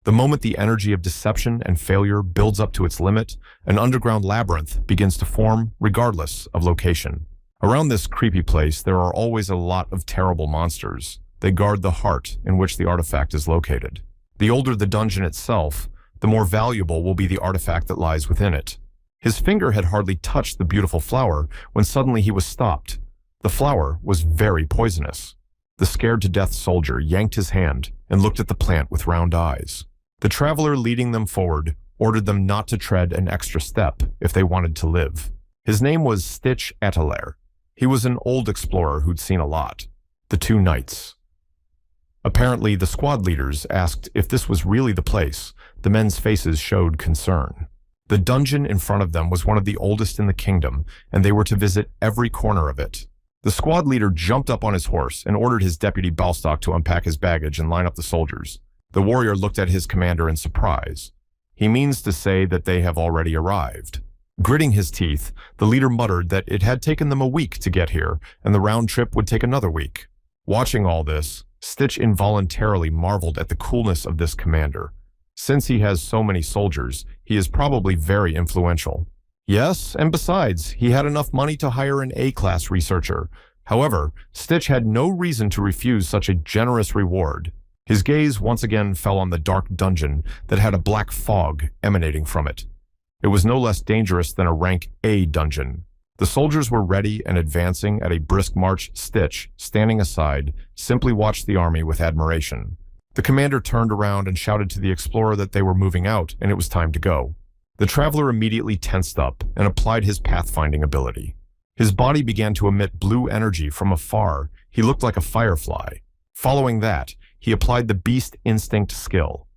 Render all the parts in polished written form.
The moment the energy of deception and failure builds up to its limit, an underground labyrinth begins to form regardless of location. Around this creepy place, there are always a lot of terrible monsters. They guard the heart in which the artifact is located. The older the dungeon itself, the more valuable will be the artifact that lies within it. His finger had hardly touched the beautiful flower when suddenly he was stopped. The flower was very poisonous. The scared-to-death soldier yanked his hand and looked at the plant with round eyes. The traveler leading them forward ordered them not to tread an extra step if they wanted to live. His name was Stitch Atelair. He was an old explorer who'd seen a lot. The two knights. Apparently, the squad leaders asked if this was really the place. The men's faces showed concern. The dungeon in front of them was one of the oldest in the kingdom, and they were to visit every corner of it. The squad leader jumped up on his horse and ordered his deputy Balstock to unpack his baggage and line up the soldiers. The warrior looked at his commander in surprise. He means to say that they have already arrived. Gritting his teeth, the leader muttered that it had taken them a week to get here, and the round trip would take another week. Watching all this, Stitch involuntarily marveled at the coolness of this commander. Since he has so many soldiers, he is probably very influential. Yes, and besides, he had enough money to hire an A-class researcher. However, Stitch had no reason to refuse such a generous reward. His gaze once again fell on the dark dungeon that had a black fog emanating from it. It was no less dangerous than a rank A dungeon. The soldiers were ready and advancing at a brisk march. Stitch, standing aside, simply watched the army with admiration. The commander turned around and shouted to the explorer that they were moving out and it was time to go. The traveler immediately tensed up and applied his pathfinding ability. His body began to emit blue energy from afar. He looked like a firefly. Following that, he applied the beast instinct skill.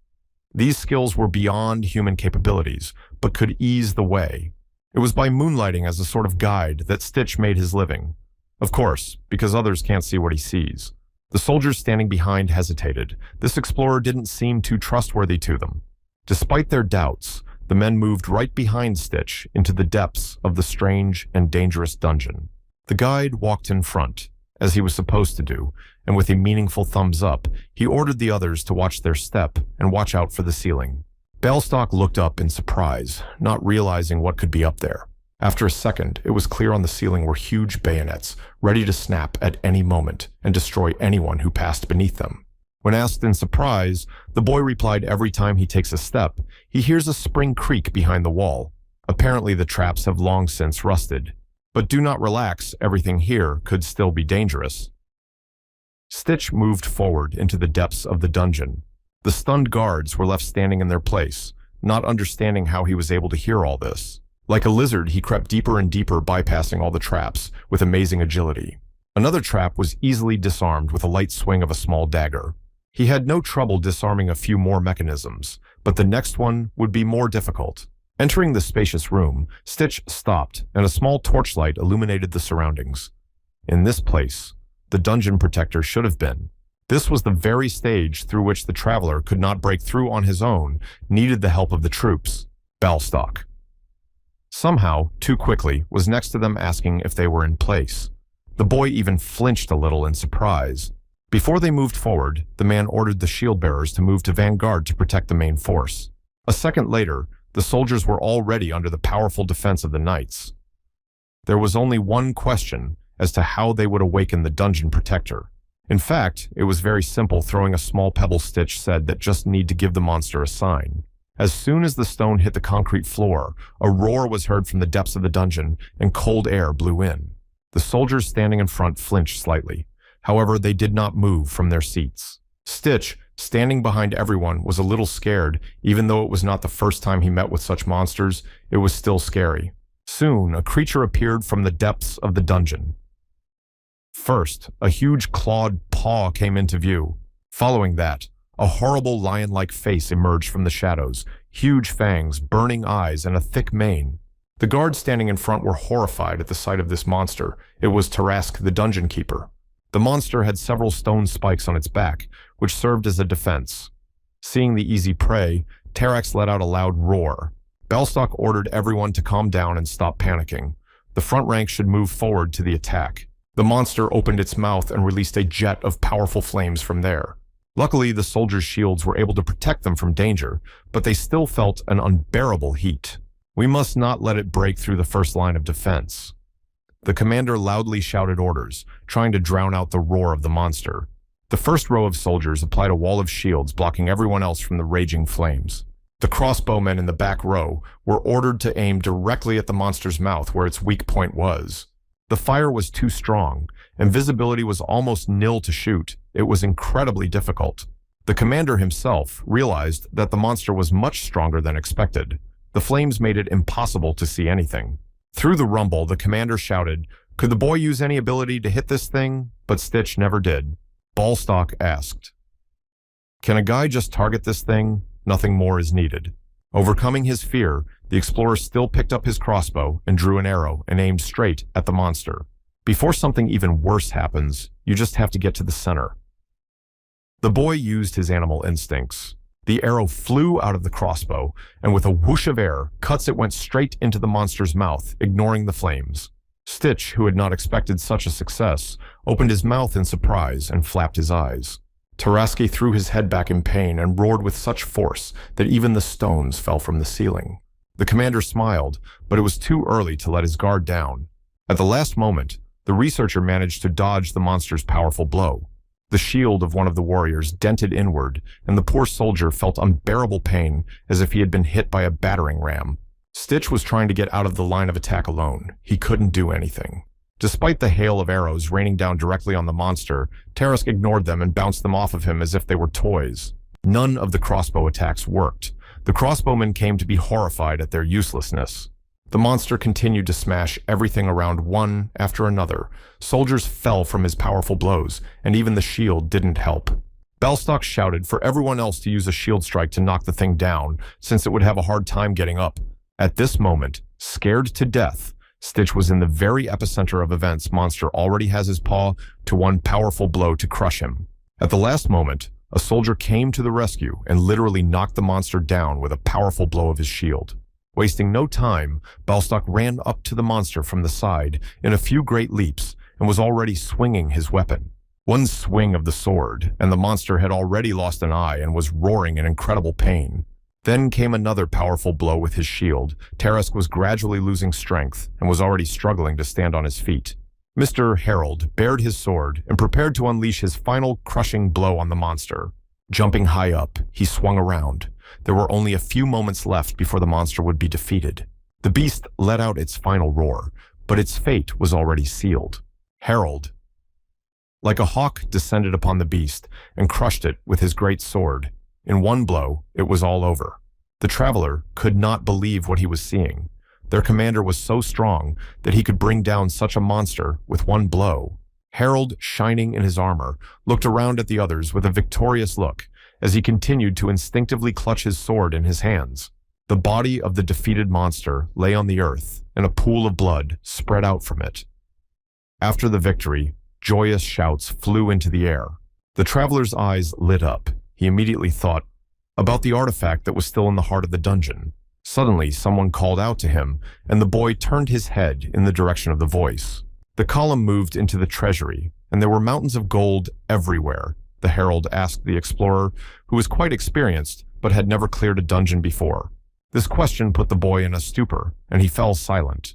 These skills were beyond human capabilities, but could ease the way. It was by moonlighting as a sort of guide that Stitch made his living. Of course, because others can't see what he sees. The soldiers standing behind hesitated. This explorer didn't seem too trustworthy to them. Despite their doubts, the men moved right behind Stitch into the depths of the strange and dangerous dungeon. The guide walked in front, as he was supposed to do, and with a meaningful thumbs up, he ordered the others to watch their step and watch out for the ceiling. Balstock looked up in surprise, not realizing what could be up there. After a second, it was clear on the ceiling were huge bayonets, ready to snap at any moment and destroy anyone who passed beneath them. When asked in surprise, the boy replied every time he takes a step, he hears a spring creak behind the wall. Apparently the traps have long since rusted. But do not relax, everything here could still be dangerous. Stitch moved forward into the depths of the dungeon. The stunned guards were left standing in their place, not understanding how he was able to hear all this. Like a lizard, he crept deeper and deeper, bypassing all the traps with amazing agility. Another trap was easily disarmed with a light swing of a small dagger. He had no trouble disarming a few more mechanisms, but the next one would be more difficult. Entering the spacious room, Stitch stopped, and a small torchlight illuminated the surroundings. In this place, the dungeon protector should have been. This was the very stage through which the traveler could not break through on his own, needed the help of the troops. Balstock. Somehow, too quickly, was next to them asking if they were in place. The boy even flinched a little in surprise. Before they moved forward, the man ordered the shield bearers to move to vanguard to protect the main force. A second later, the soldiers were already under the powerful defense of the knights. There was only one question as to how they would awaken the dungeon protector. In fact, it was very simple. Throwing a small pebble, Stitch said that just need to give the monster a sign. As soon as the stone hit the concrete floor, a roar was heard from the depths of the dungeon and cold air blew in. The soldiers standing in front flinched slightly. However, they did not move from their seats. Stitch, standing behind everyone, was a little scared. Even though it was not the first time he met with such monsters, it was still scary. Soon, a creature appeared from the depths of the dungeon. First, a huge clawed paw came into view. Following that, a horrible lion-like face emerged from the shadows, huge fangs, burning eyes, and a thick mane. The guards standing in front were horrified at the sight of this monster. It was Tarask, the dungeon keeper. The monster had several stone spikes on its back, which served as a defense. Seeing the easy prey, Tarax let out a loud roar. Balstock ordered everyone to calm down and stop panicking. The front rank should move forward to the attack. The monster opened its mouth and released a jet of powerful flames from there. Luckily, the soldiers' shields were able to protect them from danger, but they still felt an unbearable heat. "We must not let it break through the first line of defense." The commander loudly shouted orders, trying to drown out the roar of the monster. The first row of soldiers applied a wall of shields, blocking everyone else from the raging flames. The crossbowmen in the back row were ordered to aim directly at the monster's mouth where its weak point was. The fire was too strong, and visibility was almost nil to shoot. It was incredibly difficult. The commander himself realized that the monster was much stronger than expected. The flames made it impossible to see anything. Through the rumble, the commander shouted, "Could the boy use any ability to hit this thing?" But Stitch never did. Ballstock asked, "Can a guy just target this thing? Nothing more is needed." Overcoming his fear, the explorer still picked up his crossbow and drew an arrow and aimed straight at the monster. Before something even worse happens, you just have to get to the center. The boy used his animal instincts. The arrow flew out of the crossbow, and with a whoosh of air, it went straight into the monster's mouth, ignoring the flames. Stitch, who had not expected such a success, opened his mouth in surprise and flapped his eyes. Taraski threw his head back in pain and roared with such force that even the stones fell from the ceiling. The commander smiled, but it was too early to let his guard down. At the last moment, the researcher managed to dodge the monster's powerful blow. The shield of one of the warriors dented inward, and the poor soldier felt unbearable pain as if he had been hit by a battering ram. Stitch was trying to get out of the line of attack alone. He couldn't do anything. Despite the hail of arrows raining down directly on the monster, Tarask ignored them and bounced them off of him as if they were toys. None of the crossbow attacks worked. The crossbowmen came to be horrified at their uselessness. The monster continued to smash everything around one after another. Soldiers fell from his powerful blows, and even the shield didn't help. Bellstock shouted for everyone else to use a shield strike to knock the thing down, since it would have a hard time getting up. At this moment, scared to death, Stitch was in the very epicenter of events. Monster already has his paw to one powerful blow to crush him. At the last moment, a soldier came to the rescue and literally knocked the monster down with a powerful blow of his shield. Wasting no time, Bellstock ran up to the monster from the side in a few great leaps and was already swinging his weapon. One swing of the sword, and the monster had already lost an eye and was roaring in incredible pain. Then came another powerful blow with his shield. Tarask was gradually losing strength and was already struggling to stand on his feet. Mr. Harold bared his sword and prepared to unleash his final crushing blow on the monster. Jumping high up, he swung around. There were only a few moments left before the monster would be defeated. The beast let out its final roar, but its fate was already sealed. Harold, like a hawk, descended upon the beast and crushed it with his great sword. In one blow, it was all over. The traveler could not believe what he was seeing. Their commander was so strong that he could bring down such a monster with one blow. Harold, shining in his armor, looked around at the others with a victorious look as he continued to instinctively clutch his sword in his hands. The body of the defeated monster lay on the earth, and a pool of blood spread out from it. After the victory, joyous shouts flew into the air. The traveler's eyes lit up. He immediately thought about the artifact that was still in the heart of the dungeon. Suddenly, someone called out to him, and the boy turned his head in the direction of the voice. The column moved into the treasury, and there were mountains of gold everywhere. The herald asked the explorer, who was quite experienced but had never cleared a dungeon before. This question put the boy in a stupor, and he fell silent.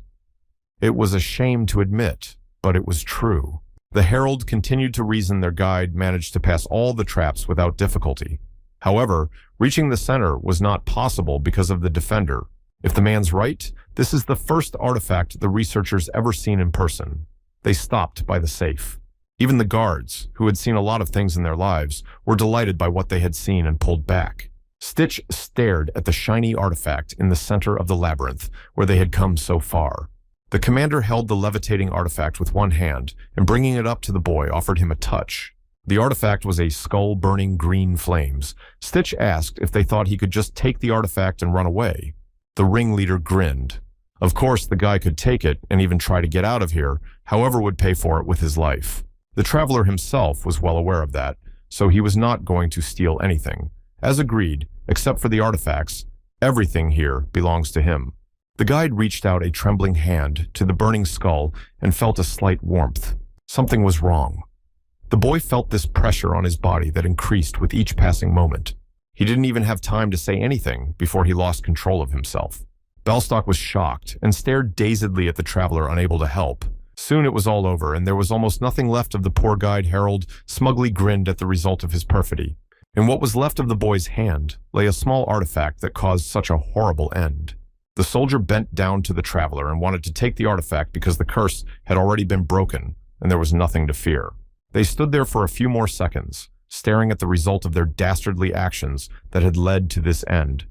It was a shame to admit, but it was true. The herald continued to reason. Their guide managed to pass all the traps without difficulty. However, reaching the center was not possible because of the defender. If the man's right, this is the first artifact the researchers ever seen in person. They stopped by the safe. Even the guards, who had seen a lot of things in their lives, were delighted by what they had seen and pulled back. Stitch stared at the shiny artifact in the center of the labyrinth, where they had come so far. The commander held the levitating artifact with one hand, and bringing it up to the boy offered him a touch. The artifact was a skull burning green flames. Stitch asked if they thought he could just take the artifact and run away. The ringleader grinned. Of course, the guy could take it and even try to get out of here, however would pay for it with his life. The traveler himself was well aware of that, so he was not going to steal anything. As agreed, except for the artifacts, everything here belongs to him. The guide reached out a trembling hand to the burning skull and felt a slight warmth. Something was wrong. The boy felt this pressure on his body that increased with each passing moment. He didn't even have time to say anything before he lost control of himself. Belstock was shocked and stared dazedly at the traveler, unable to help. Soon it was all over, and there was almost nothing left of the poor guide. Harold smugly grinned at the result of his perfidy. In what was left of the boy's hand lay a small artifact that caused such a horrible end. The soldier bent down to the traveler and wanted to take the artifact because the curse had already been broken and there was nothing to fear. They stood there for a few more seconds, staring at the result of their dastardly actions that had led to this end.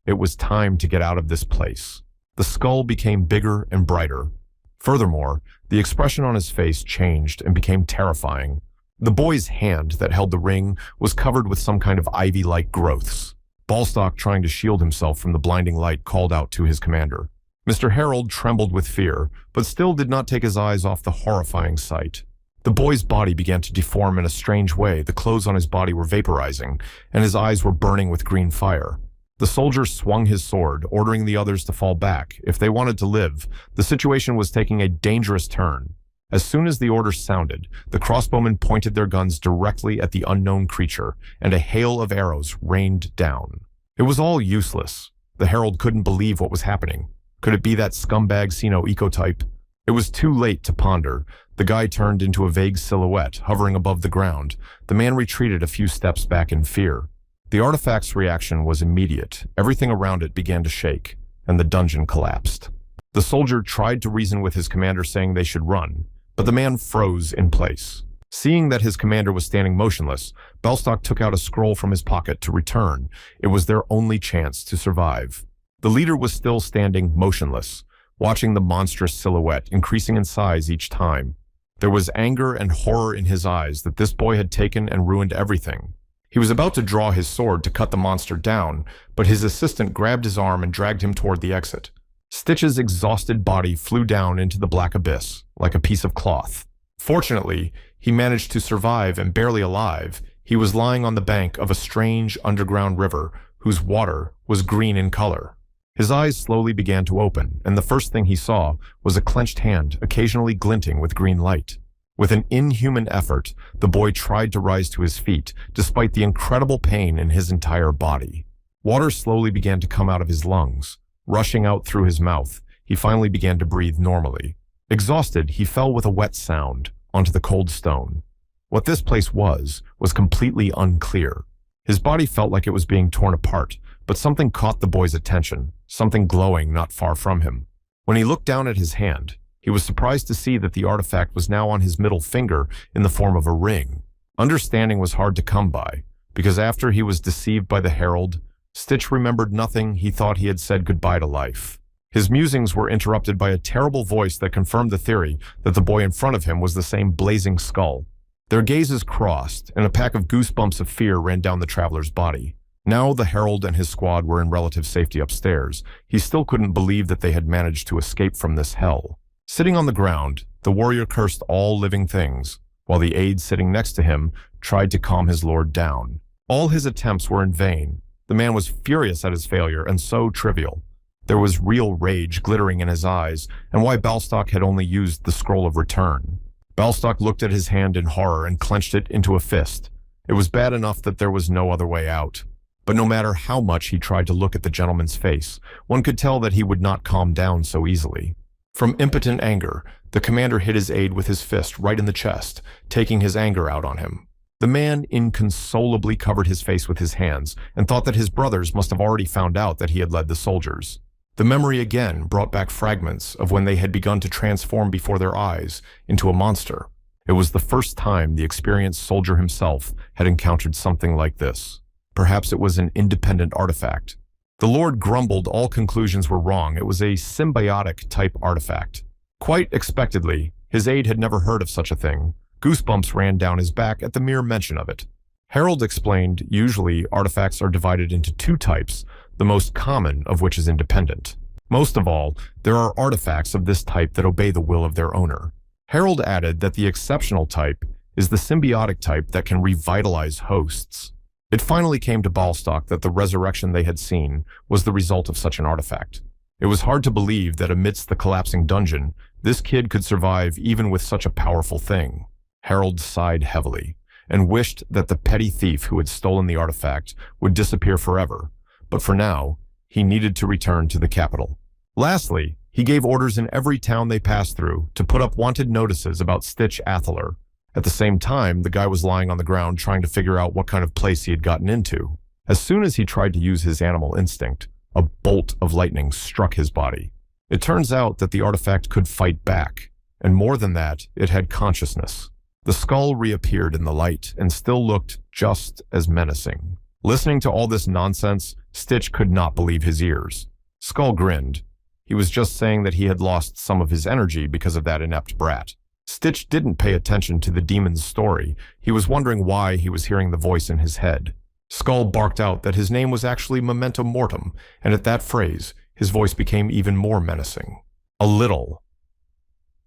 It was time to get out of this place. The skull became bigger and brighter. Furthermore, the expression on his face changed and became terrifying. The boy's hand that held the ring was covered with some kind of ivy-like growths. Belstock, trying to shield himself from the blinding light, called out to his commander. Mr. Harold trembled with fear, but still did not take his eyes off the horrifying sight. The boy's body began to deform in a strange way. The clothes on his body were vaporizing, and his eyes were burning with green fire. The soldier swung his sword, ordering the others to fall back. If they wanted to live, the situation was taking a dangerous turn. As soon as the order sounded, the crossbowmen pointed their guns directly at the unknown creature, and a hail of arrows rained down. It was all useless. The herald couldn't believe what was happening. Could it be that scumbag Sino ecotype? It was too late to ponder. The guy turned into a vague silhouette, hovering above the ground. The man retreated a few steps back in fear. The artifact's reaction was immediate. Everything around it began to shake, and the dungeon collapsed. The soldier tried to reason with his commander, saying they should run, but the man froze in place. Seeing that his commander was standing motionless, Belstock took out a scroll from his pocket to return. It was their only chance to survive. The leader was still standing motionless, watching the monstrous silhouette increasing in size each time. There was anger and horror in his eyes that this boy had taken and ruined everything. He was about to draw his sword to cut the monster down, but his assistant grabbed his arm and dragged him toward the exit. Stitch's exhausted body flew down into the black abyss, like a piece of cloth. Fortunately, he managed to survive, and barely alive, he was lying on the bank of a strange underground river whose water was green in color. His eyes slowly began to open, and the first thing he saw was a clenched hand occasionally glinting with green light. With an inhuman effort, the boy tried to rise to his feet, despite the incredible pain in his entire body. Water slowly began to come out of his lungs. Rushing out through his mouth, he finally began to breathe normally. Exhausted, he fell with a wet sound onto the cold stone. What this place was completely unclear. His body felt like it was being torn apart, but something caught the boy's attention, something glowing not far from him. When he looked down at his hand, he was surprised to see that the artifact was now on his middle finger in the form of a ring. Understanding was hard to come by, because after he was deceived by the herald, Stitch remembered nothing. He thought he had said goodbye to life. His musings were interrupted by a terrible voice that confirmed the theory that the boy in front of him was the same blazing skull. Their gazes crossed, and a pack of goosebumps of fear ran down the traveler's body. Now the herald and his squad were in relative safety upstairs. He still couldn't believe that they had managed to escape from this hell. Sitting on the ground, the warrior cursed all living things, while the aide sitting next to him tried to calm his lord down. All his attempts were in vain. The man was furious at his failure, and so trivial. There was real rage glittering in his eyes, and why Belstock had only used the scroll of return. Belstock looked at his hand in horror and clenched it into a fist. It was bad enough that there was no other way out. But no matter how much he tried to look at the gentleman's face, one could tell that he would not calm down so easily. From impotent anger, the commander hit his aide with his fist right in the chest, taking his anger out on him. The man inconsolably covered his face with his hands and thought that his brothers must have already found out that he had led the soldiers. The memory again brought back fragments of when they had begun to transform before their eyes into a monster. It was the first time the experienced soldier himself had encountered something like this. Perhaps it was an independent artifact. The Lord grumbled all conclusions were wrong. It was a symbiotic-type artifact. Quite expectedly, his aide had never heard of such a thing. Goosebumps ran down his back at the mere mention of it. Harold explained, usually artifacts are divided into two types, the most common of which is independent. Most of all, there are artifacts of this type that obey the will of their owner. Harold added that the exceptional type is the symbiotic type that can revitalize hosts. It finally came to Belstock that the resurrection they had seen was the result of such an artifact. It was hard to believe that amidst the collapsing dungeon, this kid could survive even with such a powerful thing. Harold sighed heavily and wished that the petty thief who had stolen the artifact would disappear forever, but for now, he needed to return to the capital. Lastly, he gave orders in every town they passed through to put up wanted notices about Stitch Atheler. At the same time, the guy was lying on the ground trying to figure out what kind of place he had gotten into. As soon as he tried to use his animal instinct, a bolt of lightning struck his body. It turns out that the artifact could fight back, and more than that, it had consciousness. The skull reappeared in the light and still looked just as menacing. Listening to all this nonsense, Stitch could not believe his ears. Skull grinned. He was just saying that he had lost some of his energy because of that inept brat. Stitch didn't pay attention to the demon's story. He was wondering why he was hearing the voice in his head. Skull barked out that his name was actually Memento Mortem, and at that phrase, his voice became even more menacing. A little.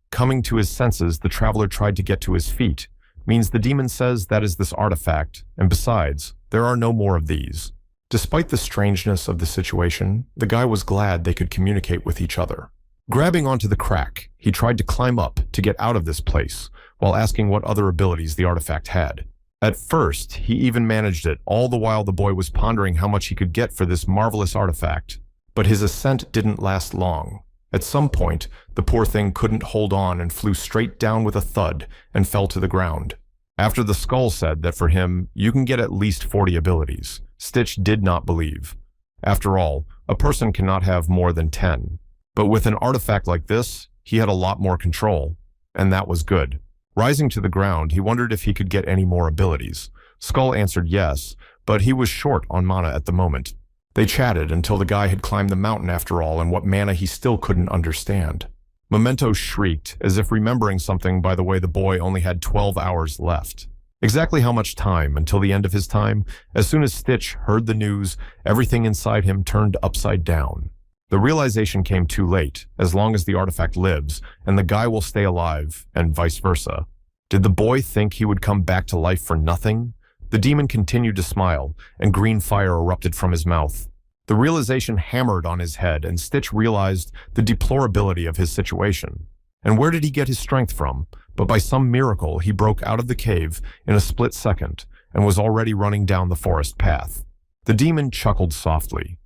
Coming to his senses, the traveler tried to get to his feet. Means the demon says that is this artifact, and besides, there are no more of these. Despite the strangeness of the situation, the guy was glad they could communicate with each other. Grabbing onto the crack, he tried to climb up to get out of this place, while asking what other abilities the artifact had. At first, he even managed it, all the while the boy was pondering how much he could get for this marvelous artifact. But his ascent didn't last long. At some point, the poor thing couldn't hold on and flew straight down with a thud and fell to the ground. After the skull said that for him, you can get at least 40 abilities, Stitch did not believe. After all, a person cannot have more than 10. But with an artifact like this, he had a lot more control, and that was good. Rising to the ground, he wondered if he could get any more abilities. Skull answered yes, but he was short on mana at the moment. They chatted until the guy had climbed the mountain after all, and what mana he still couldn't understand. Memento shrieked, as if remembering something by the way the boy only had 12 hours left. Exactly how much time until the end of his time? As soon as Stitch heard the news, everything inside him turned upside down. The realization came too late, as long as the artifact lives, and the guy will stay alive, and vice versa. Did the boy think he would come back to life for nothing? The demon continued to smile, and green fire erupted from his mouth. The realization hammered on his head, and Stitch realized the deplorability of his situation. And where did he get his strength from? But by some miracle, he broke out of the cave in a split second, and was already running down the forest path. The demon chuckled softly.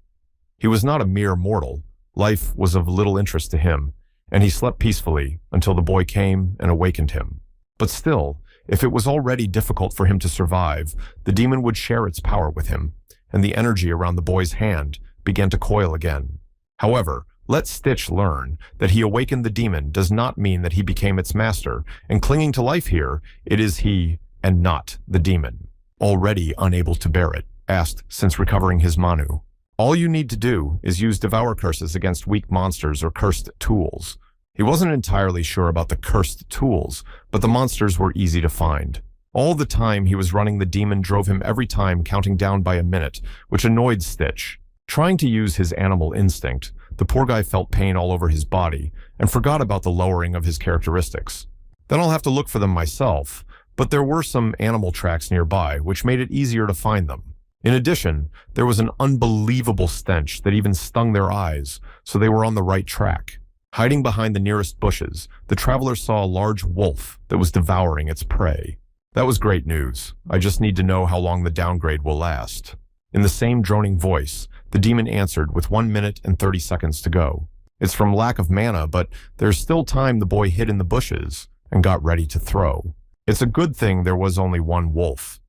He was not a mere mortal. Life was of little interest to him, and he slept peacefully until the boy came and awakened him. But still, if it was already difficult for him to survive, the demon would share its power with him, and the energy around the boy's hand began to coil again. However, let Stitch learn that he awakened the demon does not mean that he became its master, and clinging to life here, it is he and not the demon. Already unable to bear it, asked since recovering his Manu. All you need to do is use devour curses against weak monsters or cursed tools. He wasn't entirely sure about the cursed tools, but the monsters were easy to find. All the time he was running, the demon drove him every time, counting down by a minute, which annoyed Stitch. Trying to use his animal instinct, the poor guy felt pain all over his body and forgot about the lowering of his characteristics. Then I'll have to look for them myself, but there were some animal tracks nearby, which made it easier to find them. In addition, there was an unbelievable stench that even stung their eyes, so they were on the right track. Hiding behind the nearest bushes, the traveler saw a large wolf that was devouring its prey. That was great news. I just need to know how long the downgrade will last. In the same droning voice, the demon answered with 1 minute and 30 seconds to go. It's from lack of mana, but there's still time. The boy hid in the bushes and got ready to throw. It's a good thing there was only one wolf.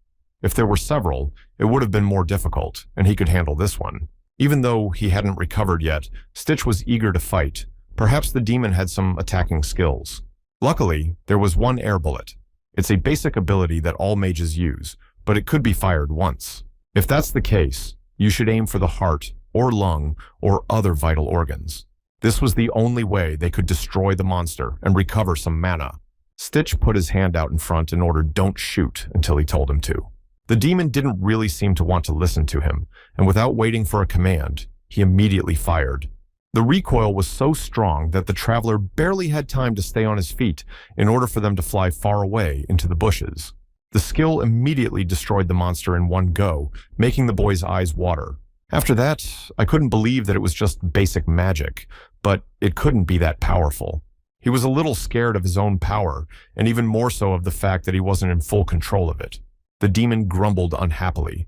If there were several, it would have been more difficult, and he could handle this one. Even though he hadn't recovered yet, Stitch was eager to fight. Perhaps the demon had some attacking skills. Luckily, there was one air bullet. It's a basic ability that all mages use, but it could be fired once. If that's the case, you should aim for the heart, or lung, or other vital organs. This was the only way they could destroy the monster and recover some mana. Stitch put his hand out in front and ordered "Don't shoot" until he told him to. The demon didn't really seem to want to listen to him, and without waiting for a command, he immediately fired. The recoil was so strong that the traveler barely had time to stay on his feet in order for them to fly far away into the bushes. The skill immediately destroyed the monster in one go, making the boy's eyes water. After that, I couldn't believe that it was just basic magic, but it couldn't be that powerful. He was a little scared of his own power, and even more so of the fact that he wasn't in full control of it. The demon grumbled unhappily.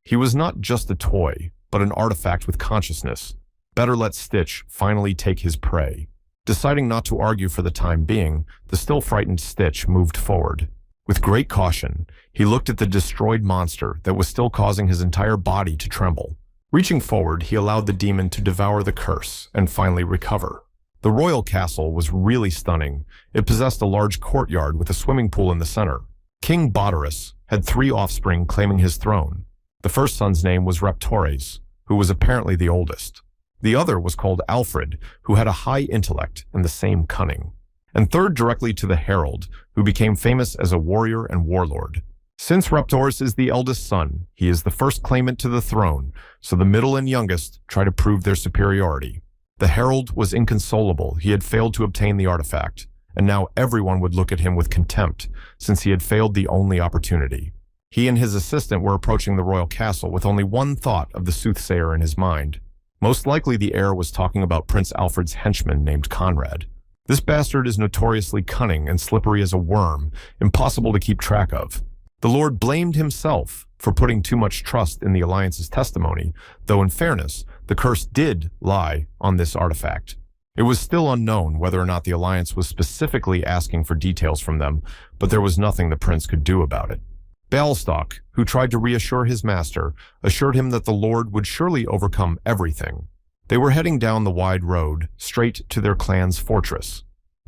He was not just a toy, but an artifact with consciousness. Better let Stitch finally take his prey. Deciding not to argue for the time being, the still frightened Stitch moved forward. With great caution, he looked at the destroyed monster that was still causing his entire body to tremble. Reaching forward, he allowed the demon to devour the curse and finally recover. The royal castle was really stunning. It possessed a large courtyard with a swimming pool in the center. King Botarus had 3 offspring claiming his throne. The first son's name was Reptores, who was apparently the oldest. The other was called Alfred, who had a high intellect and the same cunning. And third directly to the Herald, who became famous as a warrior and warlord. Since Reptores is the eldest son, he is the first claimant to the throne, so the middle and youngest try to prove their superiority. The Herald was inconsolable. He had failed to obtain the artifact, and now everyone would look at him with contempt, since he had failed the only opportunity. He and his assistant were approaching the royal castle with only one thought of the soothsayer in his mind. Most likely the heir was talking about Prince Alfred's henchman named Conrad. This bastard is notoriously cunning and slippery as a worm, impossible to keep track of. The Lord blamed himself for putting too much trust in the Alliance's testimony, though in fairness, the curse did lie on this artifact. It was still unknown whether or not the Alliance was specifically asking for details from them, but there was nothing the prince could do about it. Balstock, who tried to reassure his master, assured him that the Lord would surely overcome everything. They were heading down the wide road, straight to their clan's fortress.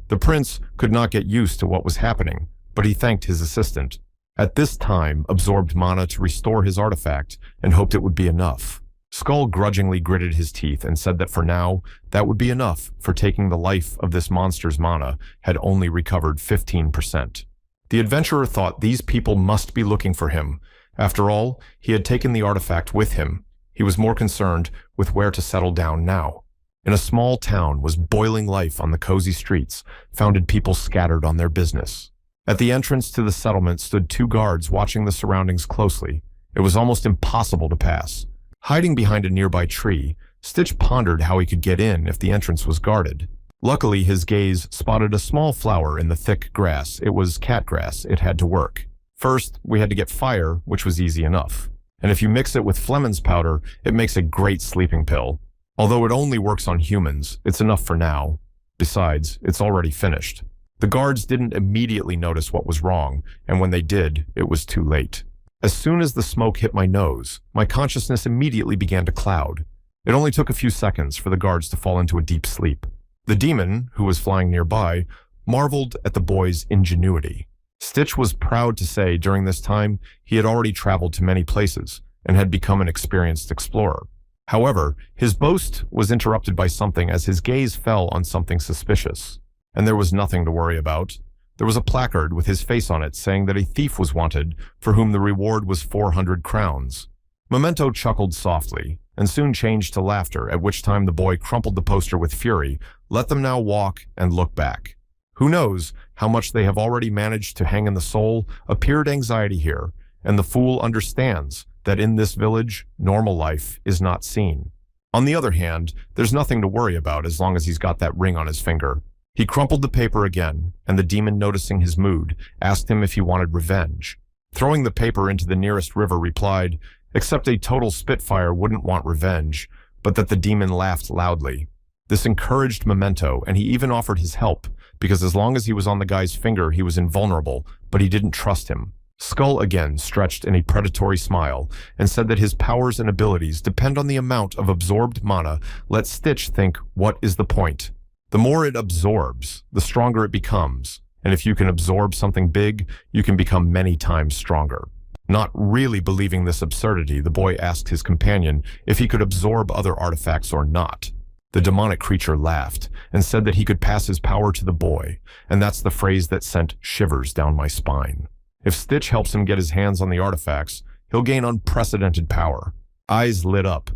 The prince could not get used to what was happening, but he thanked his assistant. At this time, absorbed mana to restore his artifact and hoped it would be enough. Skull grudgingly gritted his teeth and said that for now, that would be enough for taking the life of this monster's mana had only recovered 15%. The adventurer thought these people must be looking for him. After all, he had taken the artifact with him. He was more concerned with where to settle down now. In a small town was boiling life on the cozy streets, founded people scattered on their business. At the entrance to the settlement stood 2 guards watching the surroundings closely. It was almost impossible to pass. Hiding behind a nearby tree, Stitch pondered how he could get in if the entrance was guarded. Luckily, his gaze spotted a small flower in the thick grass. It was catgrass. It had to work. First, we had to get fire, which was easy enough. And if you mix it with Flemon's powder, it makes a great sleeping pill. Although it only works on humans, it's enough for now. Besides, it's already finished. The guards didn't immediately notice what was wrong, and when they did, it was too late. As soon as the smoke hit my nose, my consciousness immediately began to cloud. It only took a few seconds for the guards to fall into a deep sleep. The demon, who was flying nearby, marveled at the boy's ingenuity. Stitch was proud to say during this time he had already traveled to many places and had become an experienced explorer. However, his boast was interrupted by something as his gaze fell on something suspicious. And there was nothing to worry about. There was a placard with his face on it saying that a thief was wanted, for whom the reward was 400 crowns. Memento chuckled softly, and soon changed to laughter, at which time the boy crumpled the poster with fury. Let them now walk and look back. Who knows how much they have already managed to hang in the soul? Appeared anxiety here, and the fool understands that in this village, normal life is not seen. On the other hand, there's nothing to worry about as long as he's got that ring on his finger. He crumpled the paper again, and the demon, noticing his mood, asked him if he wanted revenge. Throwing the paper into the nearest river, replied, except a total spitfire wouldn't want revenge, but that the demon laughed loudly. This encouraged Memento, and he even offered his help, because as long as he was on the guy's finger, he was invulnerable, but he didn't trust him. Skull again stretched in a predatory smile, and said that his powers and abilities depend on the amount of absorbed mana. Let Stitch think, what is the point? The more it absorbs, the stronger it becomes, and if you can absorb something big, you can become many times stronger. Not really believing this absurdity, the boy asked his companion if he could absorb other artifacts or not. The demonic creature laughed and said that he could pass his power to the boy, and that's the phrase that sent shivers down my spine. If Stitch helps him get his hands on the artifacts, he'll gain unprecedented power. Eyes lit up.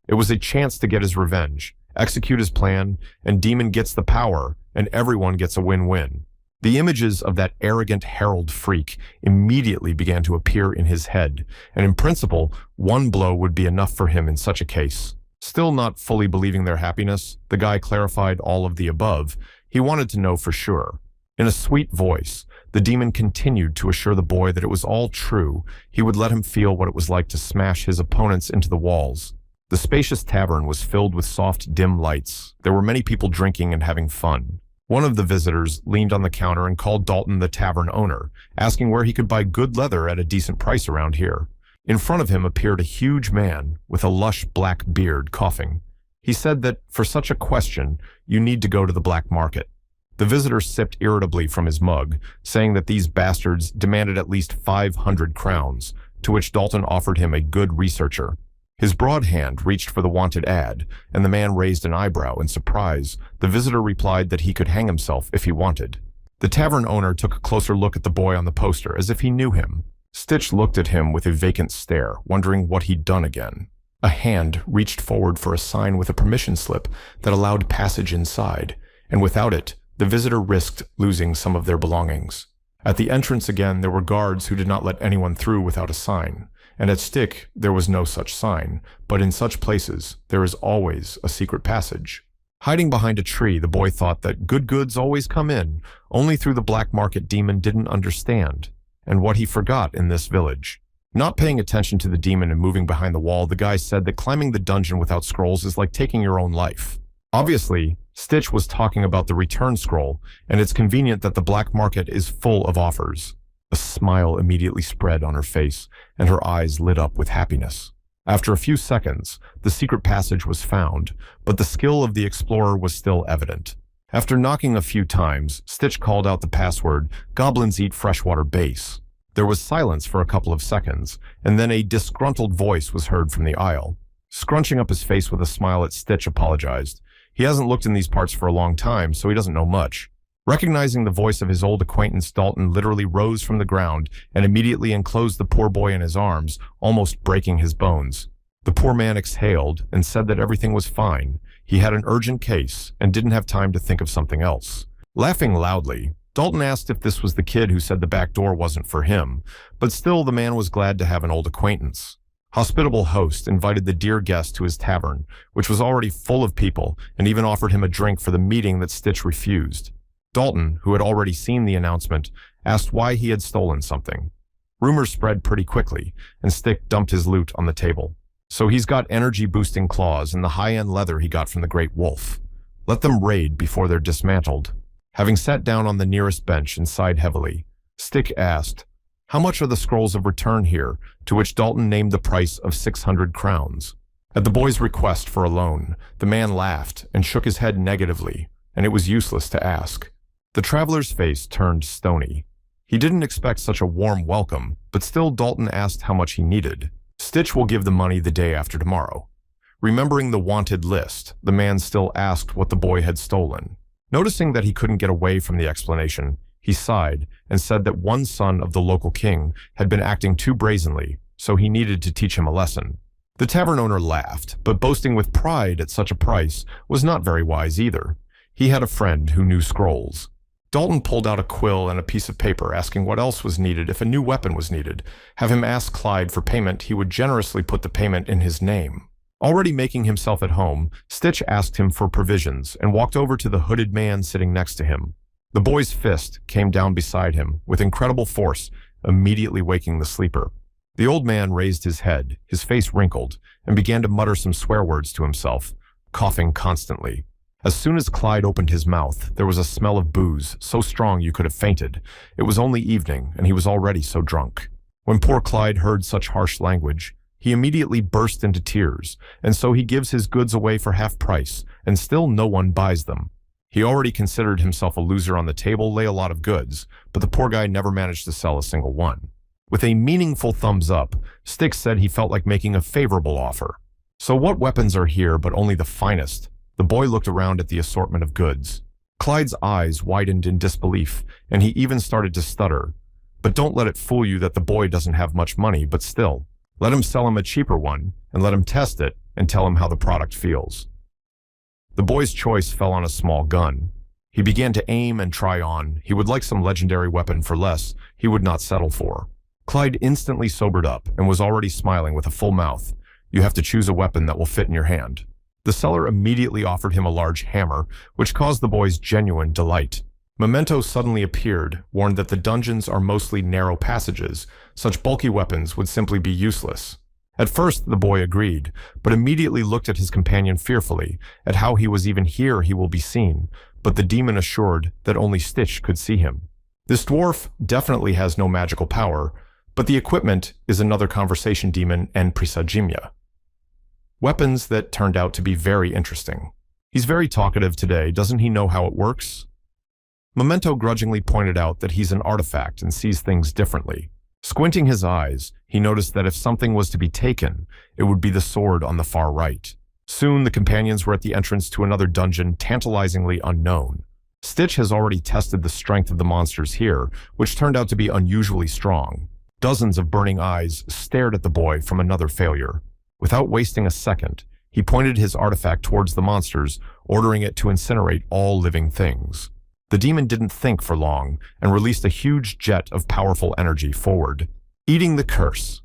It was a chance to get his revenge, execute his plan, and Demon gets the power, and everyone gets a win-win. The images of that arrogant herald freak immediately began to appear in his head, and in principle, one blow would be enough for him in such a case. Still not fully believing their happiness, the guy clarified all of the above. He wanted to know for sure. In a sweet voice, the demon continued to assure the boy that it was all true. He would let him feel what it was like to smash his opponents into the walls. The spacious tavern was filled with soft, dim lights. There were many people drinking and having fun. One of the visitors leaned on the counter and called Dalton the tavern owner, asking where he could buy good leather at a decent price around here. In front of him appeared a huge man with a lush black beard, coughing. He said that, for such a question, you need to go to the black market. The visitor sipped irritably from his mug, saying that these bastards demanded at least 500 crowns, to which Dalton offered him a good researcher. His broad hand reached for the wanted ad, and the man raised an eyebrow in surprise. The visitor replied that he could hang himself if he wanted. The tavern owner took a closer look at the boy on the poster, as if he knew him. Stitch looked at him with a vacant stare, wondering what he'd done again. A hand reached forward for a sign with a permission slip that allowed passage inside, and without it, the visitor risked losing some of their belongings. At the entrance again, there were guards who did not let anyone through without a sign. And at Stick, there was no such sign, but in such places, there is always a secret passage. Hiding behind a tree, the boy thought that good goods always come in, only through the black market demon didn't understand, and what he forgot in this village. Not paying attention to the demon and moving behind the wall, the guy said that climbing the dungeon without scrolls is like taking your own life. Obviously, Stitch was talking about the return scroll, and it's convenient that the black market is full of offers. A smile immediately spread on her face, and her eyes lit up with happiness. After a few seconds, the secret passage was found, but the skill of the explorer was still evident. After knocking a few times, Stitch called out the password, "Goblins eat freshwater base." There was silence for a couple of seconds, and then a disgruntled voice was heard from the aisle. Scrunching up his face with a smile at Stitch apologized. He hasn't looked in these parts for a long time, so he doesn't know much. Recognizing the voice of his old acquaintance, Dalton literally rose from the ground and immediately enclosed the poor boy in his arms, almost breaking his bones. The poor man exhaled and said that everything was fine. He had an urgent case and didn't have time to think of something else. Laughing loudly, Dalton asked if this was the kid who said the back door wasn't for him, but still the man was glad to have an old acquaintance. Hospitable host invited the dear guest to his tavern, which was already full of people, and even offered him a drink for the meeting that Stitch refused. Dalton, who had already seen the announcement, asked why he had stolen something. Rumors spread pretty quickly, and Stick dumped his loot on the table. So he's got energy-boosting claws and the high-end leather he got from the Great Wolf. Let them raid before they're dismantled. Having sat down on the nearest bench and sighed heavily, Stick asked, "How much are the scrolls of return here?" To which Dalton named the price of 600 crowns. At the boy's request for a loan, the man laughed and shook his head negatively, and it was useless to ask. The traveler's face turned stony. He didn't expect such a warm welcome, but still Dalton asked how much he needed. Stitch will give the money the day after tomorrow. Remembering the wanted list, the man still asked what the boy had stolen. Noticing that he couldn't get away from the explanation, he sighed and said that one son of the local king had been acting too brazenly, so he needed to teach him a lesson. The tavern owner laughed, but boasting with pride at such a price was not very wise either. He had a friend who knew scrolls. Dalton pulled out a quill and a piece of paper, asking what else was needed if a new weapon was needed. Have him ask Clyde for payment, he would generously put the payment in his name. Already making himself at home, Stitch asked him for provisions and walked over to the hooded man sitting next to him. The boy's fist came down beside him with incredible force, immediately waking the sleeper. The old man raised his head, his face wrinkled, and began to mutter some swear words to himself, coughing constantly. As soon as Clyde opened his mouth, there was a smell of booze, so strong you could have fainted. It was only evening, and he was already so drunk. When poor Clyde heard such harsh language, he immediately burst into tears, and so he gives his goods away for half price, and still no one buys them. He already considered himself a loser on the table, lay a lot of goods, but the poor guy never managed to sell a single one. With a meaningful thumbs up, Styx said he felt like making a favorable offer. So what weapons are here but only the finest? The boy looked around at the assortment of goods. Clyde's eyes widened in disbelief, and he even started to stutter. But don't let it fool you that the boy doesn't have much money, but still, let him sell him a cheaper one, and let him test it, and tell him how the product feels. The boy's choice fell on a small gun. He began to aim and try on. He would like some legendary weapon for less he would not settle for. Clyde instantly sobered up and was already smiling with a full mouth. You have to choose a weapon that will fit in your hand. The seller immediately offered him a large hammer, which caused the boy's genuine delight. Memento suddenly appeared, warned that the dungeons are mostly narrow passages. Such bulky weapons would simply be useless. At first, the boy agreed, but immediately looked at his companion fearfully, at how he was even here he will be seen, but the demon assured that only Stitch could see him. This dwarf definitely has no magical power, but the equipment is another conversation demon and presagimia. Weapons that turned out to be very interesting. He's very talkative today, doesn't he know how it works? Memento grudgingly pointed out that he's an artifact and sees things differently. Squinting his eyes, he noticed that if something was to be taken, it would be the sword on the far right. Soon the companions were at the entrance to another dungeon tantalizingly unknown. Stitch has already tested the strength of the monsters here, which turned out to be unusually strong. Dozens of burning eyes stared at the boy from another failure. Without wasting a second, he pointed his artifact towards the monsters, ordering it to incinerate all living things. The demon didn't think for long and released a huge jet of powerful energy forward, eating the curse.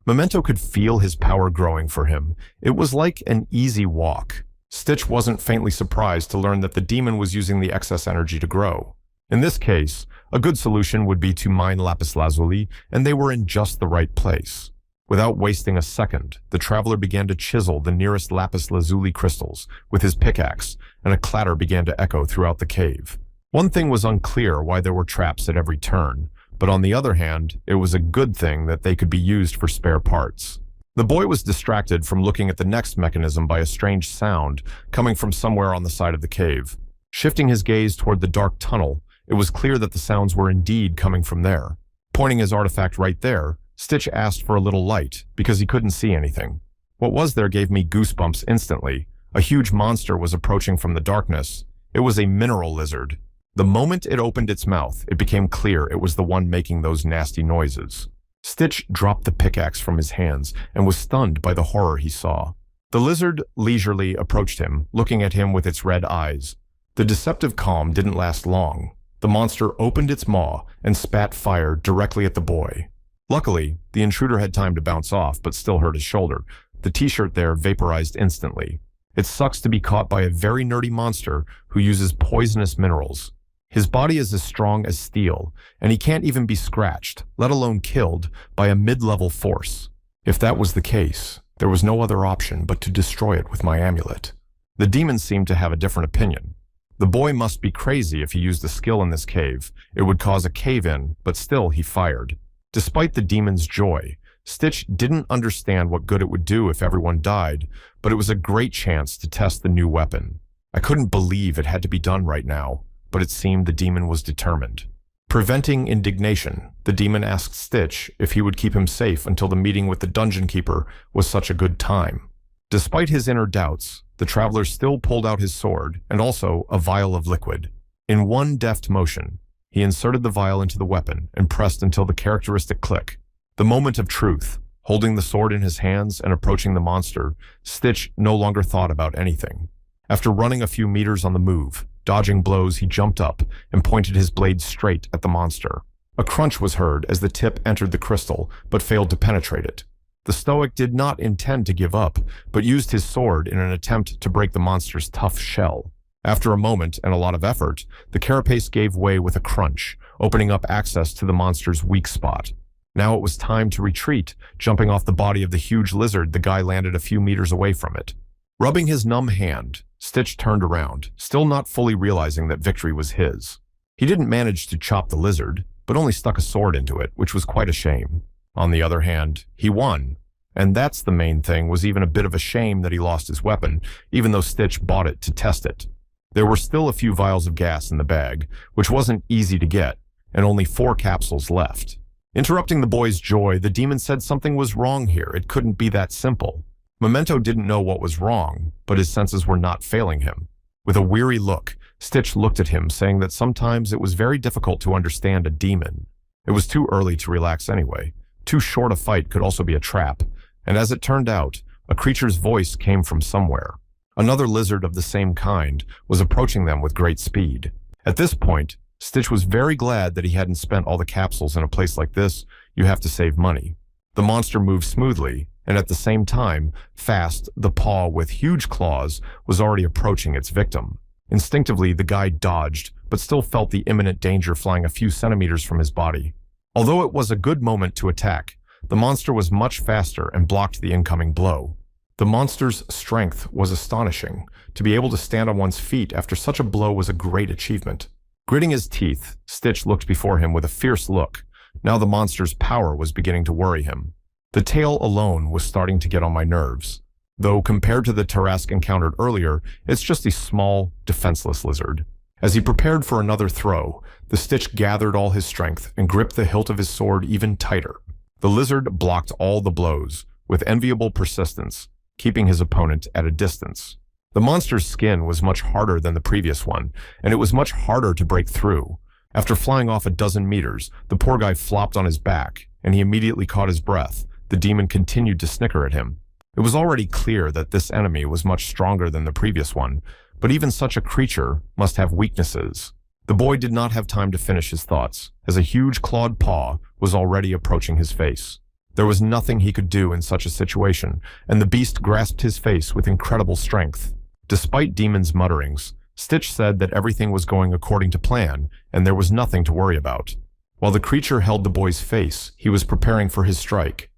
Memento could feel his power growing for him. It was like an easy walk. Stitch wasn't faintly surprised to learn that the demon was using the excess energy to grow. In this case, a good solution would be to mine lapis lazuli, and they were in just the right place. Without wasting a second, the traveler began to chisel the nearest lapis lazuli crystals with his pickaxe, and a clatter began to echo throughout the cave. One thing was unclear: why there were traps at every turn, but on the other hand, it was a good thing that they could be used for spare parts. The boy was distracted from looking at the next mechanism by a strange sound coming from somewhere on the side of the cave. Shifting his gaze toward the dark tunnel, it was clear that the sounds were indeed coming from there. Pointing his artifact right there, Stitch asked for a little light, because he couldn't see anything. What was there gave me goosebumps instantly. A huge monster was approaching from the darkness. It was a mineral lizard. The moment it opened its mouth, it became clear it was the one making those nasty noises. Stitch dropped the pickaxe from his hands and was stunned by the horror he saw. The lizard leisurely approached him, looking at him with its red eyes. The deceptive calm didn't last long. The monster opened its maw and spat fire directly at the boy. Luckily, the intruder had time to bounce off, but still hurt his shoulder. The t-shirt there vaporized instantly. It sucks to be caught by a very nerdy monster who uses poisonous minerals. His body is as strong as steel, and he can't even be scratched, let alone killed, by a mid-level force. If that was the case, there was no other option but to destroy it with my amulet. The demon seemed to have a different opinion. The boy must be crazy if he used a skill in this cave. It would cause a cave-in, but still he fired. Despite the demon's joy, Stitch didn't understand what good it would do if everyone died, but it was a great chance to test the new weapon. I couldn't believe it had to be done right now, but it seemed the demon was determined. Preventing indignation, the demon asked Stitch if he would keep him safe until the meeting with the dungeon keeper was such a good time. Despite his inner doubts, the traveler still pulled out his sword and also a vial of liquid. In one deft motion, he inserted the vial into the weapon and pressed until the characteristic click. The moment of truth. Holding the sword in his hands and approaching the monster, Stitch no longer thought about anything. After running a few meters on the move, dodging blows, he jumped up and pointed his blade straight at the monster. A crunch was heard as the tip entered the crystal, but failed to penetrate it. The stoic did not intend to give up, but used his sword in an attempt to break the monster's tough shell. After a moment and a lot of effort, the carapace gave way with a crunch, opening up access to the monster's weak spot. Now it was time to retreat. Jumping off the body of the huge lizard, the guy landed a few meters away from it. Rubbing his numb hand, Stitch turned around, still not fully realizing that victory was his. He didn't manage to chop the lizard, but only stuck a sword into it, which was quite a shame. On the other hand, he won. And that's the main thing. Was even a bit of a shame that he lost his weapon, even though Stitch bought it to test it. There were still a few vials of gas in the bag, which wasn't easy to get, and only 4 capsules left. Interrupting the boy's joy, the demon said something was wrong here. It couldn't be that simple. Memento didn't know what was wrong, but his senses were not failing him. With a weary look, Stitch looked at him, saying that sometimes it was very difficult to understand a demon. It was too early to relax anyway. Too short a fight could also be a trap, and as it turned out, a creature's voice came from somewhere. Another lizard of the same kind was approaching them with great speed. At this point, Stitch was very glad that he hadn't spent all the capsules in a place like this. You have to save money. The monster moved smoothly, and at the same time, fast, the paw with huge claws was already approaching its victim. Instinctively, the guy dodged, but still felt the imminent danger flying a few centimeters from his body. Although it was a good moment to attack, the monster was much faster and blocked the incoming blow. The monster's strength was astonishing. To be able to stand on one's feet after such a blow was a great achievement. Gritting his teeth, Stitch looked before him with a fierce look. Now the monster's power was beginning to worry him. The tail alone was starting to get on my nerves. Though compared to the Tarrasque encountered earlier, it's just a small, defenseless lizard. As he prepared for another throw, the Stitch gathered all his strength and gripped the hilt of his sword even tighter. The lizard blocked all the blows, with enviable persistence, keeping his opponent at a distance. The monster's skin was much harder than the previous one, and it was much harder to break through. After flying off a dozen meters, the poor guy flopped on his back, and he immediately caught his breath. The demon continued to snicker at him. It was already clear that this enemy was much stronger than the previous one, but even such a creature must have weaknesses. The boy did not have time to finish his thoughts, as a huge clawed paw was already approaching his face. There was nothing he could do in such a situation, and the beast grasped his face with incredible strength. Despite Demon's mutterings, Stitch said that everything was going according to plan, and there was nothing to worry about. While the creature held the boy's face, he was preparing for his strike.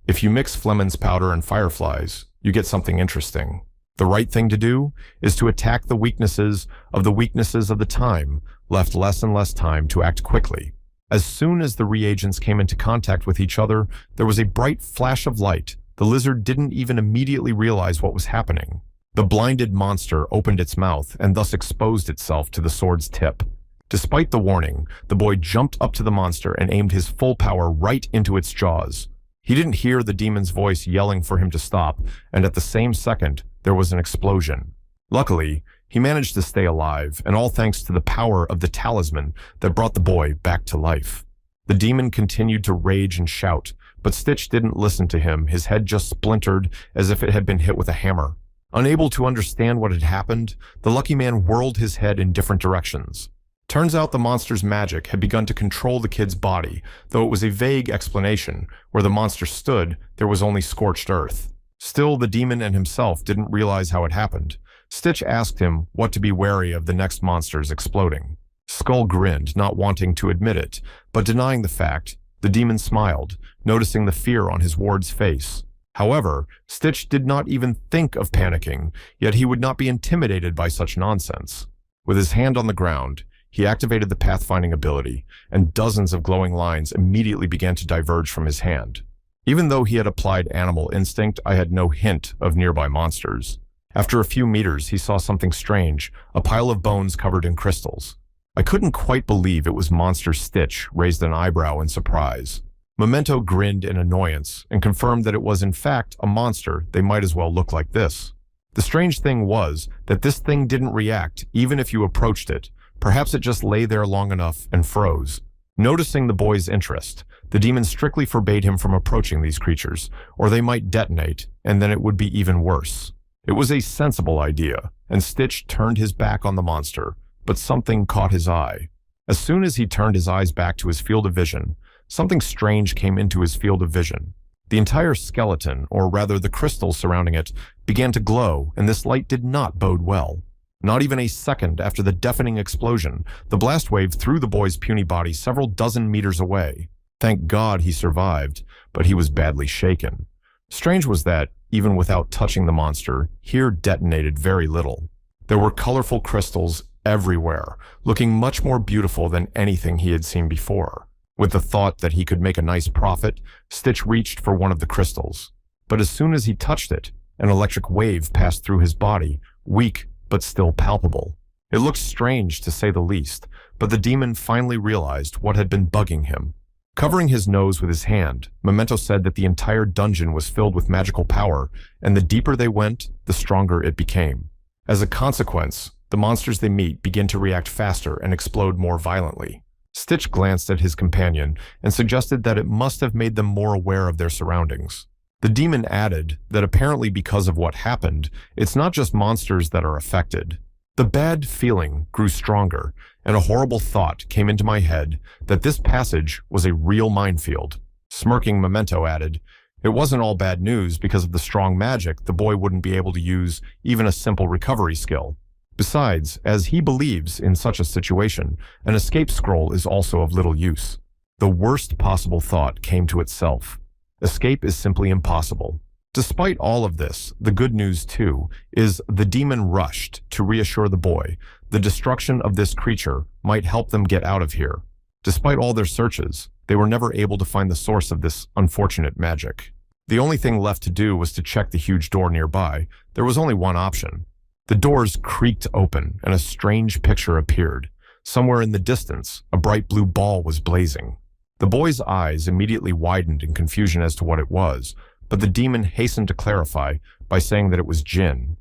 If you mix Flemon's powder and fireflies, you get something interesting. The right thing to do is to attack the weaknesses of the time, left less and less time to act quickly. As soon as the reagents came into contact with each other, there was a bright flash of light. The lizard didn't even immediately realize what was happening. The blinded monster opened its mouth and thus exposed itself to the sword's tip. Despite the warning, the boy jumped up to the monster and aimed his full power right into its jaws. He didn't hear the demon's voice yelling for him to stop, and at the same second, there was an explosion. Luckily, he managed to stay alive, and all thanks to the power of the talisman that brought the boy back to life. The demon continued to rage and shout, but Stitch didn't listen to him. His head just splintered as if it had been hit with a hammer. Unable to understand what had happened, the lucky man whirled his head in different directions. Turns out the monster's magic had begun to control the kid's body, though it was a vague explanation. Where the monster stood, there was only scorched earth. Still, the demon and himself didn't realize how it happened. Stitch asked him what to be wary of the next monsters exploding. Skull grinned, not wanting to admit it, but denying the fact. The demon smiled, noticing the fear on his ward's face. However, Stitch did not even think of panicking, yet he would not be intimidated by such nonsense. With his hand on the ground, he activated the pathfinding ability, and dozens of glowing lines immediately began to diverge from his hand. Even though he had applied animal instinct, I had no hint of nearby monsters. After a few meters, he saw something strange, a pile of bones covered in crystals. I couldn't quite believe it was Monster Stitch, raised an eyebrow in surprise. Memento grinned in annoyance and confirmed that it was in fact a monster. They might as well look like this. The strange thing was that this thing didn't react even if you approached it. Perhaps it just lay there long enough and froze. Noticing the boy's interest, the demon strictly forbade him from approaching these creatures, or they might detonate, and then it would be even worse. It was a sensible idea, and Stitch turned his back on the monster, but something caught his eye. As soon as he turned his eyes back to his field of vision, something strange came into his field of vision. The entire skeleton, or rather the crystals surrounding it, began to glow, and this light did not bode well. Not even a second after the deafening explosion, the blast wave threw the boy's puny body several dozen meters away. Thank God he survived, but he was badly shaken. Strange was that, even without touching the monster, here detonated very little. There were colorful crystals everywhere, looking much more beautiful than anything he had seen before. With the thought that he could make a nice profit, Stitch reached for one of the crystals. But as soon as he touched it, an electric wave passed through his body, weak but still palpable. It looked strange to say the least, but the demon finally realized what had been bugging him. Covering his nose with his hand, Memento said that the entire dungeon was filled with magical power, and the deeper they went, the stronger it became. As a consequence, the monsters they meet begin to react faster and explode more violently. Stitch glanced at his companion and suggested that it must have made them more aware of their surroundings. The demon added that apparently because of what happened, it's not just monsters that are affected. The bad feeling grew stronger, and a horrible thought came into my head that this passage was a real minefield. Smirking, Memento added, It wasn't all bad news because of the strong magic. The boy wouldn't be able to use even a simple recovery skill. Besides, as he believes in such a situation, an escape scroll is also of little use. The worst possible thought came to itself. Escape is simply impossible. Despite all of this, the good news too is the demon rushed to reassure the boy the destruction of this creature might help them get out of here. Despite all their searches, they were never able to find the source of this unfortunate magic. The only thing left to do was to check the huge door nearby. There was only one option. The doors creaked open and a strange picture appeared. Somewhere in the distance, a bright blue ball was blazing. The boy's eyes immediately widened in confusion as to what it was, but the demon hastened to clarify by saying that it was Jin.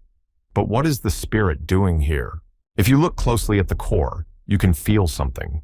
But what is the spirit doing here? If you look closely at the core, you can feel something.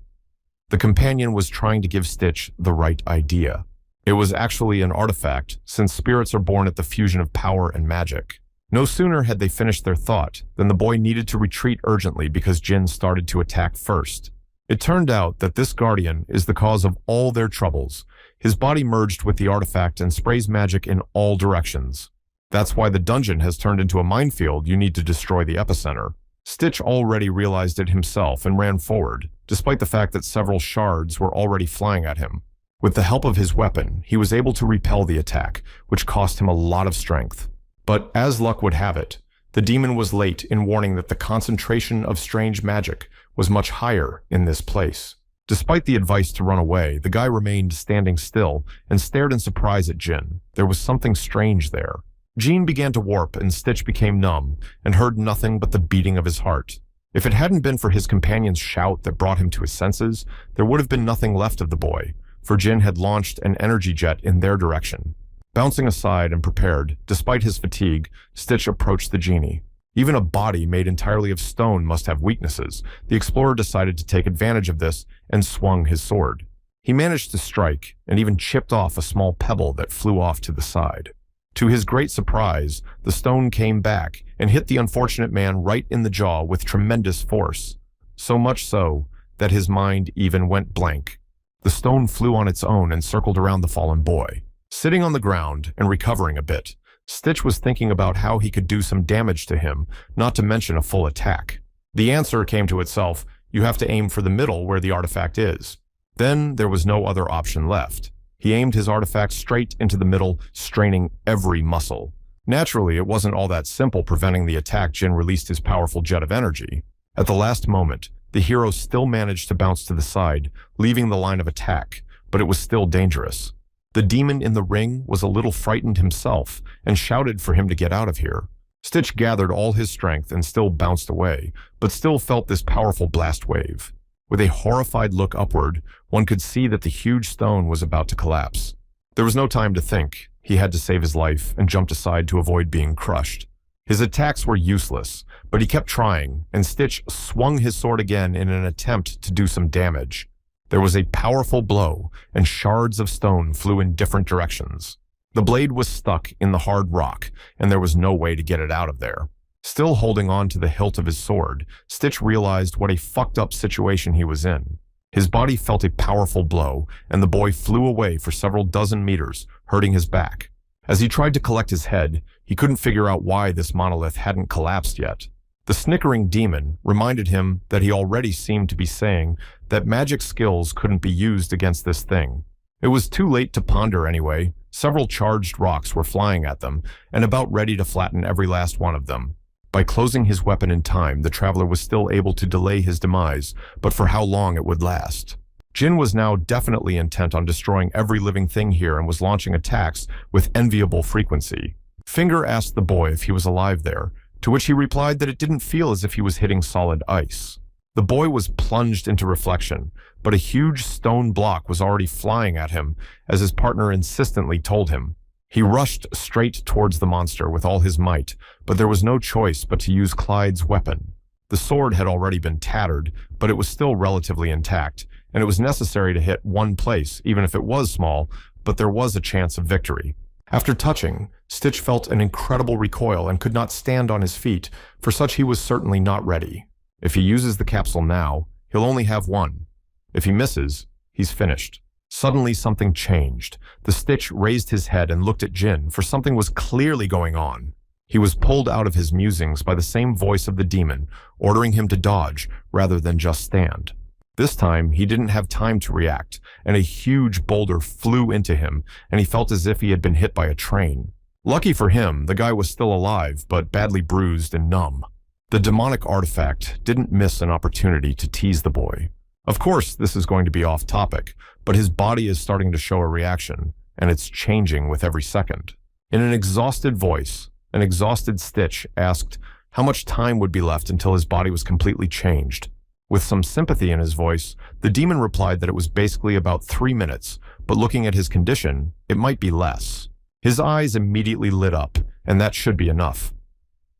The companion was trying to give Stitch the right idea. It was actually an artifact, since spirits are born at the fusion of power and magic. No sooner had they finished their thought than the boy needed to retreat urgently because Jin started to attack first. It turned out that this guardian is the cause of all their troubles. His body merged with the artifact and sprays magic in all directions. That's why the dungeon has turned into a minefield. You need to destroy the epicenter. Stitch already realized it himself and ran forward, despite the fact that several shards were already flying at him. With the help of his weapon, he was able to repel the attack, which cost him a lot of strength. But as luck would have it, the demon was late in warning that the concentration of strange magic was much higher in this place. Despite the advice to run away, the guy remained standing still and stared in surprise at Jin. There was something strange there. Jean began to warp and Stitch became numb and heard nothing but the beating of his heart. If it hadn't been for his companion's shout that brought him to his senses, there would have been nothing left of the boy, for Jin had launched an energy jet in their direction. Bouncing aside and prepared, despite his fatigue, Stitch approached the genie. Even a body made entirely of stone must have weaknesses. The explorer decided to take advantage of this and swung his sword. He managed to strike and even chipped off a small pebble that flew off to the side. To his great surprise, the stone came back and hit the unfortunate man right in the jaw with tremendous force. So much so that his mind even went blank. The stone flew on its own and circled around the fallen boy. Sitting on the ground and recovering a bit, Stitch was thinking about how he could do some damage to him, not to mention a full attack. The answer came to itself: you have to aim for the middle where the artifact is. Then there was no other option left. He aimed his artifact straight into the middle, straining every muscle. Naturally, it wasn't all that simple preventing the attack. Jin released his powerful jet of energy. At the last moment, the hero still managed to bounce to the side, leaving the line of attack, but it was still dangerous. The demon in the ring was a little frightened himself and shouted for him to get out of here. Stitch gathered all his strength and still bounced away, but still felt this powerful blast wave. With a horrified look upward, one could see that the huge stone was about to collapse. There was no time to think. He had to save his life and jumped aside to avoid being crushed. His attacks were useless, but he kept trying, and Stitch swung his sword again in an attempt to do some damage. There was a powerful blow, and shards of stone flew in different directions. The blade was stuck in the hard rock, and there was no way to get it out of there. Still holding on to the hilt of his sword, Stitch realized what a fucked up situation he was in. His body felt a powerful blow, and the boy flew away for several dozen meters, hurting his back. As he tried to collect his head, he couldn't figure out why this monolith hadn't collapsed yet. The snickering demon reminded him that he already seemed to be saying that magic skills couldn't be used against this thing. It was too late to ponder anyway. Several charged rocks were flying at them, and about ready to flatten every last one of them. By closing his weapon in time, the traveler was still able to delay his demise, but for how long it would last. Jin was now definitely intent on destroying every living thing here and was launching attacks with enviable frequency. Finger asked the boy if he was alive there, to which he replied that it didn't feel as if he was hitting solid ice. The boy was plunged into reflection, but a huge stone block was already flying at him, as his partner insistently told him. He rushed straight towards the monster with all his might, but there was no choice but to use Clyde's weapon. The sword had already been tattered, but it was still relatively intact, and it was necessary to hit one place, even if it was small, but there was a chance of victory. After touching, Stitch felt an incredible recoil and could not stand on his feet. For such he was certainly not ready. If he uses the capsule now, he'll only have one. If he misses, he's finished. Suddenly something changed. The Stitch raised his head and looked at Jin, for something was clearly going on. He was pulled out of his musings by the same voice of the demon, ordering him to dodge rather than just stand. This time, he didn't have time to react, and a huge boulder flew into him, and he felt as if he had been hit by a train. Lucky for him, the guy was still alive, but badly bruised and numb. The demonic artifact didn't miss an opportunity to tease the boy. Of course, this is going to be off topic, but his body is starting to show a reaction, and it's changing with every second. In an exhausted voice, an exhausted Stitch asked how much time would be left until his body was completely changed. With some sympathy in his voice, the demon replied that it was basically about 3 minutes, but looking at his condition, it might be less. His eyes immediately lit up, and that should be enough.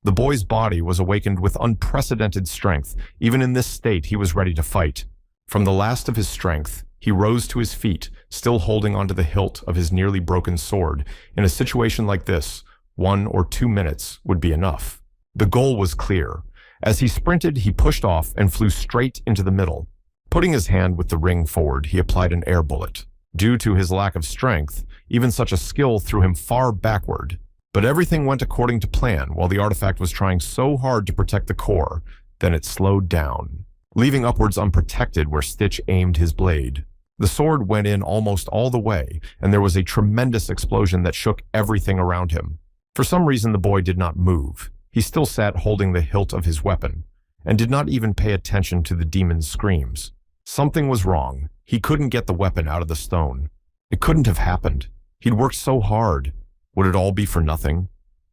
The boy's body was awakened with unprecedented strength. Even in this state, he was ready to fight. From the last of his strength, he rose to his feet, still holding onto the hilt of his nearly broken sword. In a situation like this, 1 or 2 minutes would be enough. The goal was clear. As he sprinted, he pushed off and flew straight into the middle. Putting his hand with the ring forward, he applied an air bullet. Due to his lack of strength, even such a skill threw him far backward. But everything went according to plan while the artifact was trying so hard to protect the core. Then it slowed down, leaving upwards unprotected where Stitch aimed his blade. The sword went in almost all the way, and there was a tremendous explosion that shook everything around him. For some reason, the boy did not move. He still sat holding the hilt of his weapon, and did not even pay attention to the demon's screams. Something was wrong. He couldn't get the weapon out of the stone. It couldn't have happened. He'd worked so hard. Would it all be for nothing?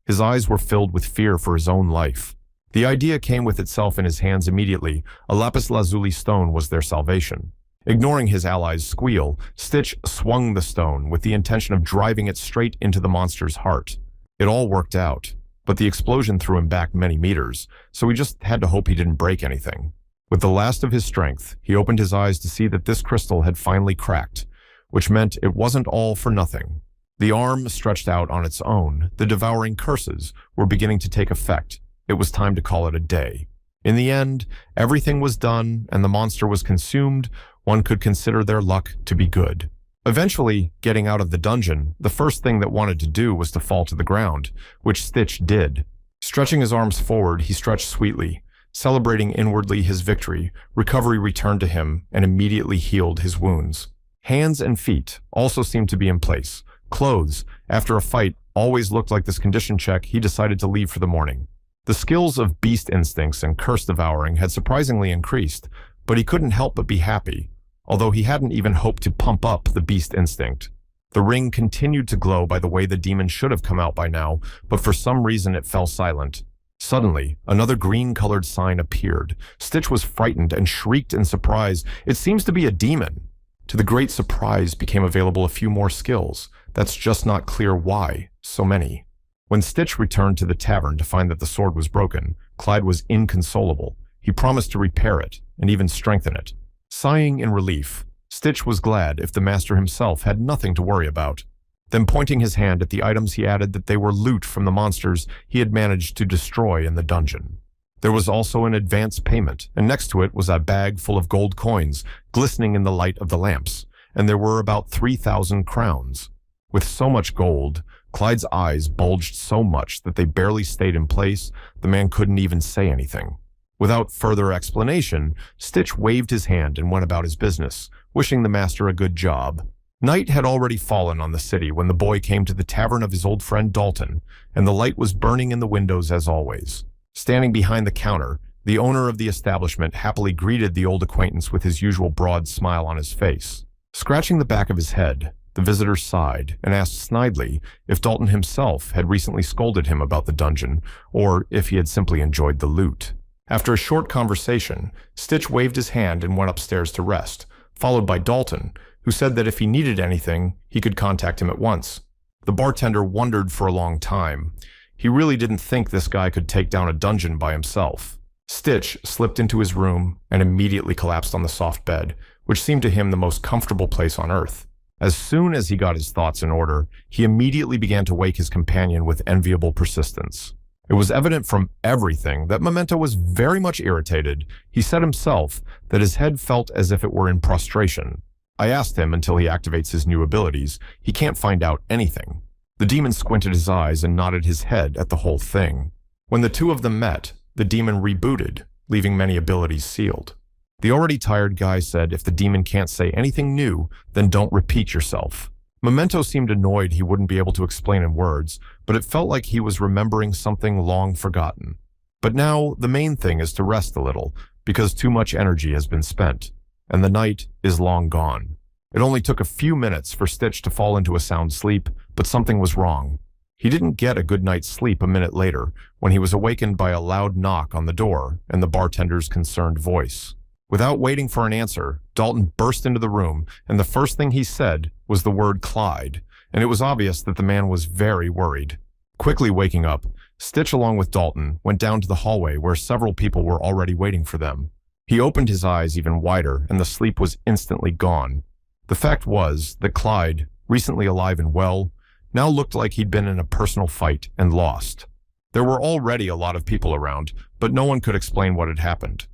His eyes were filled with fear for his own life. The idea came with itself in his hands immediately. A lapis lazuli stone was their salvation. Ignoring his ally's squeal, Stitch swung the stone with the intention of driving it straight into the monster's heart. It all worked out, but the explosion threw him back many meters, so he just had to hope he didn't break anything. With the last of his strength, he opened his eyes to see that this crystal had finally cracked, which meant it wasn't all for nothing. The arm stretched out on its own. The devouring curses were beginning to take effect. It was time to call it a day. In the end, everything was done and the monster was consumed. One could consider their luck to be good. Eventually, getting out of the dungeon, the first thing that wanted to do was to fall to the ground, which Stitch did. Stretching his arms forward, he stretched sweetly. Celebrating inwardly his victory, recovery returned to him and immediately healed his wounds. Hands and feet also seemed to be in place. Clothes, after a fight, always looked like this condition check. He decided to leave for the morning. The skills of beast instincts and curse devouring had surprisingly increased, but he couldn't help but be happy, although he hadn't even hoped to pump up the beast instinct. The ring continued to glow by the way the demon should have come out by now, but for some reason it fell silent. Suddenly, another green-colored sign appeared. Stitch was frightened and shrieked in surprise. It seems to be a demon. To the great surprise became available a few more skills. That's just not clear why so many. When Stitch returned to the tavern to find that the sword was broken, Clyde was inconsolable. He promised to repair it and even strengthen it. Sighing in relief, Stitch was glad if the master himself had nothing to worry about. Then pointing his hand at the items, he added that they were loot from the monsters he had managed to destroy in the dungeon. There was also an advance payment, and next to it was a bag full of gold coins, glistening in the light of the lamps, and there were about 3,000 crowns. With so much gold, Clyde's eyes bulged so much that they barely stayed in place. The man couldn't even say anything. Without further explanation, Stitch waved his hand and went about his business, wishing the master a good job. Night had already fallen on the city when the boy came to the tavern of his old friend Dalton, and the light was burning in the windows as always. Standing behind the counter, the owner of the establishment happily greeted the old acquaintance with his usual broad smile on his face. Scratching the back of his head, the visitor sighed and asked snidely if Dalton himself had recently scolded him about the dungeon, or if he had simply enjoyed the loot. After a short conversation, Stitch waved his hand and went upstairs to rest, followed by Dalton, who said that if he needed anything, he could contact him at once. The bartender wondered for a long time. He really didn't think this guy could take down a dungeon by himself. Stitch slipped into his room and immediately collapsed on the soft bed, which seemed to him the most comfortable place on earth. As soon as he got his thoughts in order, he immediately began to wake his companion with enviable persistence. It was evident from everything that Memento was very much irritated. He said himself that his head felt as if it were in prostration. I asked him until he activates his new abilities. He can't find out anything. The demon squinted his eyes and nodded his head at the whole thing. When the two of them met, the demon rebooted, leaving many abilities sealed. The already tired guy said if the demon can't say anything new, then don't repeat yourself. Memento seemed annoyed he wouldn't be able to explain in words, but it felt like he was remembering something long forgotten. But now, the main thing is to rest a little, because too much energy has been spent, and the night is long gone. It only took a few minutes for Stitch to fall into a sound sleep, but something was wrong. He didn't get a good night's sleep a minute later, when he was awakened by a loud knock on the door and the bartender's concerned voice. Without waiting for an answer, Dalton burst into the room, and the first thing he said was the word Clyde, and it was obvious that the man was very worried. Quickly waking up, Stitch along with Dalton went down to the hallway where several people were already waiting for them. He opened his eyes even wider, and the sleep was instantly gone. The fact was that Clyde, recently alive and well, now looked like he'd been in a personal fight and lost. There were already a lot of people around, but no one could explain what had happened.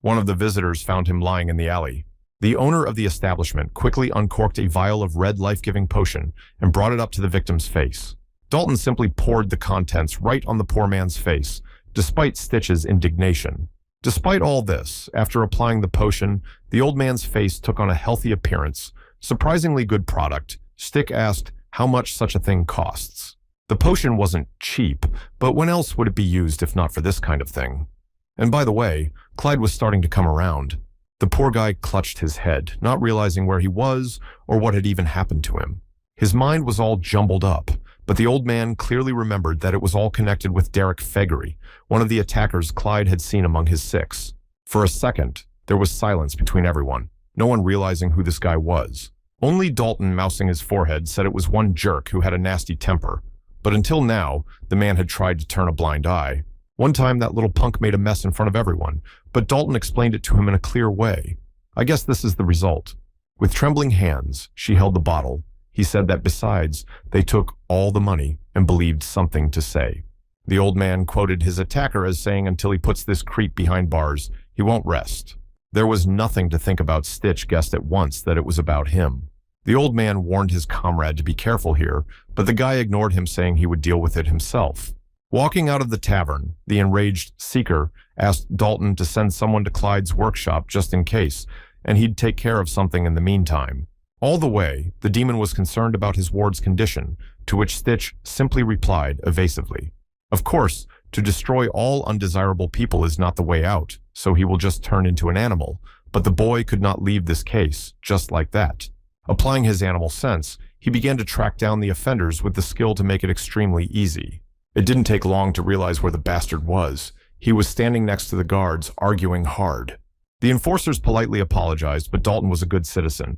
One of the visitors found him lying in the alley. The owner of the establishment quickly uncorked a vial of red life-giving potion and brought it up to the victim's face. Dalton simply poured the contents right on the poor man's face, despite Stitch's indignation. Despite all this, after applying the potion, the old man's face took on a healthy appearance. Surprisingly good product. Stick asked how much such a thing costs. The potion wasn't cheap, but when else would it be used if not for this kind of thing? And by the way, Clyde was starting to come around. The poor guy clutched his head, not realizing where he was or what had even happened to him. His mind was all jumbled up, but the old man clearly remembered that it was all connected with Derek Feggery, one of the attackers Clyde had seen among his six. For a second, there was silence between everyone, no one realizing who this guy was. Only Dalton, mousing his forehead, said it was one jerk who had a nasty temper. But until now, the man had tried to turn a blind eye. One time that little punk made a mess in front of everyone, but Dalton explained it to him in a clear way. I guess this is the result. With trembling hands, she held the bottle. He said that besides, they took all the money and believed something to say. The old man quoted his attacker as saying until he puts this creep behind bars, he won't rest. There was nothing to think about. Stitch guessed at once that it was about him. The old man warned his comrade to be careful here, but the guy ignored him, saying he would deal with it himself. Walking out of the tavern, the enraged seeker asked Dalton to send someone to Clyde's workshop just in case, and he'd take care of something in the meantime. All the way, the demon was concerned about his ward's condition, to which Stitch simply replied evasively. Of course, to destroy all undesirable people is not the way out, so he will just turn into an animal, but the boy could not leave this case just like that. Applying his animal sense, he began to track down the offenders with the skill to make it extremely easy. It didn't take long to realize where the bastard was. He was standing next to the guards, arguing hard. The enforcers politely apologized, but Dalton was a good citizen.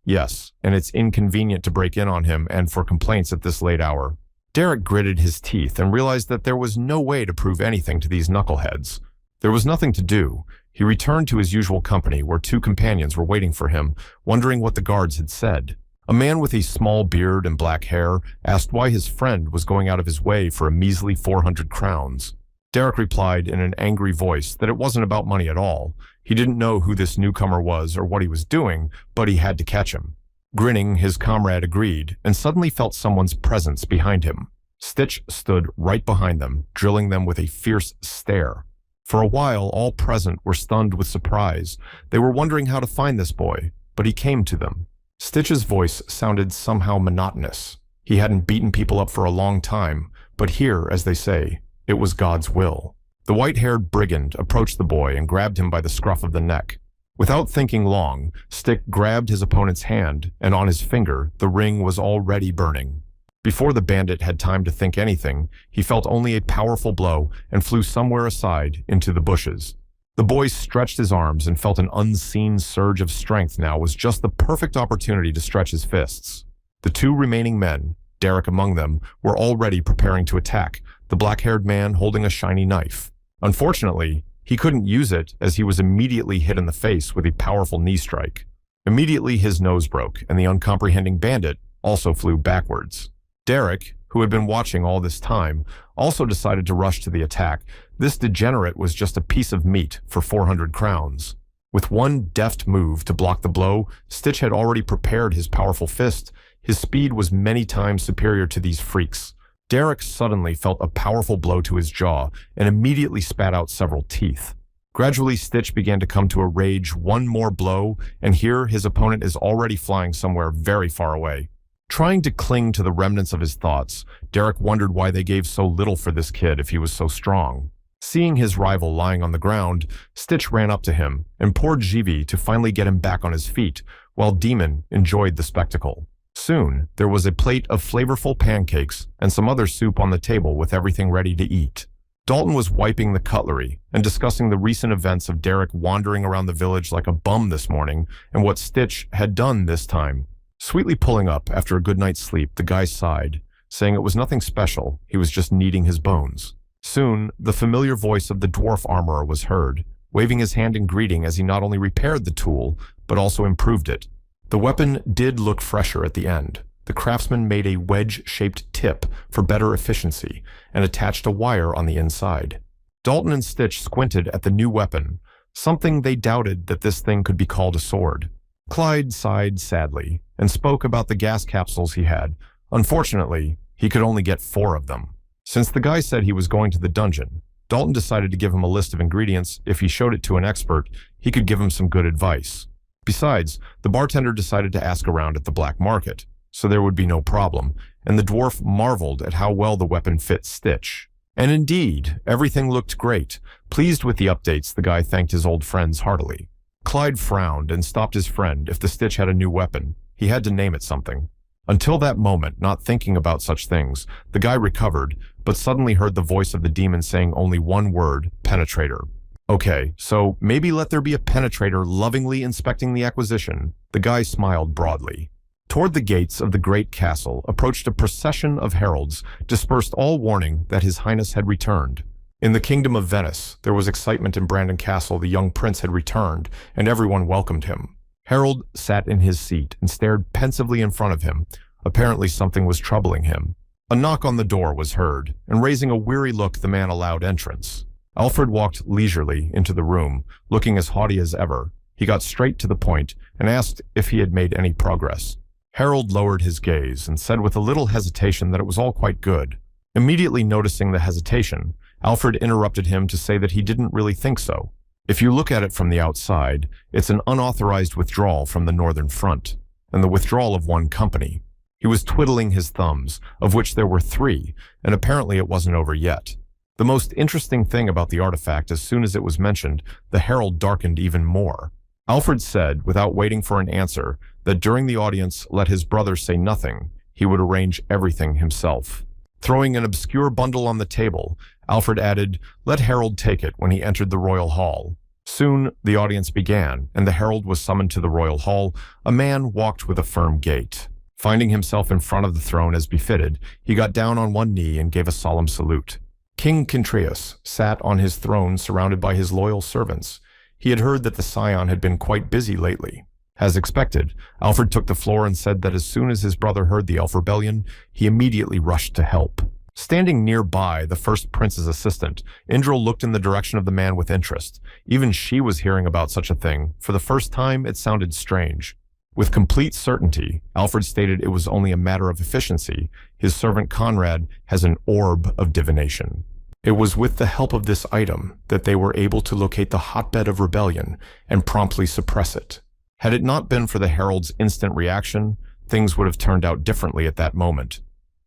Yes, and it's inconvenient to break in on him and for complaints at this late hour. Derek gritted his teeth and realized that there was no way to prove anything to these knuckleheads. There was nothing to do. He returned to his usual company where two companions were waiting for him, wondering what the guards had said. A man with a small beard and black hair asked why his friend was going out of his way for a measly 400 crowns. Derek replied in an angry voice that it wasn't about money at all. He didn't know who this newcomer was or what he was doing, but he had to catch him. Grinning, his comrade agreed, and suddenly felt someone's presence behind him. Stitch stood right behind them, drilling them with a fierce stare. For a while, all present were stunned with surprise. They were wondering how to find this boy, but he came to them. Stitch's voice sounded somehow monotonous. He hadn't beaten people up for a long time, but here, as they say, it was God's will. The white-haired brigand approached the boy and grabbed him by the scruff of the neck. Without thinking long, Stick grabbed his opponent's hand, and on his finger, the ring was already burning. Before the bandit had time to think anything, he felt only a powerful blow and flew somewhere aside into the bushes. The boy stretched his arms and felt an unseen surge of strength. Now was just the perfect opportunity to stretch his fists. The two remaining men, Derek among them, were already preparing to attack, the black-haired man holding a shiny knife. Unfortunately, he couldn't use it as he was immediately hit in the face with a powerful knee strike. Immediately his nose broke, and the uncomprehending bandit also flew backwards. Derek, who had been watching all this time, also decided to rush to the attack. This degenerate was just a piece of meat for 400 crowns. With one deft move to block the blow, Stitch had already prepared his powerful fist. His speed was many times superior to these freaks. Derek suddenly felt a powerful blow to his jaw and immediately spat out several teeth. Gradually, Stitch began to come to a rage. One more blow, and here his opponent is already flying somewhere very far away. Trying to cling to the remnants of his thoughts, Derek wondered why they gave so little for this kid if he was so strong. Seeing his rival lying on the ground, Stitch ran up to him and poured Jivi to finally get him back on his feet, while Demon enjoyed the spectacle. Soon, there was a plate of flavorful pancakes and some other soup on the table with everything ready to eat. Dalton was wiping the cutlery and discussing the recent events of Derek wandering around the village like a bum this morning and what Stitch had done this time. Sweetly pulling up after a good night's sleep, the guy sighed, saying it was nothing special, he was just kneading his bones. Soon, the familiar voice of the dwarf armorer was heard, waving his hand in greeting as he not only repaired the tool, but also improved it. The weapon did look fresher at the end. The craftsman made a wedge-shaped tip for better efficiency and attached a wire on the inside. Dalton and Stitch squinted at the new weapon, something they doubted that this thing could be called a sword. Clyde sighed sadly and spoke about the gas capsules he had. Unfortunately, he could only get 4 of them. Since the guy said he was going to the dungeon, Dalton decided to give him a list of ingredients. If he showed it to an expert, he could give him some good advice. Besides, the bartender decided to ask around at the black market, so there would be no problem, and the dwarf marveled at how well the weapon fit Stitch. And indeed, everything looked great. Pleased with the updates, the guy thanked his old friends heartily. Clyde frowned and stopped his friend. If the Stitch had a new weapon, he had to name it something. Until that moment, not thinking about such things, the guy recovered, but suddenly heard the voice of the demon saying only one word, penetrator. Okay, so maybe let there be a penetrator lovingly inspecting the acquisition. The guy smiled broadly. Toward the gates of the great castle approached a procession of heralds, dispersed all warning that His Highness had returned. In the Kingdom of Venice, there was excitement in Brandon Castle. The young prince had returned, and everyone welcomed him. Harold sat in his seat and stared pensively in front of him. Apparently something was troubling him. A knock on the door was heard, and raising a weary look, the man allowed entrance. Alfred walked leisurely into the room, looking as haughty as ever. He got straight to the point and asked if he had made any progress. Harold lowered his gaze and said with a little hesitation that it was all quite good. Immediately noticing the hesitation, Alfred interrupted him to say that he didn't really think so. If you look at it from the outside, it's an unauthorized withdrawal from the Northern Front, and the withdrawal of one company. He was twiddling his thumbs, of which there were 3, and apparently it wasn't over yet. The most interesting thing about the artifact, as soon as it was mentioned, the herald darkened even more. Alfred said, without waiting for an answer, that during the audience, let his brother say nothing. He would arrange everything himself. Throwing an obscure bundle on the table, Alfred added, let Harold take it when he entered the royal hall. Soon, the audience began, and the herald was summoned to the royal hall. A man walked with a firm gait. Finding himself in front of the throne as befitted, he got down on one knee and gave a solemn salute. King Kintreus sat on his throne surrounded by his loyal servants. He had heard that the scion had been quite busy lately. As expected, Alfred took the floor and said that as soon as his brother heard the elf rebellion, he immediately rushed to help. Standing nearby, the first prince's assistant, Indril looked in the direction of the man with interest. Even she was hearing about such a thing. For the first time, it sounded strange. With complete certainty, Alfred stated it was only a matter of efficiency. His servant Conrad has an orb of divination. It was with the help of this item that they were able to locate the hotbed of rebellion and promptly suppress it. Had it not been for the herald's instant reaction, things would have turned out differently at that moment.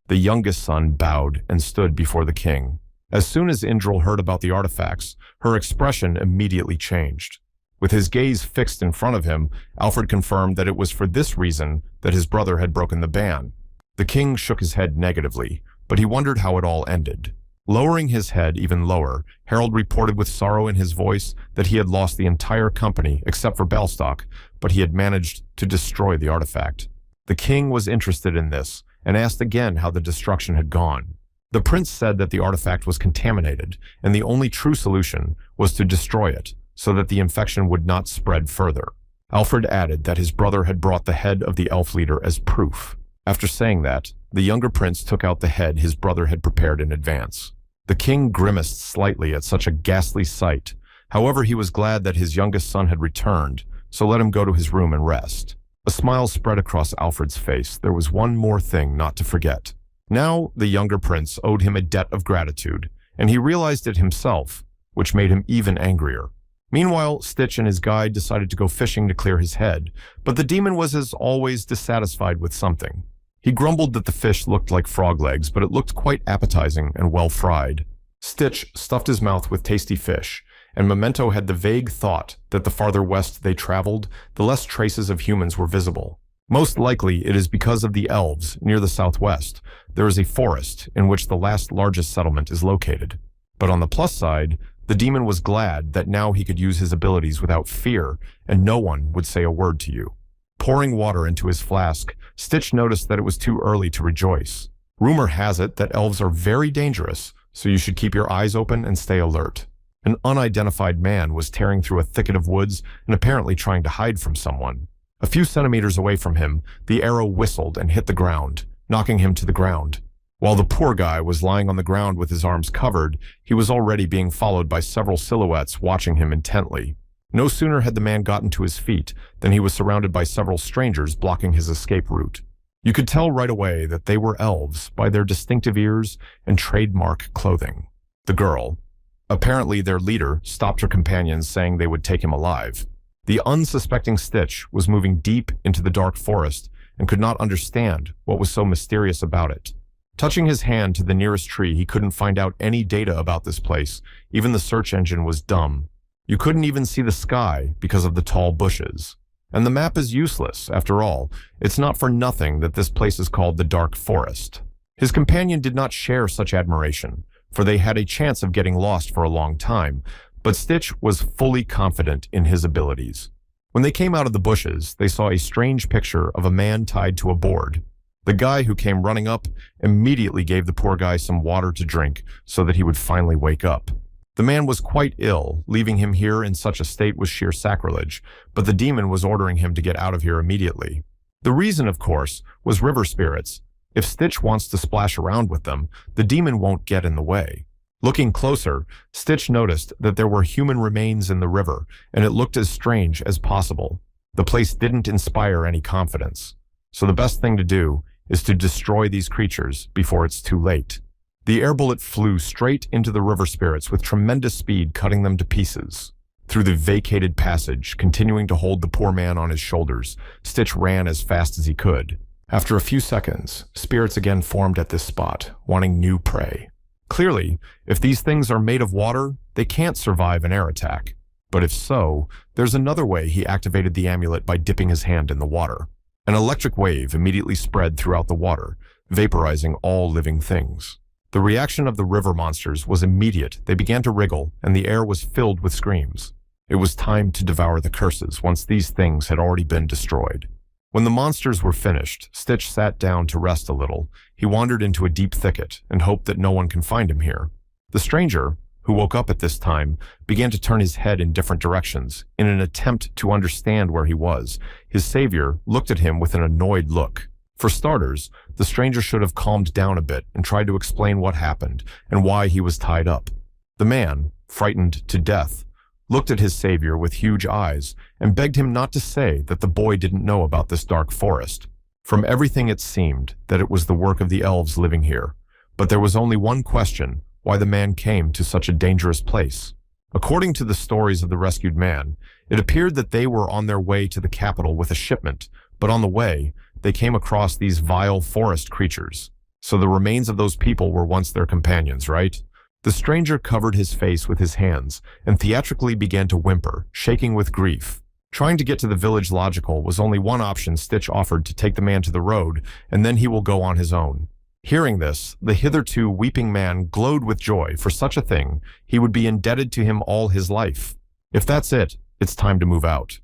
The youngest son bowed and stood before the king. As soon as Indril heard about the artifacts, her expression immediately changed. With his gaze fixed in front of him, Alfred confirmed that it was for this reason that his brother had broken the ban. The king shook his head negatively, but he wondered how it all ended. Lowering his head even lower, Harold reported with sorrow in his voice that he had lost the entire company except for Belstock, but he had managed to destroy the artifact. The king was interested in this and asked again how the destruction had gone. The prince said that the artifact was contaminated, and the only true solution was to destroy it, so that the infection would not spread further. Alfred added that his brother had brought the head of the elf leader as proof. After saying that, the younger prince took out the head his brother had prepared in advance. The king grimaced slightly at such a ghastly sight. However, he was glad that his youngest son had returned, so let him go to his room and rest. A smile spread across Alfred's face. There was one more thing not to forget. Now, the younger prince owed him a debt of gratitude, and he realized it himself, which made him even angrier. Meanwhile, Stitch and his guide decided to go fishing to clear his head, but the demon was as always dissatisfied with something. He grumbled that the fish looked like frog legs, but it looked quite appetizing and well fried. Stitch stuffed his mouth with tasty fish, and Memento had the vague thought that the farther west they traveled, the less traces of humans were visible. Most likely it is because of the elves near the southwest. There is a forest in which the last largest settlement is located. But on the plus side, the demon was glad that now he could use his abilities without fear, and no one would say a word to you. Pouring water into his flask, Stitch noticed that it was too early to rejoice. Rumor has it that elves are very dangerous, so you should keep your eyes open and stay alert. An unidentified man was tearing through a thicket of woods and apparently trying to hide from someone. A few centimeters away from him, the arrow whistled and hit the ground, knocking him to the ground. While the poor guy was lying on the ground with his arms covered, he was already being followed by several silhouettes watching him intently. No sooner had the man gotten to his feet than he was surrounded by several strangers blocking his escape route. You could tell right away that they were elves by their distinctive ears and trademark clothing. The girl, apparently their leader, stopped her companions, saying they would take him alive. The unsuspecting Stitch was moving deep into the dark forest and could not understand what was so mysterious about it. Touching his hand to the nearest tree, he couldn't find out any data about this place. Even the search engine was dumb. You couldn't even see the sky because of the tall bushes. And the map is useless, after all. It's not for nothing that this place is called the Dark Forest. His companion did not share such admiration, for they had a chance of getting lost for a long time, but Stitch was fully confident in his abilities. When they came out of the bushes, they saw a strange picture of a man tied to a board. The guy who came running up immediately gave the poor guy some water to drink so that he would finally wake up. The man was quite ill. Leaving him here in such a state was sheer sacrilege, but the demon was ordering him to get out of here immediately. The reason, of course, was river spirits. If Stitch wants to splash around with them, the demon won't get in the way. Looking closer, Stitch noticed that there were human remains in the river, and it looked as strange as possible. The place didn't inspire any confidence. So the best thing to do is to destroy these creatures before it's too late. The air bullet flew straight into the river spirits with tremendous speed, cutting them to pieces. Through the vacated passage, continuing to hold the poor man on his shoulders, Stitch ran as fast as he could. After a few seconds, spirits again formed at this spot, wanting new prey. Clearly, if these things are made of water, they can't survive an air attack. But if so, there's another way. He activated the amulet by dipping his hand in the water. An electric wave immediately spread throughout the water, vaporizing all living things. The reaction of the river monsters was immediate. They began to wriggle, and the air was filled with screams. It was time to devour the curses once these things had already been destroyed. When the monsters were finished, Stitch sat down to rest a little. He wandered into a deep thicket and hoped that no one can find him here. The stranger, who woke up at this time, began to turn his head in different directions in an attempt to understand where he was. His savior looked at him with an annoyed look. For starters, the stranger should have calmed down a bit and tried to explain what happened and why he was tied up. The man, frightened to death, looked at his savior with huge eyes and begged him not to say that the boy didn't know about this dark forest. From everything it seemed that it was the work of the elves living here, but there was only one question: why the man came to such a dangerous place. According to the stories of the rescued man, it appeared that they were on their way to the capital with a shipment, but on the way, they came across these vile forest creatures. So the remains of those people were once their companions, right? The stranger covered his face with his hands and theatrically began to whimper, shaking with grief. Trying to get to the village logical was only one option. Stitch offered to take the man to the road, and then he will go on his own. Hearing this, the hitherto weeping man glowed with joy. For such a thing, he would be indebted to him all his life. If that's it, it's time to move out.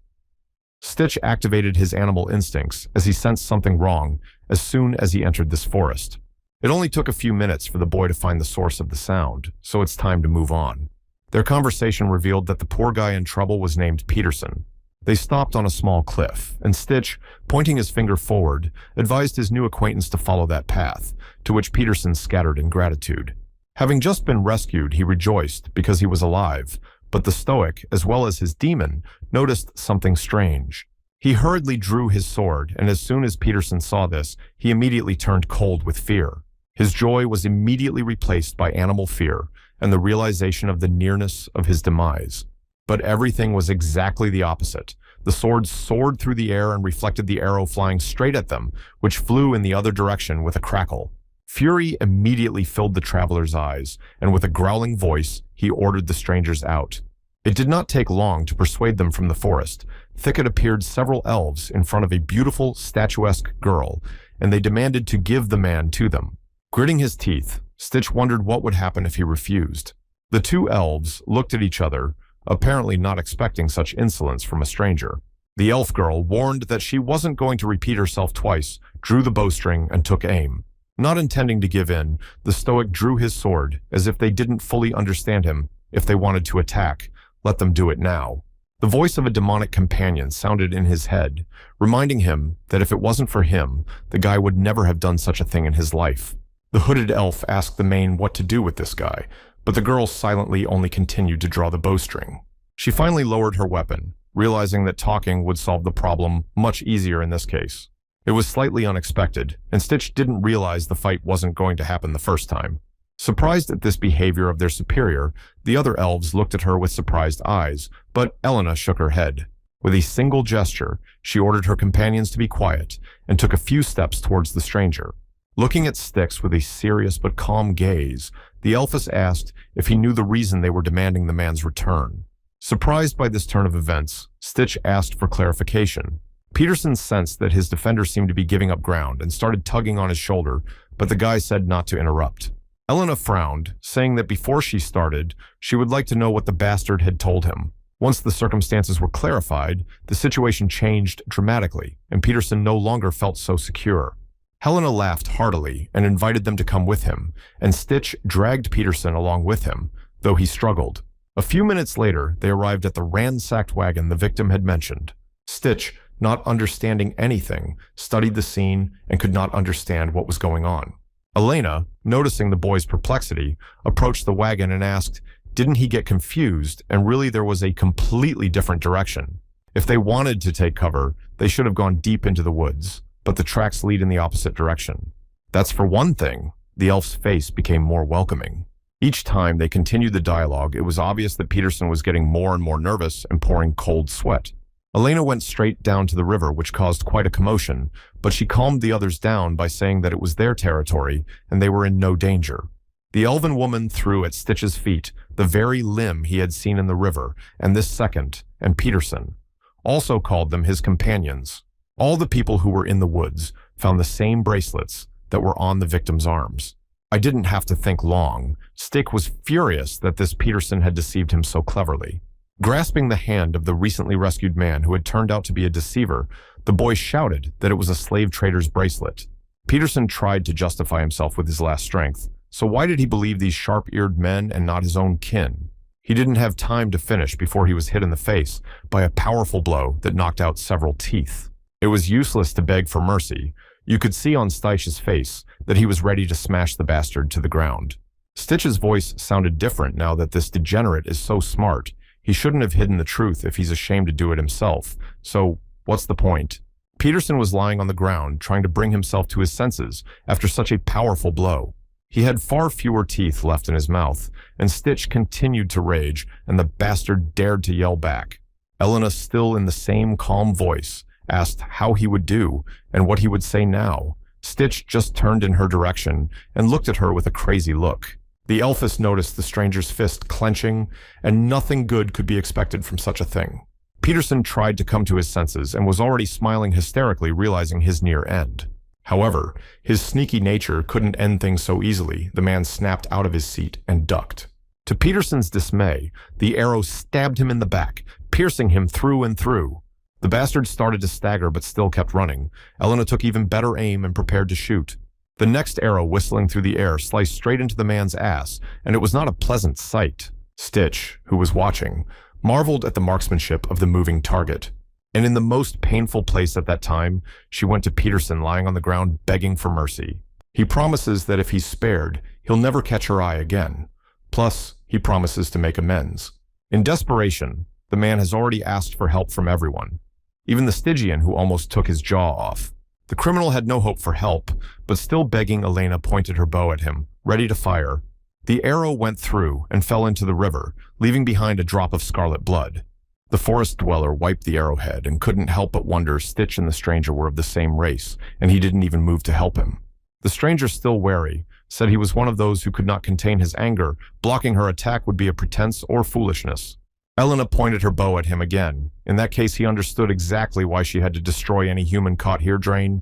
Stitch activated his animal instincts as he sensed something wrong as soon as he entered this forest. It only took a few minutes for the boy to find the source of the sound, so it's time to move on. Their conversation revealed that the poor guy in trouble was named Peterson. They stopped on a small cliff, and Stitch, pointing his finger forward, advised his new acquaintance to follow that path, to which Peterson scattered in gratitude. Having just been rescued, he rejoiced because he was alive, but the stoic, as well as his demon, noticed something strange. He hurriedly drew his sword, and as soon as Peterson saw this, he immediately turned cold with fear. His joy was immediately replaced by animal fear and the realization of the nearness of his demise. But everything was exactly the opposite. The sword soared through the air and reflected the arrow flying straight at them, which flew in the other direction with a crackle. Fury immediately filled the traveler's eyes, and with a growling voice, he ordered the strangers out. It did not take long to persuade them from the forest. Thicket appeared several elves in front of a beautiful, statuesque girl, and they demanded to give the man to them. Gritting his teeth, Stitch wondered what would happen if he refused. The two elves looked at each other, apparently not expecting such insolence from a stranger. The elf girl, warned that she wasn't going to repeat herself twice, drew the bowstring and took aim. Not intending to give in, the stoic drew his sword, as if they didn't fully understand him. If they wanted to attack, let them do it now. The voice of a demonic companion sounded in his head, reminding him that if it wasn't for him, the guy would never have done such a thing in his life. The hooded elf asked the main what to do with this guy, but the girl silently only continued to draw the bowstring. She finally lowered her weapon, realizing that talking would solve the problem much easier in this case. It was slightly unexpected, and Stitch didn't realize the fight wasn't going to happen the first time. Surprised at this behavior of their superior, the other elves looked at her with surprised eyes, but Elena shook her head. With a single gesture, she ordered her companions to be quiet and took a few steps towards the stranger. Looking at Styx with a serious but calm gaze, the elfess asked if he knew the reason they were demanding the man's return. Surprised by this turn of events, Stitch asked for clarification. Peterson sensed that his defender seemed to be giving up ground and started tugging on his shoulder, but the guy said not to interrupt. Elena frowned, saying that before she started, she would like to know what the bastard had told him. Once the circumstances were clarified, the situation changed dramatically, and Peterson no longer felt so secure. Helena laughed heartily and invited them to come with him, and Stitch dragged Peterson along with him, though he struggled. A few minutes later, they arrived at the ransacked wagon the victim had mentioned. Stitch, not understanding anything, studied the scene and could not understand what was going on. Elena, noticing the boy's perplexity, approached the wagon and asked, didn't he get confused, and really there was a completely different direction. If they wanted to take cover, they should have gone deep into the woods, but the tracks lead in the opposite direction. That's for one thing. The elf's face became more welcoming. Each time they continued the dialogue, it was obvious that Peterson was getting more and more nervous and pouring cold sweat. Elena went straight down to the river, which caused quite a commotion, but she calmed the others down by saying that it was their territory and they were in no danger. The elven woman threw at Stitch's feet the very limb he had seen in the river, and this second, and Peterson also called them his companions. All the people who were in the woods found the same bracelets that were on the victim's arms. I didn't have to think long. Stick was furious that this Peterson had deceived him so cleverly. Grasping the hand of the recently rescued man who had turned out to be a deceiver, the boy shouted that it was a slave trader's bracelet. Peterson tried to justify himself with his last strength. So why did he believe these sharp-eared men and not his own kin? He didn't have time to finish before he was hit in the face by a powerful blow that knocked out several teeth. It was useless to beg for mercy. You could see on Stitch's face that he was ready to smash the bastard to the ground. Stitch's voice sounded different now that this degenerate is so smart. He shouldn't have hidden the truth if he's ashamed to do it himself. So, what's the point? Peterson was lying on the ground, trying to bring himself to his senses after such a powerful blow. He had far fewer teeth left in his mouth, and Stitch continued to rage, and the bastard dared to yell back. Elena, still in the same calm voice, asked how he would do and what he would say now. Stitch just turned in her direction and looked at her with a crazy look. The elfess noticed the stranger's fist clenching, and nothing good could be expected from such a thing. Peterson tried to come to his senses and was already smiling hysterically, realizing his near end. However, his sneaky nature couldn't end things so easily. The man snapped out of his seat and ducked. To Peterson's dismay, the arrow stabbed him in the back, piercing him through and through. The bastard started to stagger but still kept running. Elena took even better aim and prepared to shoot. The next arrow, whistling through the air, sliced straight into the man's ass, and it was not a pleasant sight. Stitch, who was watching, marveled at the marksmanship of the moving target. And in the most painful place at that time, she went to Peterson lying on the ground begging for mercy. He promises that if he's spared, he'll never catch her eye again. Plus, he promises to make amends. In desperation, the man has already asked for help from everyone, even the Stygian who almost took his jaw off. The criminal had no hope for help, but still begging, Elena pointed her bow at him, ready to fire. The arrow went through and fell into the river, leaving behind a drop of scarlet blood. The forest dweller wiped the arrowhead and couldn't help but wonder Stitch and the stranger were of the same race, and he didn't even move to help him. The stranger, still wary, said he was one of those who could not contain his anger. Blocking her attack would be a pretense or foolishness. Elena pointed her bow at him again. In that case, he understood exactly why she had to destroy any human caught here. Drain.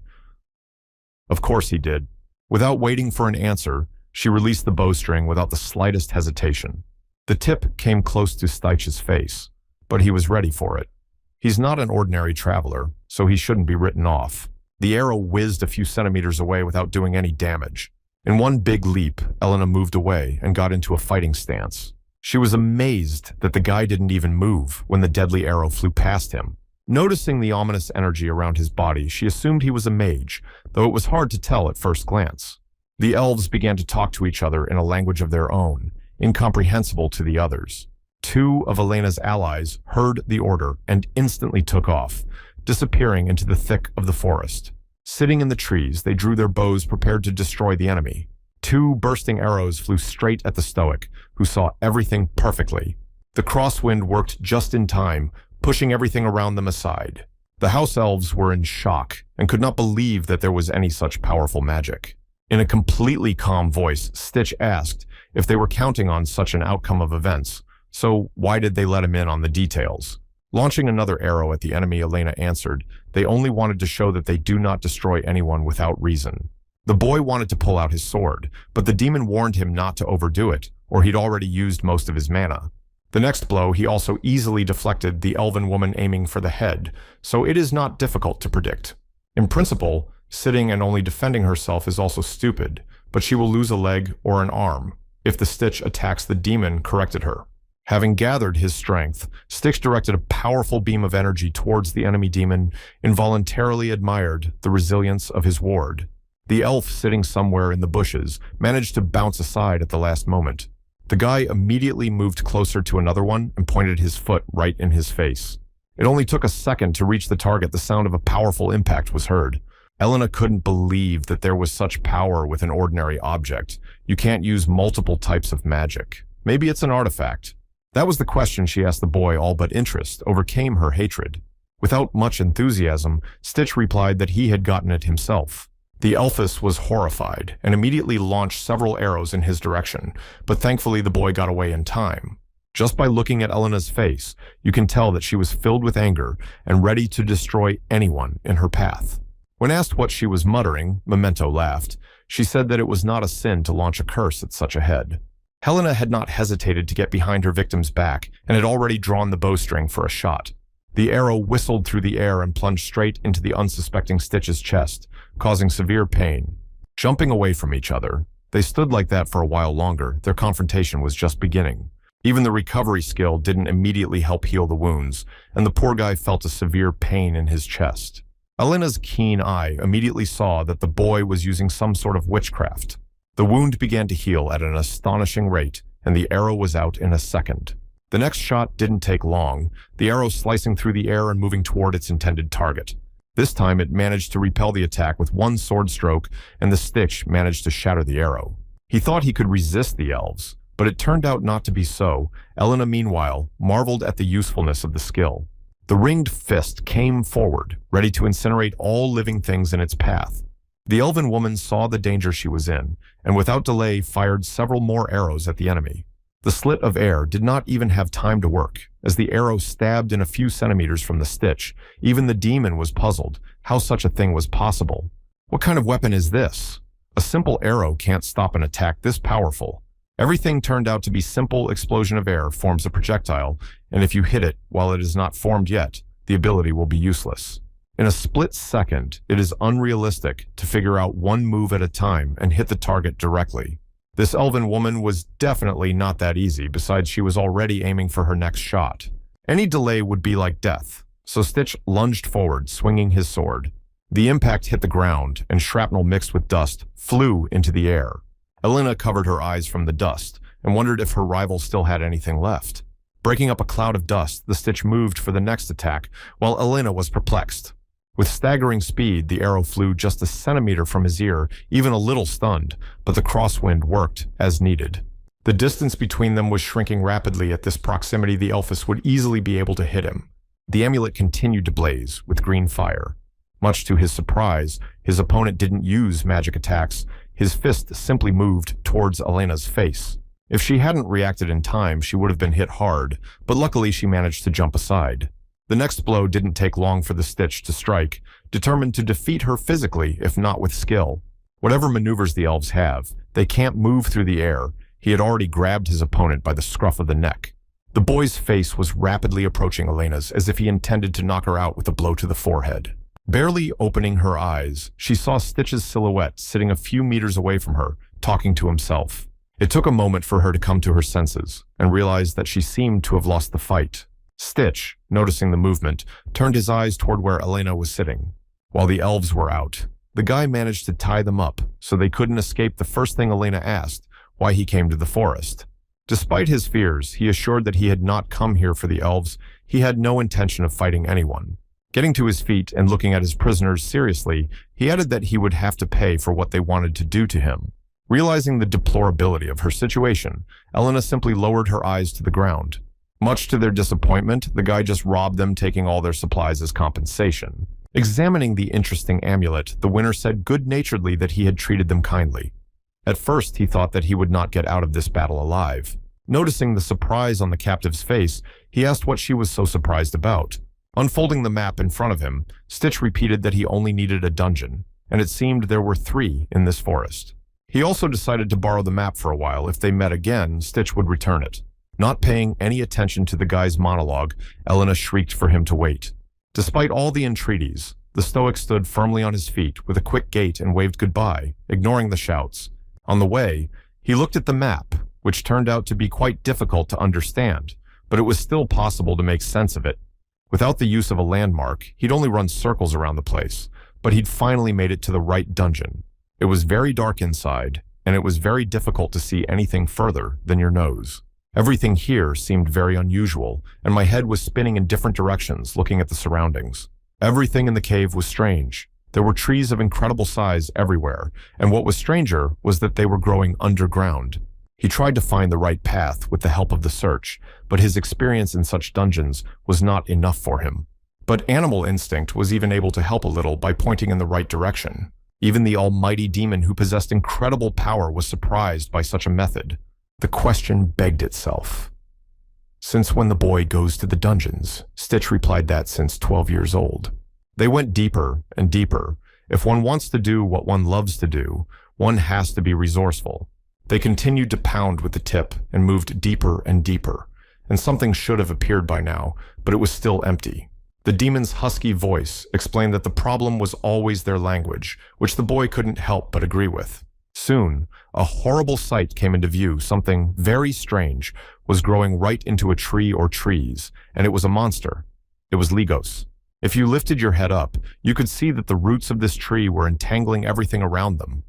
Of course he did. Without waiting for an answer, she released the bowstring without the slightest hesitation. The tip came close to Stitch's face, but he was ready for it. He's not an ordinary traveler, so he shouldn't be written off. The arrow whizzed a few centimeters away without doing any damage. In one big leap, Elena moved away and got into a fighting stance. She was amazed that the guy didn't even move when the deadly arrow flew past him. Noticing the ominous energy around his body, she assumed he was a mage, though it was hard to tell at first glance. The elves began to talk to each other in a language of their own, incomprehensible to the others. Two of Elena's allies heard the order and instantly took off, disappearing into the thick of the forest. Sitting in the trees, they drew their bows prepared to destroy the enemy. Two bursting arrows flew straight at the Stoic, who saw everything perfectly. The crosswind worked just in time, pushing everything around them aside. The house elves were in shock and could not believe that there was any such powerful magic. In a completely calm voice, Stitch asked if they were counting on such an outcome of events, so why did they let him in on the details? Launching another arrow at the enemy, Elena answered, they only wanted to show that they do not destroy anyone without reason. The boy wanted to pull out his sword, but the demon warned him not to overdo it, or he'd already used most of his mana. The next blow he also easily deflected, the elven woman aiming for the head, so it is not difficult to predict. In principle, sitting and only defending herself is also stupid, but she will lose a leg or an arm if the Stitch attacks the demon corrected her. Having gathered his strength, Stitch directed a powerful beam of energy towards the enemy demon, involuntarily admired the resilience of his ward. The elf, sitting somewhere in the bushes, managed to bounce aside at the last moment. The guy immediately moved closer to another one and pointed his foot right in his face. It only took a second to reach the target. The sound of a powerful impact was heard. Elena couldn't believe that there was such power with an ordinary object. You can't use multiple types of magic. Maybe it's an artifact. That was the question she asked the boy. All but interest overcame her hatred. Without much enthusiasm, Stitch replied that he had gotten it himself. The elfess was horrified and immediately launched several arrows in his direction, but thankfully the boy got away in time. Just by looking at Elena's face, you can tell that she was filled with anger and ready to destroy anyone in her path. When asked what she was muttering, Memento laughed. She said that it was not a sin to launch a curse at such a head. Helena had not hesitated to get behind her victim's back and had already drawn the bowstring for a shot. The arrow whistled through the air and plunged straight into the unsuspecting Stitch's chest, causing severe pain. Jumping away from each other, they stood like that for a while longer. Their confrontation was just beginning. Even the recovery skill didn't immediately help heal the wounds, and the poor guy felt a severe pain in his chest. Elena's keen eye immediately saw that the boy was using some sort of witchcraft. The wound began to heal at an astonishing rate, and the arrow was out in a second. The next shot didn't take long, the arrow slicing through the air and moving toward its intended target. This time it managed to repel the attack with one sword stroke, and the Stitch managed to shatter the arrow. He thought he could resist the elves, but it turned out not to be so. Elena, meanwhile, marveled at the usefulness of the skill. The ringed fist came forward, ready to incinerate all living things in its path. The elven woman saw the danger she was in, and without delay fired several more arrows at the enemy. The slit of air did not even have time to work, as the arrow stabbed in a few centimeters from the Stitch. Even the demon was puzzled how such a thing was possible. What kind of weapon is this? A simple arrow can't stop an attack this powerful. Everything turned out to be simple explosion of air forms a projectile, and if you hit it while it is not formed yet, the ability will be useless. In a split second, it is unrealistic to figure out one move at a time and hit the target directly. This elven woman was definitely not that easy, besides she was already aiming for her next shot. Any delay would be like death, so Stitch lunged forward, swinging his sword. The impact hit the ground, and shrapnel mixed with dust flew into the air. Elena covered her eyes from the dust and wondered if her rival still had anything left. Breaking up a cloud of dust, the Stitch moved for the next attack, while Elena was perplexed. With staggering speed, the arrow flew just a centimeter from his ear, even a little stunned, but the crosswind worked as needed. The distance between them was shrinking rapidly. At this proximity, the Elphus would easily be able to hit him. The amulet continued to blaze with green fire. Much to his surprise, his opponent didn't use magic attacks. His fist simply moved towards Elena's face. If she hadn't reacted in time, she would have been hit hard, but luckily she managed to jump aside. The next blow didn't take long for the Stitch to strike, determined to defeat her physically, if not with skill. Whatever maneuvers the elves have, they can't move through the air. He had already grabbed his opponent by the scruff of the neck. The boy's face was rapidly approaching Elena's, as if he intended to knock her out with a blow to the forehead. Barely opening her eyes, she saw Stitch's silhouette sitting a few meters away from her, talking to himself. It took a moment for her to come to her senses and realize that she seemed to have lost the fight. Stitch, noticing the movement, turned his eyes toward where Elena was sitting. While the elves were out, the guy managed to tie them up so they couldn't escape the first thing Elena asked, why he came to the forest. Despite his fears, he assured that he had not come here for the elves. He had no intention of fighting anyone. Getting to his feet and looking at his prisoners seriously, he added that he would have to pay for what they wanted to do to him. Realizing the deplorability of her situation, Elena simply lowered her eyes to the ground. Much to their disappointment, the guy just robbed them, taking all their supplies as compensation. Examining the interesting amulet, the winner said good-naturedly that he had treated them kindly. At first, he thought that he would not get out of this battle alive. Noticing the surprise on the captive's face, he asked what she was so surprised about. Unfolding the map in front of him, Stitch repeated that he only needed a dungeon, and it seemed there were 3 in this forest. He also decided to borrow the map for a while. If they met again, Stitch would return it. Not paying any attention to the guy's monologue, Elena shrieked for him to wait. Despite all the entreaties, the stoic stood firmly on his feet with a quick gait and waved goodbye, ignoring the shouts. On the way, he looked at the map, which turned out to be quite difficult to understand, but it was still possible to make sense of it. Without the use of a landmark, he'd only run circles around the place, but he'd finally made it to the right dungeon. It was very dark inside, and it was very difficult to see anything further than your nose. Everything here seemed very unusual, and my head was spinning in different directions looking at the surroundings. Everything in the cave was strange. There were trees of incredible size everywhere, and what was stranger was that they were growing underground. He tried to find the right path with the help of the search, but his experience in such dungeons was not enough for him. But animal instinct was even able to help a little by pointing in the right direction. Even the almighty demon who possessed incredible power was surprised by such a method. The question begged itself. Since when the boy goes to the dungeons? Stitch replied that since 12 years old. They went deeper and deeper. If one wants to do what one loves to do, one has to be resourceful. They continued to pound with the tip and moved deeper and deeper, and something should have appeared by now, but it was still empty. The demon's husky voice explained that the problem was always their language, which the boy couldn't help but agree with. Soon, a horrible sight came into view. Something very strange was growing right into a tree or trees, and it was a monster. It was Legos. If you lifted your head up, you could see that the roots of this tree were entangling everything around them.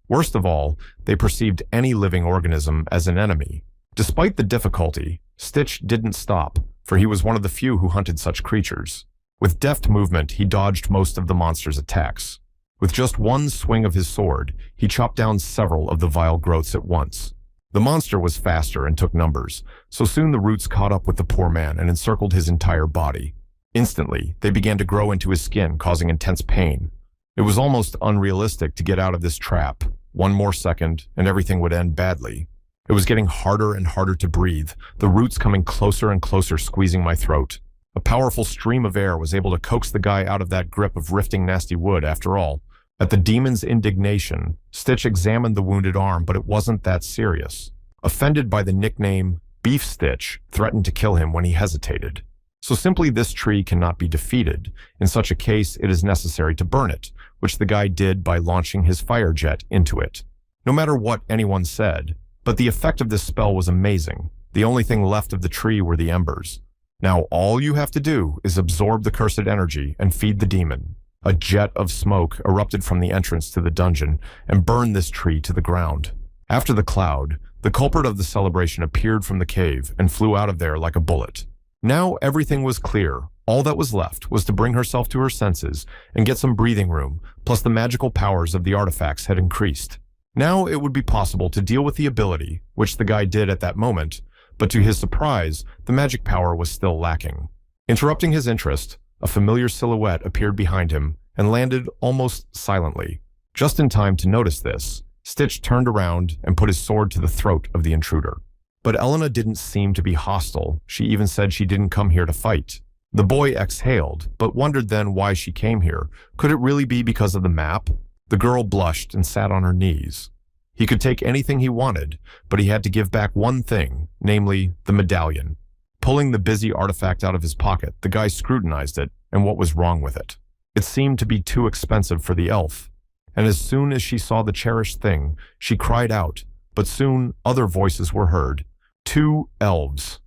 Worst of all, they perceived any living organism as an enemy. Despite the difficulty, Stitch didn't stop, for he was one of the few who hunted such creatures. With deft movement, he dodged most of the monster's attacks. With just one swing of his sword, he chopped down several of the vile growths at once. The monster was faster and took numbers, so soon the roots caught up with the poor man and encircled his entire body. Instantly, they began to grow into his skin, causing intense pain. It was almost unrealistic to get out of this trap. One more second, and everything would end badly. It was getting harder and harder to breathe, the roots coming closer and closer, squeezing my throat. A powerful stream of air was able to coax the guy out of that grip of rifting nasty wood, after all. At the demon's indignation, Stitch examined the wounded arm, but it wasn't that serious. Offended by the nickname, Beef Stitch threatened to kill him when he hesitated. So simply this tree cannot be defeated. In such a case, it is necessary to burn it, which the guy did by launching his fire jet into it. No matter what anyone said, but the effect of this spell was amazing. The only thing left of the tree were the embers. Now all you have to do is absorb the cursed energy and feed the demon. A jet of smoke erupted from the entrance to the dungeon and burned this tree to the ground. After the cloud, The culprit of the celebration appeared from the cave and flew out of there like a bullet. Now everything was clear. All that was left was to bring herself to her senses and get some breathing room, plus the magical powers of the artifacts had increased. Now it would be possible to deal with the ability, which the guy did at that moment, but to his surprise, the magic power was still lacking. Interrupting his interest, a familiar silhouette appeared behind him and landed almost silently. Just in time to notice this, Stitch turned around and put his sword to the throat of the intruder. But Elena didn't seem to be hostile. She even said she didn't come here to fight. The boy exhaled, but wondered then why she came here. Could it really be because of the map? The girl blushed and sat on her knees. He could take anything he wanted, but he had to give back one thing, namely the medallion. Pulling the busy artifact out of his pocket, the guy scrutinized it and what was wrong with it. It seemed to be too expensive for the elf. And as soon as she saw the cherished thing, she cried out, but soon other voices were heard. 2 elves.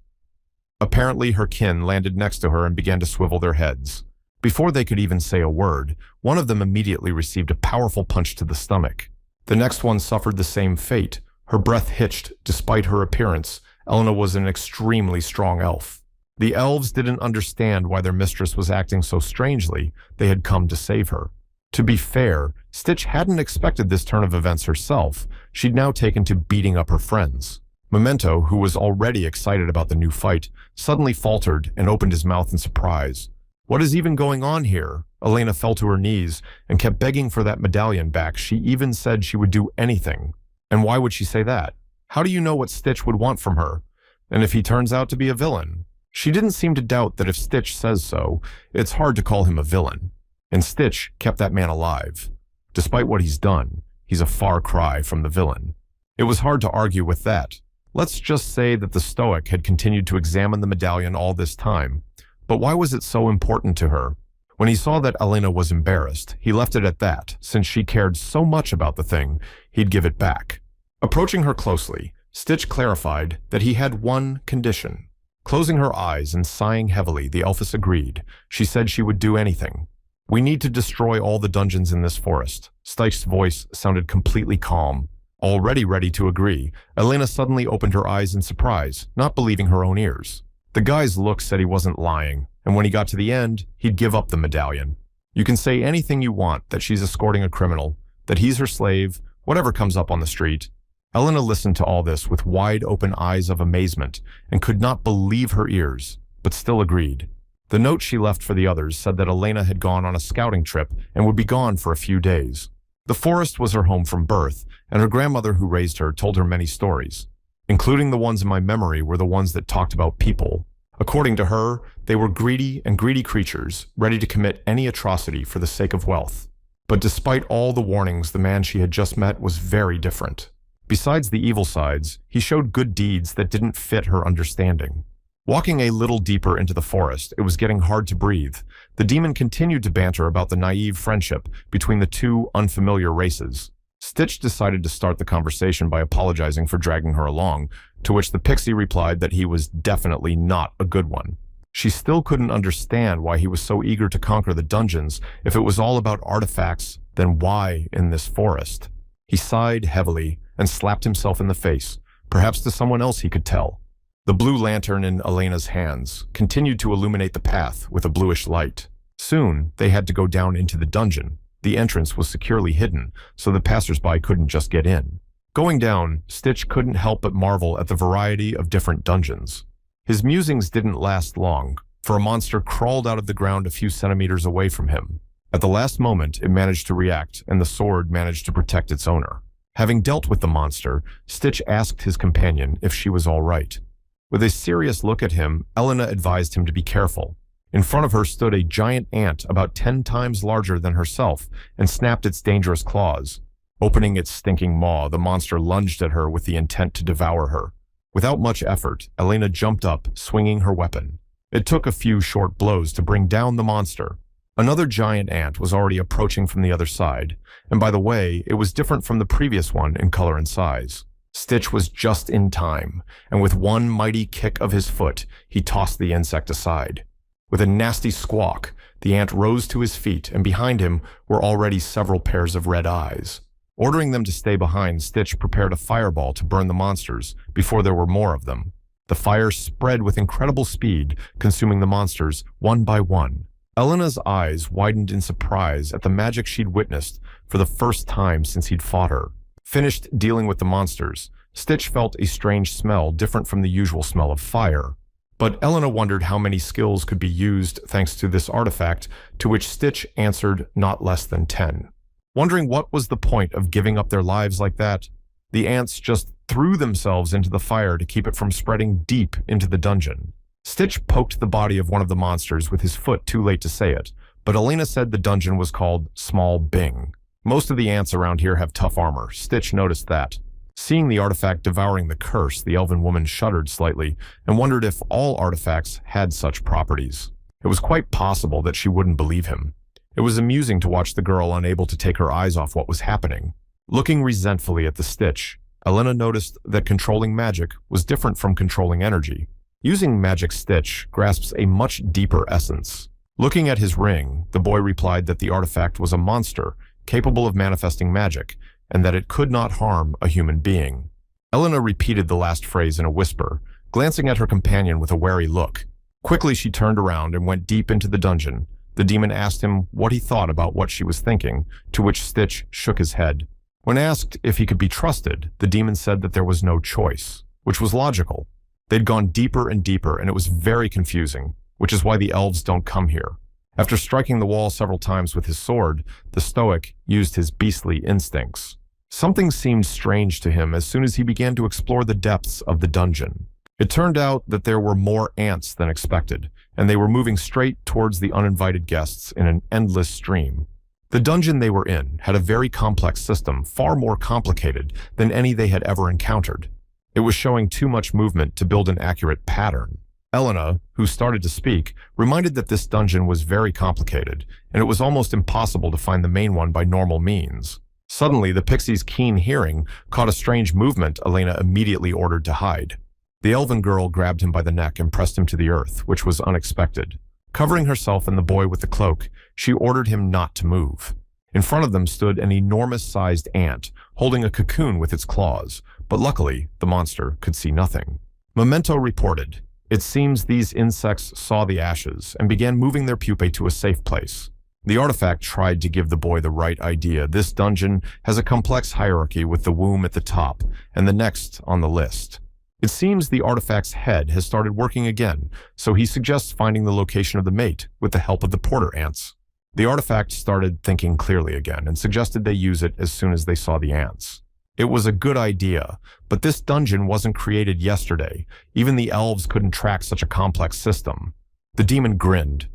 Apparently her kin landed next to her and began to swivel their heads. Before they could even say a word, one of them immediately received a powerful punch to the stomach. The next one suffered the same fate. Her breath hitched. Despite her appearance, Elena was an extremely strong elf. The elves didn't understand why their mistress was acting so strangely. They had come to save her. To be fair, Stitch hadn't expected this turn of events herself. She'd now taken to beating up her friends. Memento, who was already excited about the new fight, suddenly faltered and opened his mouth in surprise. What is even going on here? Elena fell to her knees and kept begging for that medallion back. She even said she would do anything. And why would she say that? How do you know what Stitch would want from her? And if he turns out to be a villain? She didn't seem to doubt that if Stitch says so, it's hard to call him a villain. And Stitch kept that man alive. Despite what he's done, he's a far cry from the villain. It was hard to argue with that. Let's just say that the Stoic had continued to examine the medallion all this time. But why was it so important to her? When he saw that Elena was embarrassed, he left it at that. Since she cared so much about the thing, he'd give it back. Approaching her closely, Stitch clarified that he had one condition. Closing her eyes and sighing heavily, the elfess agreed. She said she would do anything. We need to destroy all the dungeons in this forest. Stitch's voice sounded completely calm. Already ready to agree, Elena suddenly opened her eyes in surprise, not believing her own ears. The guy's look said he wasn't lying, and when he got to the end, he'd give up the medallion. You can say anything you want, that she's escorting a criminal, that he's her slave, whatever comes up on the street. Elena listened to all this with wide-open eyes of amazement and could not believe her ears, but still agreed. The note she left for the others said that Elena had gone on a scouting trip and would be gone for a few days. The forest was her home from birth, and her grandmother who raised her told her many stories. Including the ones in my memory were the ones that talked about people. According to her, they were greedy creatures, ready to commit any atrocity for the sake of wealth. But despite all the warnings, the man she had just met was very different. Besides the evil sides, he showed good deeds that didn't fit her understanding. Walking a little deeper into the forest, it was getting hard to breathe. The demon continued to banter about the naive friendship between the two unfamiliar races. Stitch decided to start the conversation by apologizing for dragging her along, to which the pixie replied that he was definitely not a good one. She still couldn't understand why he was so eager to conquer the dungeons. If it was all about artifacts, then why in this forest? He sighed heavily and slapped himself in the face, perhaps to someone else he could tell. The blue lantern in Elena's hands continued to illuminate the path with a bluish light. Soon, they had to go down into the dungeon. The entrance was securely hidden, so the passersby couldn't just get in. Going down, Stitch couldn't help but marvel at the variety of different dungeons. His musings didn't last long, for a monster crawled out of the ground a few centimeters away from him. At the last moment, it managed to react, and the sword managed to protect its owner. Having dealt with the monster, Stitch asked his companion if she was all right. With a serious look at him, Elena advised him to be careful. In front of her stood a giant ant about 10 times larger than herself and snapped its dangerous claws. Opening its stinking maw, the monster lunged at her with the intent to devour her. Without much effort, Elena jumped up, swinging her weapon. It took a few short blows to bring down the monster. Another giant ant was already approaching from the other side, and by the way, it was different from the previous one in color and size. Stitch was just in time, and with one mighty kick of his foot, he tossed the insect aside. With a nasty squawk, the ant rose to his feet, and behind him were already several pairs of red eyes. Ordering them to stay behind, Stitch prepared a fireball to burn the monsters before there were more of them. The fire spread with incredible speed, consuming the monsters one by one. Elena's eyes widened in surprise at the magic she'd witnessed for the first time since he'd fought her. Finished dealing with the monsters, Stitch felt a strange smell different from the usual smell of fire. But Elena wondered how many skills could be used thanks to this artifact, to which Stitch answered not less than 10. Wondering what was the point of giving up their lives like that, the ants just threw themselves into the fire to keep it from spreading deep into the dungeon. Stitch poked the body of one of the monsters with his foot too late to say it, but Elena said the dungeon was called Small Bing. Most of the ants around here have tough armor. Stitch noticed that. Seeing the artifact devouring the curse, the elven woman shuddered slightly and wondered if all artifacts had such properties. It was quite possible that she wouldn't believe him. It was amusing to watch the girl unable to take her eyes off what was happening. Looking resentfully at the Stitch, Elena noticed that controlling magic was different from controlling energy. Using magic, Stitch grasps a much deeper essence. Looking at his ring, the boy replied that the artifact was a monster capable of manifesting magic, and that it could not harm a human being. Elena repeated the last phrase in a whisper, glancing at her companion with a wary look. Quickly she turned around and went deep into the dungeon. The demon asked him what he thought about what she was thinking, to which Stitch shook his head. When asked if he could be trusted, the demon said that there was no choice, which was logical. They'd gone deeper and deeper, and it was very confusing, which is why the elves don't come here. After striking the wall several times with his sword, the stoic used his beastly instincts. Something seemed strange to him as soon as he began to explore the depths of the dungeon. It turned out that there were more ants than expected, and they were moving straight towards the uninvited guests in an endless stream. The dungeon they were in had a very complex system, far more complicated than any they had ever encountered. It was showing too much movement to build an accurate pattern. Elena, who started to speak, reminded that this dungeon was very complicated, and it was almost impossible to find the main one by normal means. Suddenly, the pixie's keen hearing caught a strange movement Elena immediately ordered to hide. The elven girl grabbed him by the neck and pressed him to the earth, which was unexpected. Covering herself and the boy with the cloak, she ordered him not to move. In front of them stood an enormous-sized ant, holding a cocoon with its claws, but luckily, the monster could see nothing. Memento reported, "It seems these insects saw the ashes and began moving their pupae to a safe place." The artifact tried to give the boy the right idea. This dungeon has a complex hierarchy with the womb at the top and the next on the list. It seems the artifact's head has started working again, so he suggests finding the location of the mate with the help of the porter ants. The artifact started thinking clearly again and suggested they use it as soon as they saw the ants. It was a good idea, but this dungeon wasn't created yesterday. Even the elves couldn't track such a complex system. The demon grinned.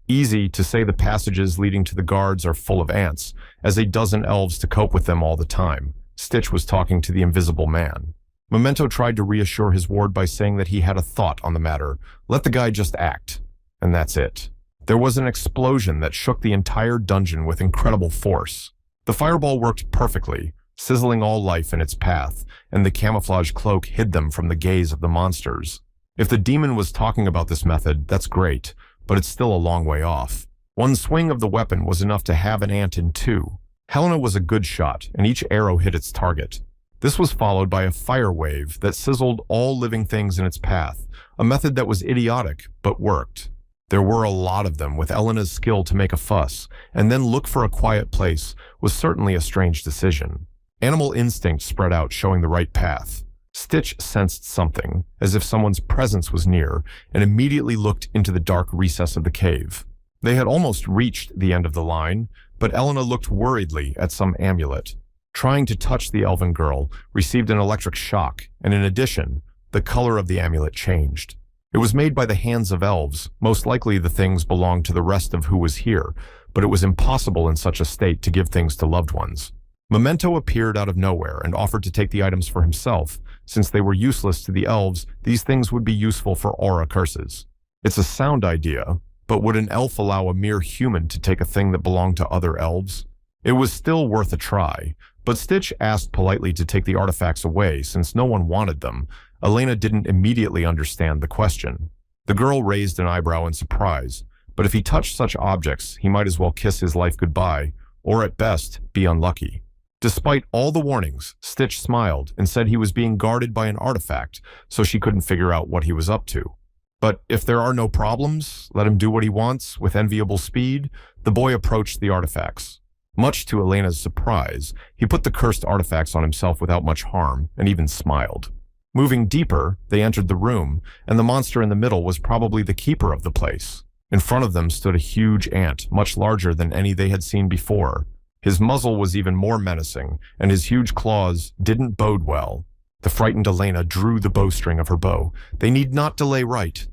Easy to say the passages leading to the guards are full of ants, as a dozen elves to cope with them all the time. Stitch was talking to the invisible man. Memento tried to reassure his ward by saying that he had a thought on the matter. Let the guy just act. And that's it. There was an explosion that shook the entire dungeon with incredible force. The fireball worked perfectly, sizzling all life in its path, and the camouflage cloak hid them from the gaze of the monsters. If the demon was talking about this method, that's great, but it's still a long way off. One swing of the weapon was enough to have an ant in two. Helena was a good shot, and each arrow hit its target. This was followed by a fire wave that sizzled all living things in its path, a method that was idiotic, but worked. There were a lot of them. With Elena's skill to make a fuss, and then look for a quiet place, was certainly a strange decision. Animal instinct spread out, showing the right path. Stitch sensed something, as if someone's presence was near, and immediately looked into the dark recess of the cave. They had almost reached the end of the line, but Elena looked worriedly at some amulet. Trying to touch the elven girl, received an electric shock, and in addition, the color of the amulet changed. It was made by the hands of elves. Most likely the things belonged to the rest of who was here, but it was impossible in such a state to give things to loved ones. Memento appeared out of nowhere and offered to take the items for himself. Since they were useless to the elves, these things would be useful for aura curses. It's a sound idea, but would an elf allow a mere human to take a thing that belonged to other elves? It was still worth a try, but Stitch asked politely to take the artifacts away since no one wanted them. Elena didn't immediately understand the question. The girl raised an eyebrow in surprise, but if he touched such objects, he might as well kiss his life goodbye, or at best, be unlucky. Despite all the warnings, Stitch smiled and said he was being guarded by an artifact, so she couldn't figure out what he was up to. But if there are no problems, let him do what he wants with enviable speed. The boy approached the artifacts. Much to Elena's surprise, he put the cursed artifacts on himself without much harm and even smiled. Moving deeper, they entered the room, and the monster in the middle was probably the keeper of the place. In front of them stood a huge ant, much larger than any they had seen before. His muzzle was even more menacing, and his huge claws didn't bode well. The frightened Elena drew the bowstring of her bow. They need not delay right.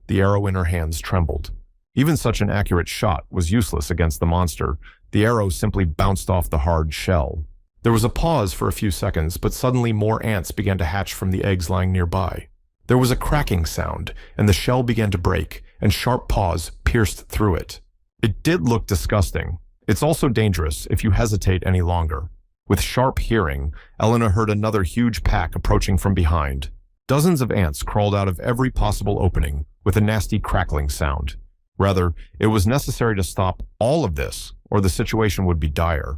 The arrow in her hands trembled. Even such an accurate shot was useless against the monster. The arrow simply bounced off the hard shell. There was a pause for a few seconds, but suddenly more ants began to hatch from the eggs lying nearby. There was a cracking sound, and the shell began to break, and sharp paws pierced through it. It did look disgusting. It's also dangerous if you hesitate any longer. With sharp hearing, Elena heard another huge pack approaching from behind. Dozens of ants crawled out of every possible opening with a nasty crackling sound. Rather, it was necessary to stop all of this, or the situation would be dire.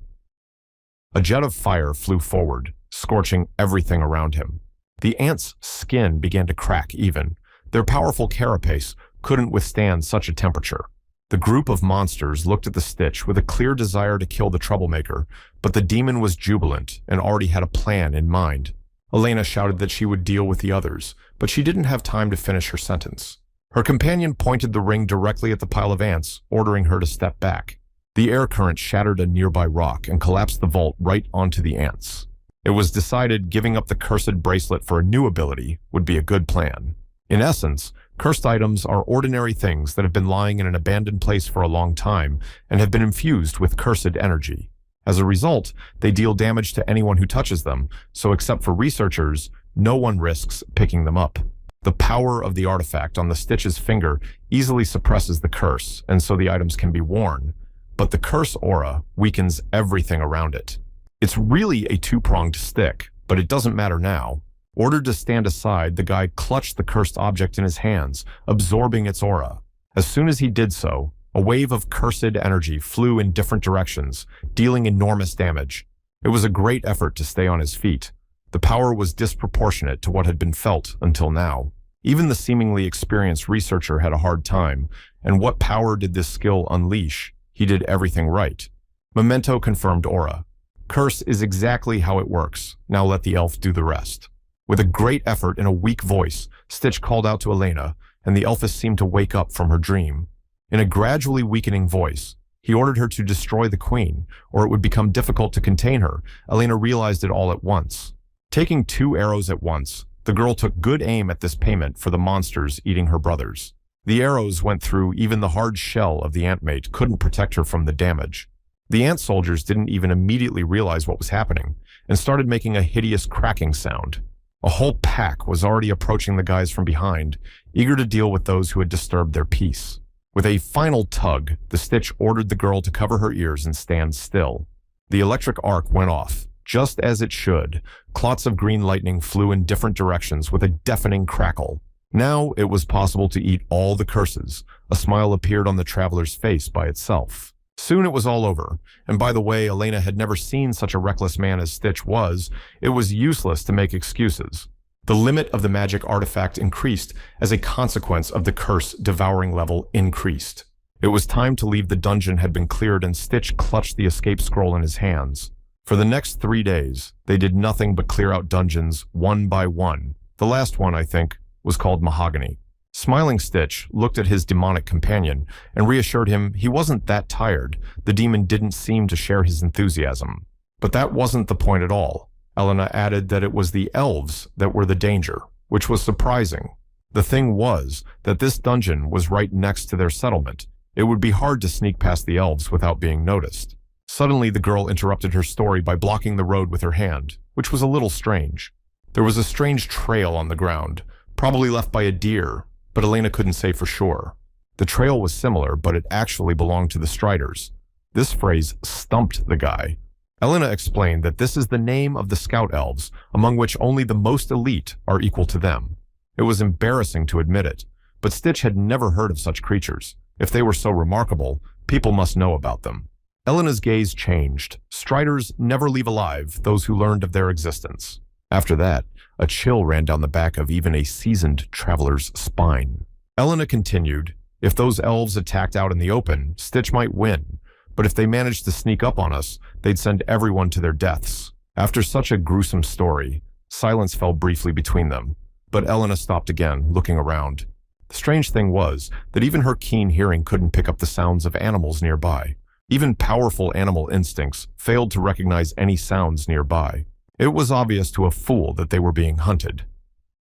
A jet of fire flew forward, scorching everything around him. The ants' skin began to crack even. Their powerful carapace couldn't withstand such a temperature. The group of monsters looked at the Stitch with a clear desire to kill the troublemaker, but the demon was jubilant and already had a plan in mind. Elena shouted that she would deal with the others, but she didn't have time to finish her sentence. Her companion pointed the ring directly at the pile of ants, ordering her to step back. The air current shattered a nearby rock and collapsed the vault right onto the ants. It was decided giving up the cursed bracelet for a new ability would be a good plan. In essence, cursed items are ordinary things that have been lying in an abandoned place for a long time and have been infused with cursed energy. As a result, they deal damage to anyone who touches them, so except for researchers, no one risks picking them up. The power of the artifact on the Stitch's finger easily suppresses the curse, and so the items can be worn. But the curse aura weakens everything around it. It's really a two-pronged stick, but it doesn't matter now. Ordered to stand aside, the guy clutched the cursed object in his hands, absorbing its aura. As soon as he did so, a wave of cursed energy flew in different directions, dealing enormous damage. It was a great effort to stay on his feet. The power was disproportionate to what had been felt until now. Even the seemingly experienced researcher had a hard time, and what power did this skill unleash? He did everything right. Memento confirmed aura. Curse is exactly how it works. Now let the elf do the rest. With a great effort and a weak voice, Stitch called out to Elena, and the elfess seemed to wake up from her dream. In a gradually weakening voice, he ordered her to destroy the queen, or it would become difficult to contain her. Elena realized it all at once. Taking 2 arrows at once, the girl took good aim at this payment for the monsters eating her brothers. The arrows went through even the hard shell of the antmate couldn't protect her from the damage. The ant soldiers didn't even immediately realize what was happening, and started making a hideous cracking sound. A whole pack was already approaching the guys from behind, eager to deal with those who had disturbed their peace. With a final tug, the Stitch ordered the girl to cover her ears and stand still. The electric arc went off, just as it should. Clots of green lightning flew in different directions with a deafening crackle. Now it was possible to eat all the curses. A smile appeared on the traveler's face by itself. Soon it was all over, and by the way, Elena had never seen such a reckless man as Stitch was. It was useless to make excuses. The limit of the magic artifact increased as a consequence of the curse devouring level increased. It was time to leave. The dungeon had been cleared and Stitch clutched the escape scroll in his hands. For the next 3 days, they did nothing but clear out dungeons one by one. The last one, I think, was called Mahogany. Smiling Stitch looked at his demonic companion and reassured him he wasn't that tired. The demon didn't seem to share his enthusiasm. But that wasn't the point at all. Elena added that it was the elves that were the danger, which was surprising. The thing was that this dungeon was right next to their settlement. It would be hard to sneak past the elves without being noticed. Suddenly, the girl interrupted her story by blocking the road with her hand, which was a little strange. There was a strange trail on the ground, probably left by a deer, but Elena couldn't say for sure. The trail was similar, but it actually belonged to the Striders. This phrase stumped the guy. Elena explained that this is the name of the scout elves, among which only the most elite are equal to them. It was embarrassing to admit it, but Stitch had never heard of such creatures. If they were so remarkable, people must know about them. Elena's gaze changed. Striders never leave alive those who learned of their existence. After that, a chill ran down the back of even a seasoned traveler's spine. Elena continued, if those elves attacked out in the open, Stitch might win, but if they managed to sneak up on us, they'd send everyone to their deaths. After such a gruesome story, silence fell briefly between them, but Elena stopped again, looking around. The strange thing was that even her keen hearing couldn't pick up the sounds of animals nearby. Even powerful animal instincts failed to recognize any sounds nearby. It was obvious to a fool that they were being hunted.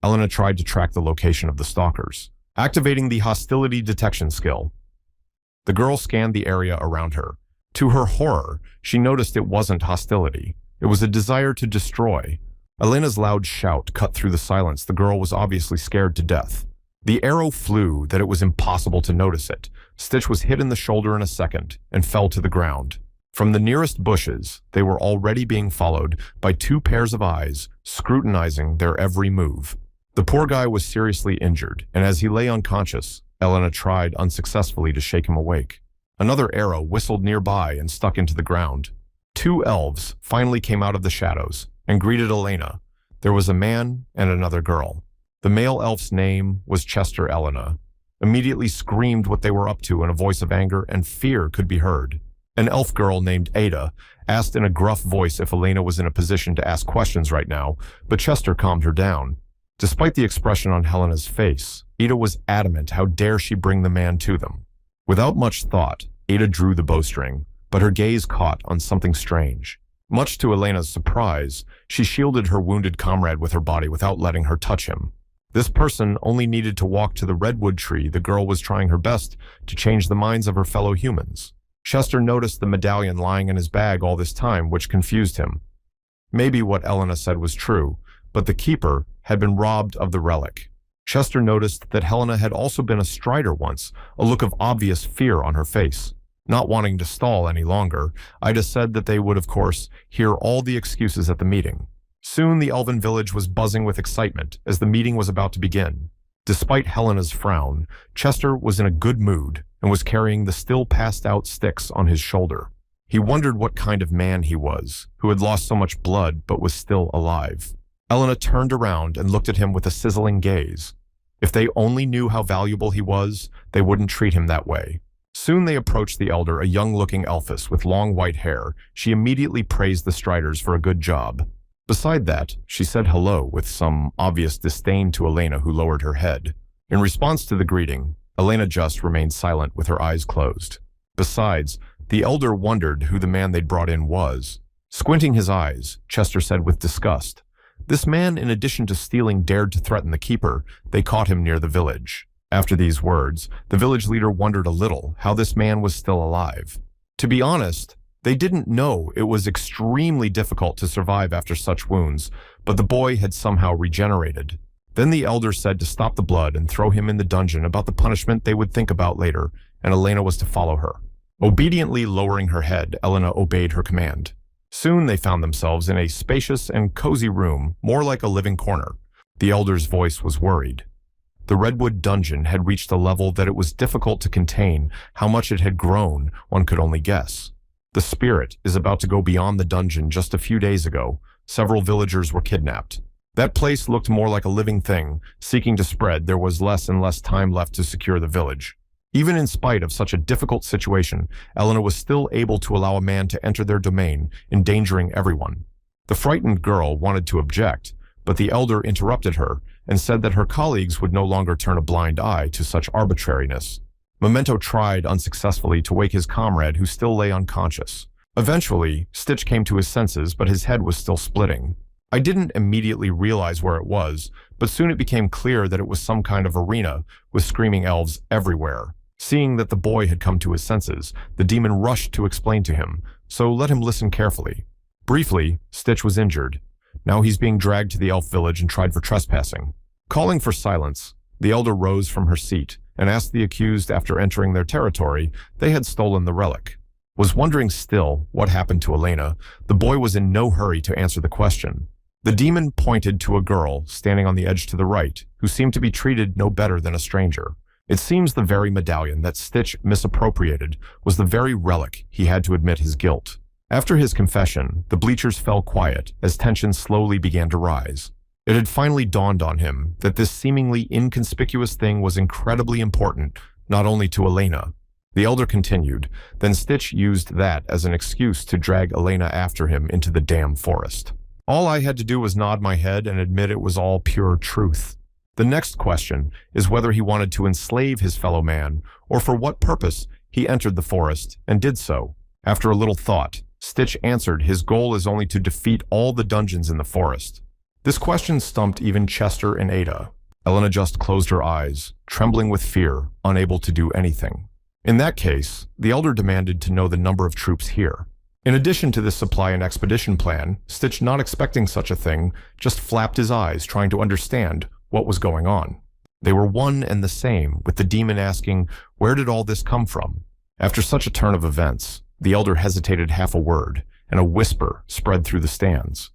Elena tried to track the location of the stalkers, activating the hostility detection skill. The girl scanned the area around her. To her horror, she noticed it wasn't hostility. It was a desire to destroy. Elena's loud shout cut through the silence. The girl was obviously scared to death. The arrow flew that it was impossible to notice it. Stitch was hit in the shoulder in a second and fell to the ground. From the nearest bushes, they were already being followed by two pairs of eyes, scrutinizing their every move. The poor guy was seriously injured, and as he lay unconscious, Elena tried unsuccessfully to shake him awake. Another arrow whistled nearby and stuck into the ground. Two elves finally came out of the shadows and greeted Elena. There was a man and another girl. The male elf's name was Chester. Elena immediately screamed what they were up to in a voice of anger, and fear could be heard. An elf girl named Ada asked in a gruff voice if Elena was in a position to ask questions right now, but Chester calmed her down. Despite the expression on Helena's face, Ada was adamant how dare she bring the man to them. Without much thought, Ada drew the bowstring, but her gaze caught on something strange. Much to Elena's surprise, she shielded her wounded comrade with her body without letting her touch him. This person only needed to walk to the redwood tree. The girl was trying her best to change the minds of her fellow humans. Chester noticed the medallion lying in his bag all this time, which confused him. Maybe what Elena said was true, but the keeper had been robbed of the relic. Chester noticed that Helena had also been a strider once, a look of obvious fear on her face. Not wanting to stall any longer, Ida said that they would, of course, hear all the excuses at the meeting. Soon the elven village was buzzing with excitement as the meeting was about to begin. Despite Helena's frown, Chester was in a good mood and was carrying the still passed-out sticks on his shoulder. He wondered what kind of man he was, who had lost so much blood but was still alive. Elena turned around and looked at him with a sizzling gaze. If they only knew how valuable he was, they wouldn't treat him that way. Soon they approached the elder, a young-looking elfess with long white hair. She immediately praised the striders for a good job. Beside that, she said hello with some obvious disdain to Elena, who lowered her head. In response to the greeting, Elena just remained silent with her eyes closed. Besides, the elder wondered who the man they'd brought in was. Squinting his eyes, Chester said with disgust, "This man, in addition to stealing, dared to threaten the keeper. They caught him near the village." After these words, the village leader wondered a little how this man was still alive. To be honest, they didn't know. It was extremely difficult to survive after such wounds, but the boy had somehow regenerated. Then the elder said to stop the blood and throw him in the dungeon. About the punishment they would think about later, and Elena was to follow her. Obediently lowering her head, Elena obeyed her command. Soon they found themselves in a spacious and cozy room, more like a living corner. The elder's voice was worried. The redwood dungeon had reached a level that it was difficult to contain. How much it had grown, one could only guess. The spirit is about to go beyond the dungeon. Just a few days ago, several villagers were kidnapped. That place looked more like a living thing, seeking to spread. There was less and less time left to secure the village. Even in spite of such a difficult situation, Elena was still able to allow a man to enter their domain, endangering everyone. The frightened girl wanted to object, but the elder interrupted her and said that her colleagues would no longer turn a blind eye to such arbitrariness. Memento tried unsuccessfully to wake his comrade, who still lay unconscious. Eventually, Stitch came to his senses, but his head was still splitting. I didn't immediately realize where it was, but soon it became clear that it was some kind of arena with screaming elves everywhere. Seeing that the boy had come to his senses, the demon rushed to explain to him, so let him listen carefully. Briefly, Stitch was injured. Now he's being dragged to the elf village and tried for trespassing. Calling for silence, the elder rose from her seat and asked the accused after entering their territory they had stolen the relic. Was wondering still what happened to Elena, the boy was in no hurry to answer the question. The demon pointed to a girl standing on the edge to the right, who seemed to be treated no better than a stranger. It seems the very medallion that Stitch misappropriated was the very relic he had to admit his guilt. After his confession, the bleachers fell quiet as tension slowly began to rise. It had finally dawned on him that this seemingly inconspicuous thing was incredibly important, not only to Elena. The elder continued, then Stitch used that as an excuse to drag Elena after him into the damn forest. All I had to do was nod my head and admit it was all pure truth. The next question is whether he wanted to enslave his fellow man, or for what purpose he entered the forest and did so. After a little thought, Stitch answered his goal is only to defeat all the dungeons in the forest. This question stumped even Chester and Ada. Elena just closed her eyes, trembling with fear, unable to do anything. In that case, the elder demanded to know the number of troops here. In addition to this supply and expedition plan, Stitch, not expecting such a thing, just flapped his eyes trying to understand what was going on. They were one and the same, with the demon asking, where did all this come from? After such a turn of events, the elder hesitated half a word, and a whisper spread through the stands.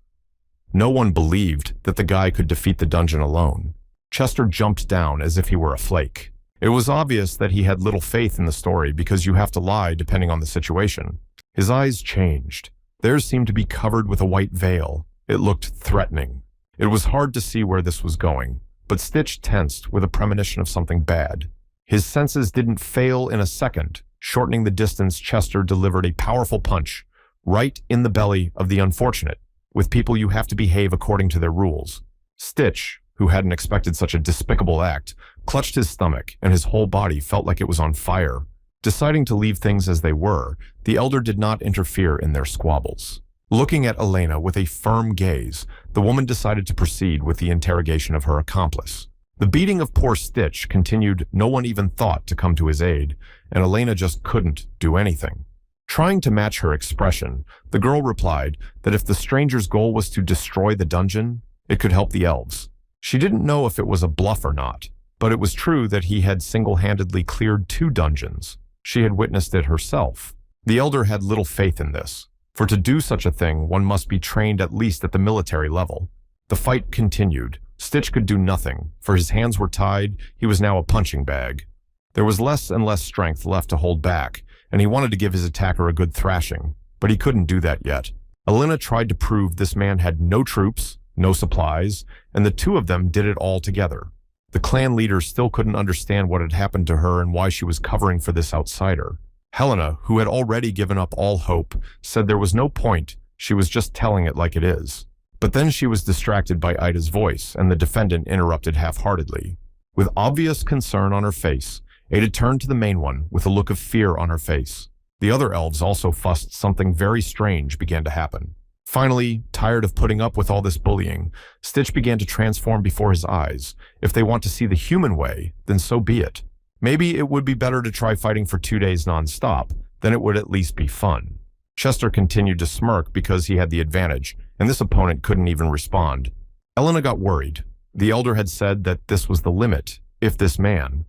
No one believed that the guy could defeat the dungeon alone. Chester jumped down as if he were a flake. It was obvious that he had little faith in the story because you have to lie depending on the situation. His eyes changed. Theirs seemed to be covered with a white veil. It looked threatening. It was hard to see where this was going, but Stitch tensed with a premonition of something bad. His senses didn't fail in a second. Shortening the distance, Chester delivered a powerful punch right in the belly of the unfortunate. With people, you have to behave according to their rules. Stitch, who hadn't expected such a despicable act, clutched his stomach, and his whole body felt like it was on fire. Deciding to leave things as they were, the elder did not interfere in their squabbles. Looking at Elena with a firm gaze, the woman decided to proceed with the interrogation of her accomplice. The beating of poor Stitch continued. No one even thought to come to his aid, and Elena just couldn't do anything. Trying to match her expression, the girl replied that if the stranger's goal was to destroy the dungeon, it could help the elves. She didn't know if it was a bluff or not, but it was true that he had single-handedly cleared 2 dungeons. She had witnessed it herself. The elder had little faith in this, for to do such a thing, one must be trained at least at the military level. The fight continued. Stitch could do nothing, for his hands were tied. He was now a punching bag. There was less and less strength left to hold back, and he wanted to give his attacker a good thrashing, but he couldn't do that yet. Elena tried to prove this man had no troops, no supplies, and the 2 of them did it all together. The clan leader still couldn't understand what had happened to her and why she was covering for this outsider. Helena, who had already given up all hope, said there was no point, she was just telling it like it is. But then she was distracted by Ida's voice, and the defendant interrupted half-heartedly. With obvious concern on her face, Ada turned to the main one with a look of fear on her face. The other elves also fussed. Something very strange began to happen. Finally, tired of putting up with all this bullying, Stitch began to transform before his eyes. If they want to see the human way, then so be it. Maybe it would be better to try fighting for 2 days non-stop, then it would at least be fun. Chester continued to smirk because he had the advantage, and this opponent couldn't even respond. Elena got worried. The elder had said that this was the limit, if this man.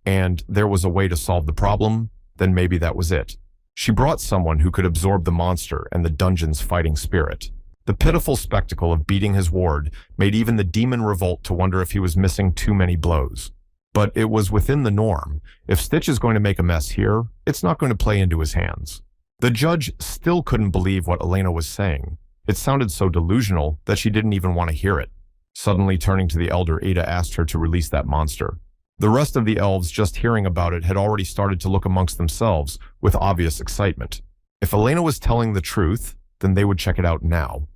And there was a way to solve the problem, then maybe that was it. She brought someone who could absorb the monster and the dungeon's fighting spirit. The pitiful spectacle of beating his ward made even the demon revolt to wonder if he was missing too many blows. But it was within the norm. If Stitch is going to make a mess here, it's not going to play into his hands. The judge still couldn't believe what Elena was saying. It sounded so delusional that she didn't even want to hear it. Suddenly turning to the elder, Ada asked her to release that monster. The rest of the elves, just hearing about it, had already started to look amongst themselves with obvious excitement. If Elena was telling the truth, then they would check it out now.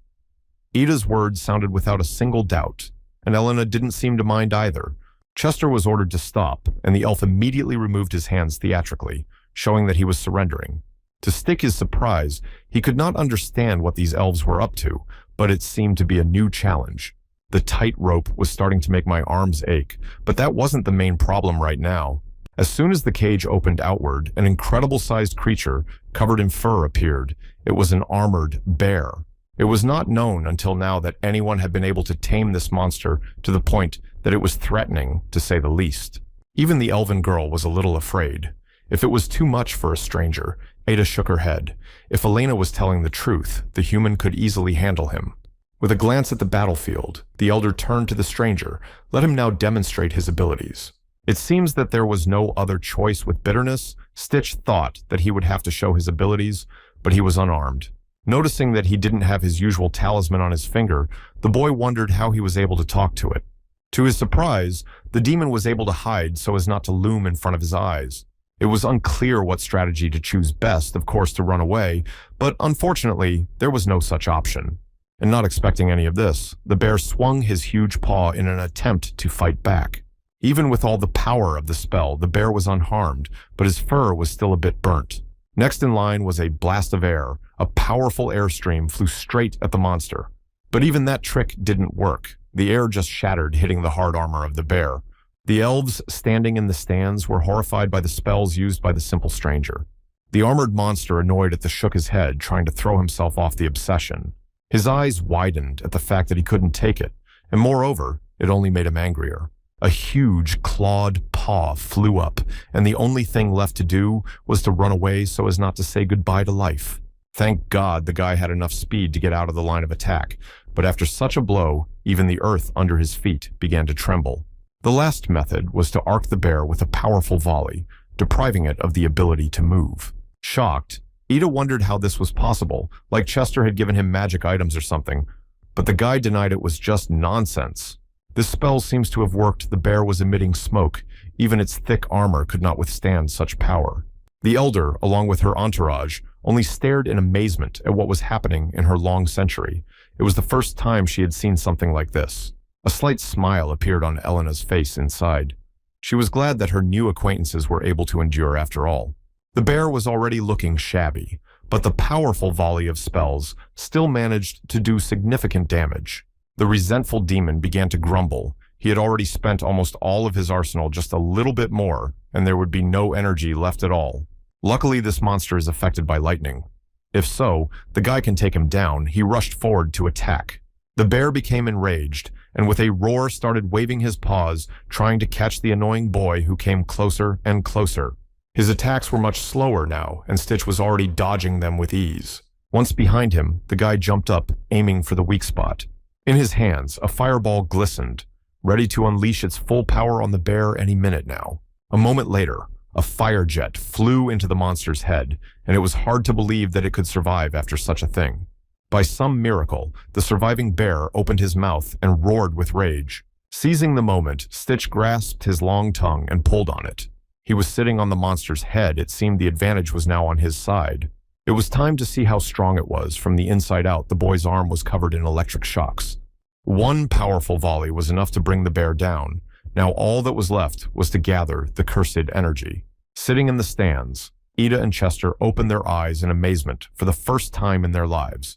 Ada's words sounded without a single doubt, and Elena didn't seem to mind either. Chester was ordered to stop, and the elf immediately removed his hands theatrically, showing that he was surrendering. To stick his surprise, he could not understand what these elves were up to, but it seemed to be a new challenge. The tight rope was starting to make my arms ache, but that wasn't the main problem right now. As soon as the cage opened outward, an incredible-sized creature covered in fur appeared. It was an armored bear. It was not known until now that anyone had been able to tame this monster to the point that it was threatening, to say the least. Even the elven girl was a little afraid. If it was too much for a stranger, Ada shook her head. If Elena was telling the truth, the human could easily handle him. With a glance at the battlefield, the elder turned to the stranger. Let him now demonstrate his abilities. It seems that there was no other choice with bitterness. Stitch thought that he would have to show his abilities, but he was unarmed. Noticing that he didn't have his usual talisman on his finger, the boy wondered how he was able to talk to it. To his surprise, the demon was able to hide so as not to loom in front of his eyes. It was unclear what strategy to choose best, of course, to run away, but unfortunately, there was no such option. And not expecting any of this, the bear swung his huge paw in an attempt to fight back. Even with all the power of the spell, the bear was unharmed, but his fur was still a bit burnt. Next in line was a blast of air. A powerful airstream flew straight at the monster. But even that trick didn't work. The air just shattered, hitting the hard armor of the bear. The elves standing in the stands were horrified by the spells used by the simple stranger. The armored monster, annoyed at this, shook his head, trying to throw himself off the obsession. His eyes widened at the fact that he couldn't take it, and moreover, it only made him angrier. A huge clawed paw flew up, and the only thing left to do was to run away so as not to say goodbye to life. Thank God the guy had enough speed to get out of the line of attack, but after such a blow, even the earth under his feet began to tremble. The last method was to arc the bear with a powerful volley, depriving it of the ability to move. Shocked, Ida wondered how this was possible, like Chester had given him magic items or something, but the guy denied it was just nonsense. This spell seems to have worked. The bear was emitting smoke. Even its thick armor could not withstand such power. The elder, along with her entourage, only stared in amazement at what was happening in her long century. It was the first time she had seen something like this. A slight smile appeared on Elena's face inside. She was glad that her new acquaintances were able to endure after all. The bear was already looking shabby, but the powerful volley of spells still managed to do significant damage. The resentful demon began to grumble. He had already spent almost all of his arsenal, just a little bit more, and there would be no energy left at all. Luckily, this monster is affected by lightning. If so, the guy can take him down. He rushed forward to attack. The bear became enraged, and with a roar started waving his paws, trying to catch the annoying boy who came closer and closer. His attacks were much slower now, and Stitch was already dodging them with ease. Once behind him, the guy jumped up, aiming for the weak spot. In his hands, a fireball glistened, ready to unleash its full power on the bear any minute now. A moment later, a fire jet flew into the monster's head, and it was hard to believe that it could survive after such a thing. By some miracle, the surviving bear opened his mouth and roared with rage. Seizing the moment, Stitch grasped his long tongue and pulled on it. He was sitting on the monster's head. It seemed the advantage was now on his side. It was time to see how strong it was. From the inside out, the boy's arm was covered in electric shocks. One powerful volley was enough to bring the bear down. Now all that was left was to gather the cursed energy. Sitting in the stands, Ida and Chester opened their eyes in amazement for the first time in their lives.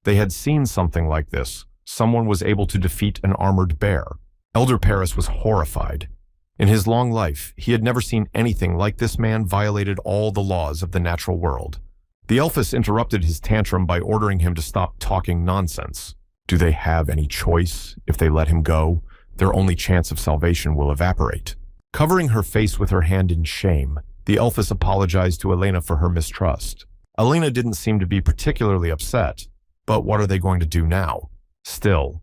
They had seen something like this. Someone was able to defeat an armored bear. Elder Paris was horrified. In his long life, he had never seen anything like this. Man violated all the laws of the natural world. The Elfis interrupted his tantrum by ordering him to stop talking nonsense. Do they have any choice? If they let him go, their only chance of salvation will evaporate. Covering her face with her hand in shame, the Elfis apologized to Elena for her mistrust. Elena didn't seem to be particularly upset, but what are they going to do now? Still,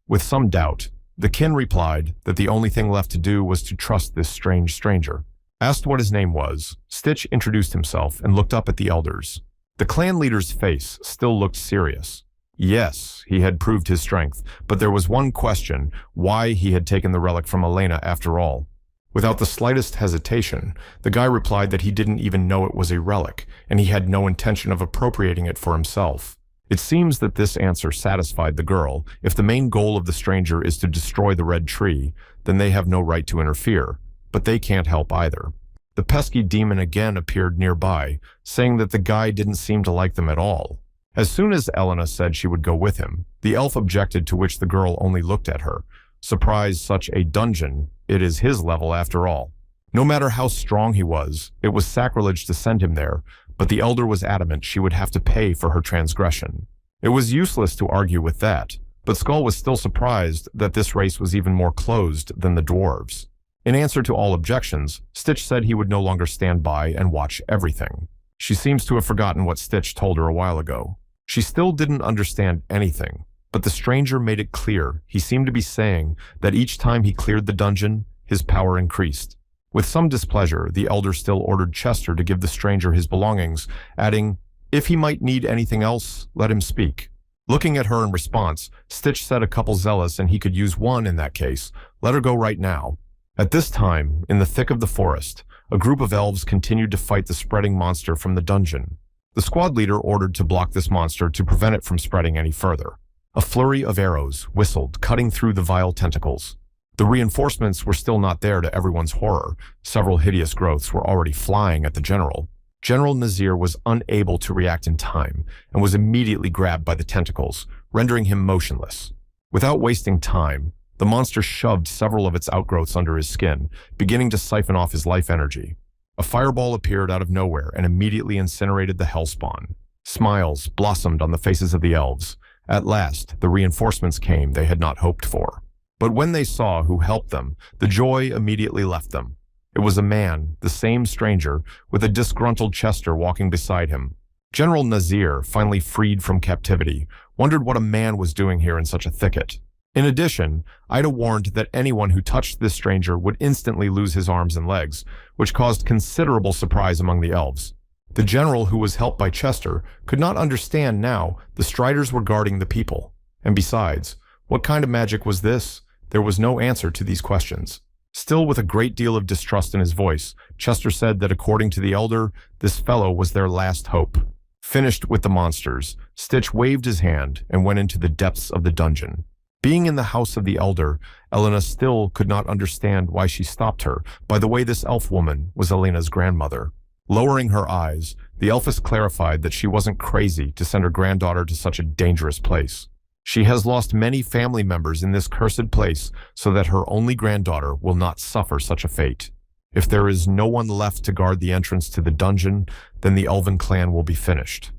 with some doubt, the kin replied that the only thing left to do was to trust this strange stranger. Asked what his name was, Stitch introduced himself and looked up at the elders. The clan leader's face still looked serious. Yes, he had proved his strength, but there was one question: why he had taken the relic from Elena after all. Without the slightest hesitation, the guy replied that he didn't even know it was a relic, and he had no intention of appropriating it for himself. It seems that this answer satisfied the girl. If the main goal of the stranger is to destroy the red tree, then they have no right to interfere. But they can't help either. The pesky demon again appeared nearby, saying that the guy didn't seem to like them at all. As soon as Elena said she would go with him, the elf objected, to which the girl only looked at her. Surprised, such a dungeon, it is his level after all. No matter how strong he was, it was sacrilege to send him there, but the elder was adamant she would have to pay for her transgression. It was useless to argue with that, but Skull was still surprised that this race was even more closed than the dwarves. In answer to all objections, Stitch said he would no longer stand by and watch everything. She seems to have forgotten what Stitch told her a while ago. She still didn't understand anything, but the stranger made it clear. He seemed to be saying that each time he cleared the dungeon, his power increased. With some displeasure, the elder still ordered Chester to give the stranger his belongings, adding, "If he might need anything else, let him speak." Looking at her in response, Stitch said a couple zealous and he could use one in that case. Let her go right now. At this time, in the thick of the forest, a group of elves continued to fight the spreading monster from the dungeon. The squad leader ordered to block this monster to prevent it from spreading any further. A flurry of arrows whistled, cutting through the vile tentacles. The reinforcements were still not there to everyone's horror. Several hideous growths were already flying at the general. General Nazir was unable to react in time and was immediately grabbed by the tentacles, rendering him motionless. Without wasting time, the monster shoved several of its outgrowths under his skin, beginning to siphon off his life energy. A fireball appeared out of nowhere and immediately incinerated the hellspawn. Smiles blossomed on the faces of the elves. At last, the reinforcements came they had not hoped for. But when they saw who helped them, the joy immediately left them. It was a man, the same stranger, with a disgruntled Chester walking beside him. General Nazir, finally freed from captivity, wondered what a man was doing here in such a thicket. In addition, Ida warned that anyone who touched this stranger would instantly lose his arms and legs, which caused considerable surprise among the elves. The general, who was helped by Chester, could not understand now the Striders were guarding the people. And besides, what kind of magic was this? There was no answer to these questions. Still with a great deal of distrust in his voice, Chester said that according to the elder, this fellow was their last hope. Finished with the monsters, Stitch waved his hand and went into the depths of the dungeon. Being in the house of the elder, Elena still could not understand why she stopped her. By the way, this elf woman was Elena's grandmother. Lowering her eyes, the elfess clarified that she wasn't crazy to send her granddaughter to such a dangerous place. She has lost many family members in this cursed place so that her only granddaughter will not suffer such a fate. If there is no one left to guard the entrance to the dungeon, then the elven clan will be finished.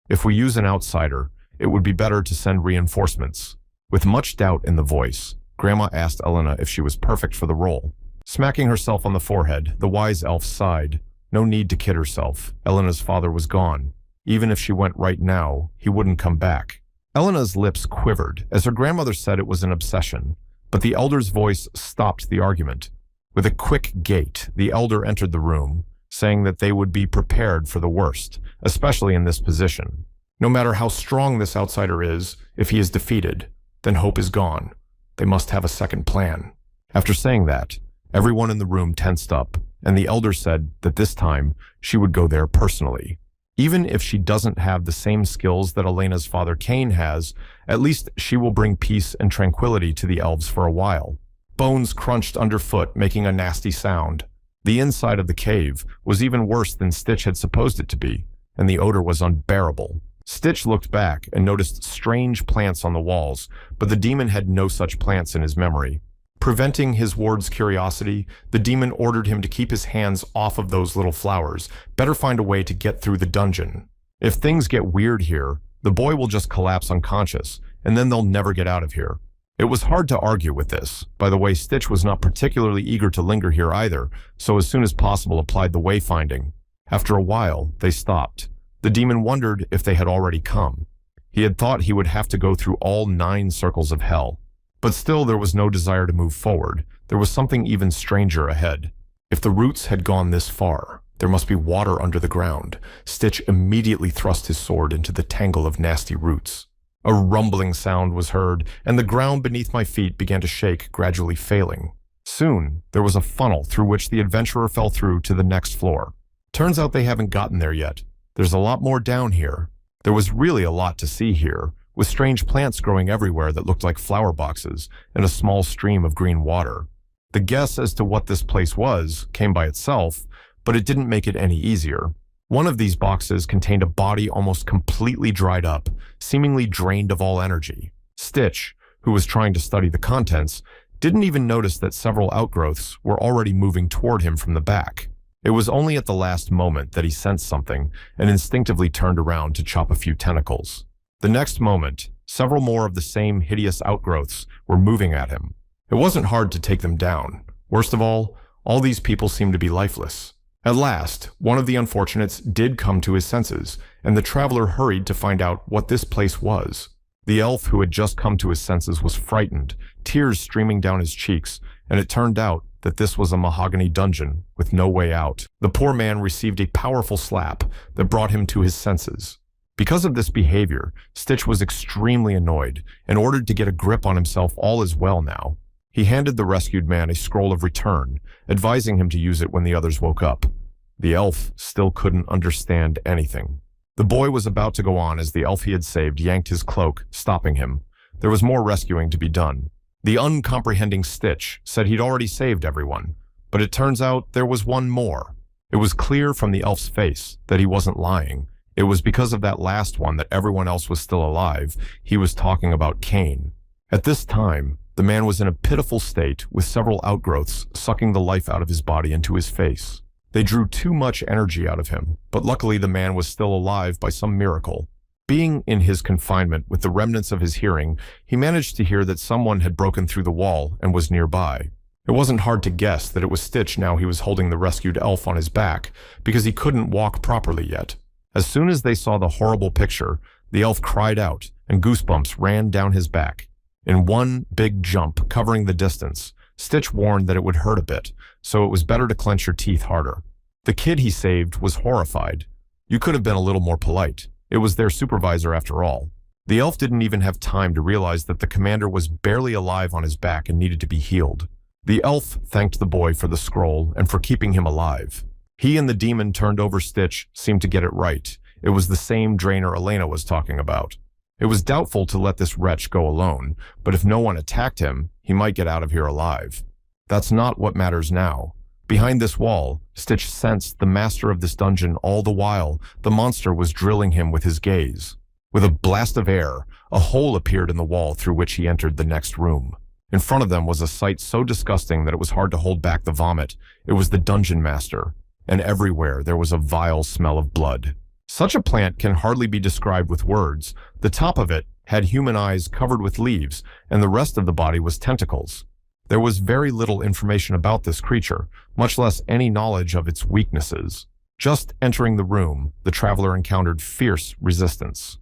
If we use an outsider, it would be better to send reinforcements. With much doubt in the voice, Grandma asked Elena if she was perfect for the role. Smacking herself on the forehead, the wise elf sighed. No need to kid herself. Elena's father was gone. Even if she went right now, he wouldn't come back. Elena's lips quivered, as her grandmother said it was an obsession, but the elder's voice stopped the argument. With a quick gait, the elder entered the room, saying that they would be prepared for the worst, especially in this position. No matter how strong this outsider is, if he is defeated, then hope is gone. They must have a second plan. After saying that, everyone in the room tensed up, and the elder said that this time she would go there personally. Even if she doesn't have the same skills that Elena's father Cain has, at least she will bring peace and tranquility to the elves for a while. Bones crunched underfoot, making a nasty sound. The inside of the cave was even worse than Stitch had supposed it to be, and the odor was unbearable. Stitch looked back and noticed strange plants on the walls, but the demon had no such plants in his memory. Preventing his ward's curiosity, the demon ordered him to keep his hands off of those little flowers. Better find a way to get through the dungeon. If things get weird here, the boy will just collapse unconscious, and then they'll never get out of here. It was hard to argue with this. By the way, Stitch was not particularly eager to linger here either, so as soon as possible applied the wayfinding. After a while, they stopped. The demon wondered if they had already come. He had thought he would have to go through all 9 circles of hell. But still there was no desire to move forward. There was something even stranger ahead. If the roots had gone this far, there must be water under the ground. Stitch immediately thrust his sword into the tangle of nasty roots. A rumbling sound was heard, and the ground beneath my feet began to shake, gradually failing. Soon, there was a funnel through which the adventurer fell through to the next floor. Turns out they haven't gotten there yet. There's a lot more down here. There was really a lot to see here, with strange plants growing everywhere that looked like flower boxes and a small stream of green water. The guess as to what this place was came by itself, but it didn't make it any easier. One of these boxes contained a body almost completely dried up, seemingly drained of all energy. Stitch, who was trying to study the contents, didn't even notice that several outgrowths were already moving toward him from the back. It was only at the last moment that he sensed something and instinctively turned around to chop a few tentacles. The next moment, several more of the same hideous outgrowths were moving at him. It wasn't hard to take them down. Worst of all these people seemed to be lifeless. At last, one of the unfortunates did come to his senses, and the traveler hurried to find out what this place was. The elf who had just come to his senses was frightened, tears streaming down his cheeks, and it turned out that this was a mahogany dungeon with no way out. The poor man received a powerful slap that brought him to his senses. Because of this behavior, Stitch was extremely annoyed and ordered to get a grip on himself. All is well now. He handed the rescued man a scroll of return, advising him to use it when the others woke up. The elf still couldn't understand anything. The boy was about to go on as the elf he had saved yanked his cloak, stopping him. There was more rescuing to be done. The uncomprehending Stitch said he'd already saved everyone, but it turns out there was one more. It was clear from the elf's face that he wasn't lying. It was because of that last one that everyone else was still alive. He was talking about Cain. At this time, the man was in a pitiful state with several outgrowths sucking the life out of his body into his face. They drew too much energy out of him, but luckily the man was still alive by some miracle. Being in his confinement with the remnants of his hearing, he managed to hear that someone had broken through the wall and was nearby. It wasn't hard to guess that it was Stitch. Now he was holding the rescued elf on his back because he couldn't walk properly yet. As soon as they saw the horrible picture, the elf cried out and goosebumps ran down his back. In one big jump covering the distance, Stitch warned that it would hurt a bit, so it was better to clench your teeth harder. The kid he saved was horrified. You could have been a little more polite. It was their supervisor after all. The elf didn't even have time to realize that the commander was barely alive on his back and needed to be healed. The elf thanked the boy for the scroll and for keeping him alive. He and the demon turned over Stitch seemed to get it right. It was the same drainer Elena was talking about. It was doubtful to let this wretch go alone, but if no one attacked him, he might get out of here alive. That's not what matters now. Behind this wall, Stitch sensed the master of this dungeon. All the while, the monster was drilling him with his gaze. With a blast of air, a hole appeared in the wall through which he entered the next room. In front of them was a sight so disgusting that it was hard to hold back the vomit. It was the dungeon master, and everywhere there was a vile smell of blood. Such a plant can hardly be described with words. The top of it had human eyes covered with leaves, and the rest of the body was tentacles. There was very little information about this creature, much less any knowledge of its weaknesses. Just entering the room, the traveler encountered fierce resistance.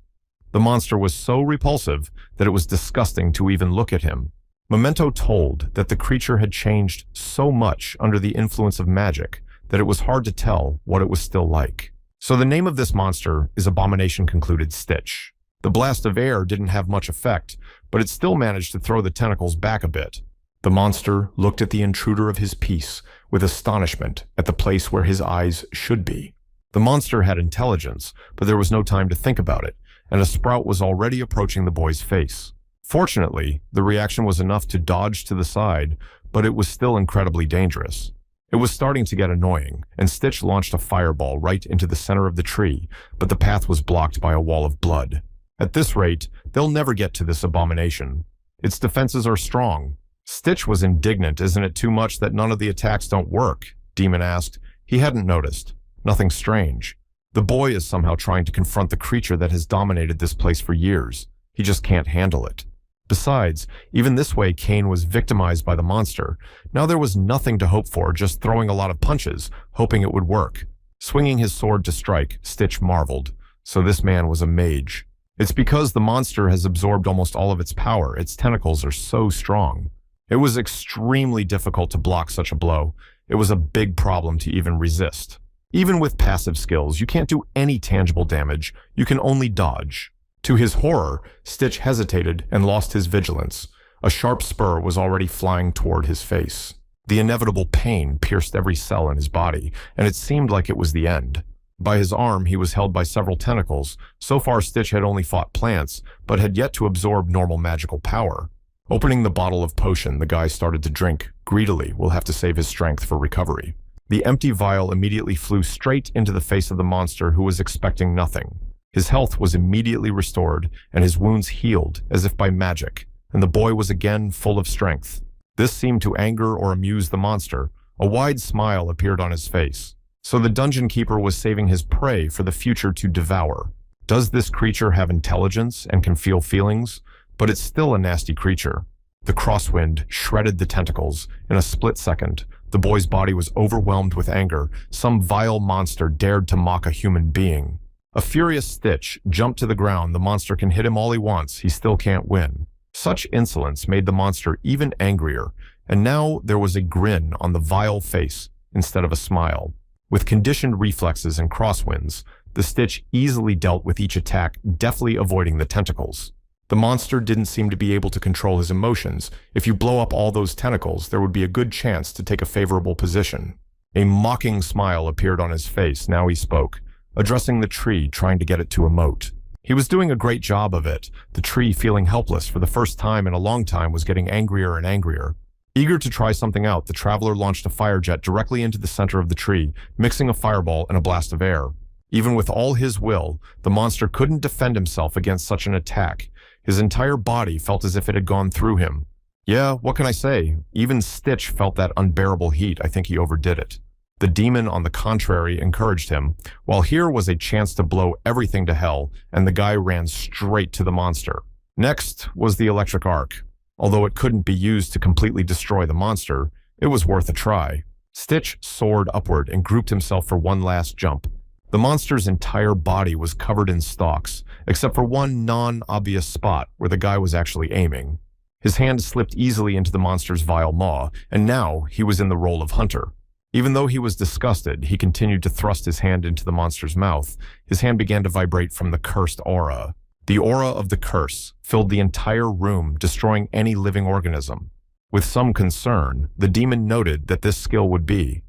The monster was so repulsive that it was disgusting to even look at him. Memento told that the creature had changed so much under the influence of magic that it was hard to tell what it was still like. So the name of this monster is Abomination, concluded Stitch. The blast of air didn't have much effect, but it still managed to throw the tentacles back a bit. The monster looked at the intruder of his peace with astonishment at the place where his eyes should be. The monster had intelligence, but there was no time to think about it, and a sprout was already approaching the boy's face. Fortunately, the reaction was enough to dodge to the side, but it was still incredibly dangerous. It was starting to get annoying, and Stitch launched a fireball right into the center of the tree, but the path was blocked by a wall of blood. At this rate, they'll never get to this abomination. Its defenses are strong. Stitch was indignant. Isn't it too much that none of the attacks don't work? Demon asked. He hadn't noticed. Nothing strange. The boy is somehow trying to confront the creature that has dominated this place for years. He just can't handle it. Besides, even this way Cain was victimized by the monster. Now there was nothing to hope for, just throwing a lot of punches, hoping it would work. Swinging his sword to strike, Stitch marveled. So this man was a mage. It's because the monster has absorbed almost all of its power. Its tentacles are so strong. It was extremely difficult to block such a blow. It was a big problem to even resist. Even with passive skills, you can't do any tangible damage. You can only dodge. To his horror, Stitch hesitated and lost his vigilance. A sharp spur was already flying toward his face. The inevitable pain pierced every cell in his body, and it seemed like it was the end. By his arm, he was held by several tentacles. So far, Stitch had only fought plants, but had yet to absorb normal magical power. Opening the bottle of potion, the guy started to drink. Greedily, will have to save his strength for recovery. The empty vial immediately flew straight into the face of the monster, who was expecting nothing. His health was immediately restored, and his wounds healed as if by magic, and the boy was again full of strength. This seemed to anger or amuse the monster. A wide smile appeared on his face. So the dungeon keeper was saving his prey for the future to devour. Does this creature have intelligence and can feel feelings? But it's still a nasty creature. The crosswind shredded the tentacles. In a split second, the boy's body was overwhelmed with anger. Some vile monster dared to mock a human being. A furious Stitch jumped to the ground. The monster can hit him all he wants. He still can't win. Such insolence made the monster even angrier. and now there was a grin on the vile face instead of a smile. With conditioned reflexes and crosswinds, the Stitch easily dealt with each attack, deftly avoiding the tentacles. The monster didn't seem to be able to control his emotions. If you blow up all those tentacles, there would be a good chance to take a favorable position. A mocking smile appeared on his face. Now he spoke, addressing the tree, trying to get it to emote. He was doing a great job of it. The tree, feeling helpless for the first time in a long time, was getting angrier and angrier. Eager to try something out, the traveler launched a fire jet directly into the center of the tree, mixing a fireball and a blast of air. Even with all his will, the monster couldn't defend himself against such an attack. His entire body felt as if it had gone through him. Yeah, what can I say? Even Stitch felt that unbearable heat. I think he overdid it. The demon, on the contrary, encouraged him, while here was a chance to blow everything to hell, and the guy ran straight to the monster. Next was the electric arc. Although it couldn't be used to completely destroy the monster, it was worth a try. Stitch soared upward and grouped himself for one last jump. The monster's entire body was covered in stalks, except for one non-obvious spot where the guy was actually aiming. His hand slipped easily into the monster's vile maw, and now he was in the role of hunter. Even though he was disgusted, he continued to thrust his hand into the monster's mouth. His hand began to vibrate from the cursed aura. The aura of the curse filled the entire room, destroying any living organism. With some concern, the demon noted that this skill would be.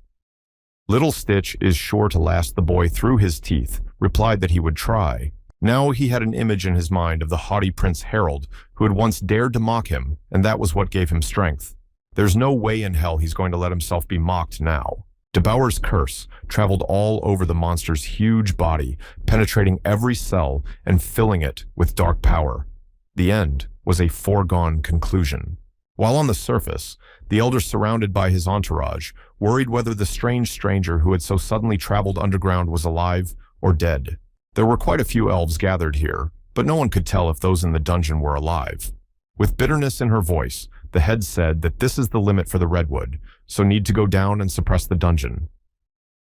Little Stitch is sure to last, the boy through his teeth, replied that he would try. Now he had an image in his mind of the haughty Prince Harold, who had once dared to mock him, and that was what gave him strength. There's no way in hell he's going to let himself be mocked now. DeBauer's curse traveled all over the monster's huge body, penetrating every cell and filling it with dark power. The end was a foregone conclusion. While on the surface, the elder, surrounded by his entourage, worried whether the strange stranger who had so suddenly traveled underground was alive or dead. There were quite a few elves gathered here, but no one could tell if those in the dungeon were alive. With bitterness in her voice, the head said that this is the limit for the Redwood, so need to go down and suppress the dungeon.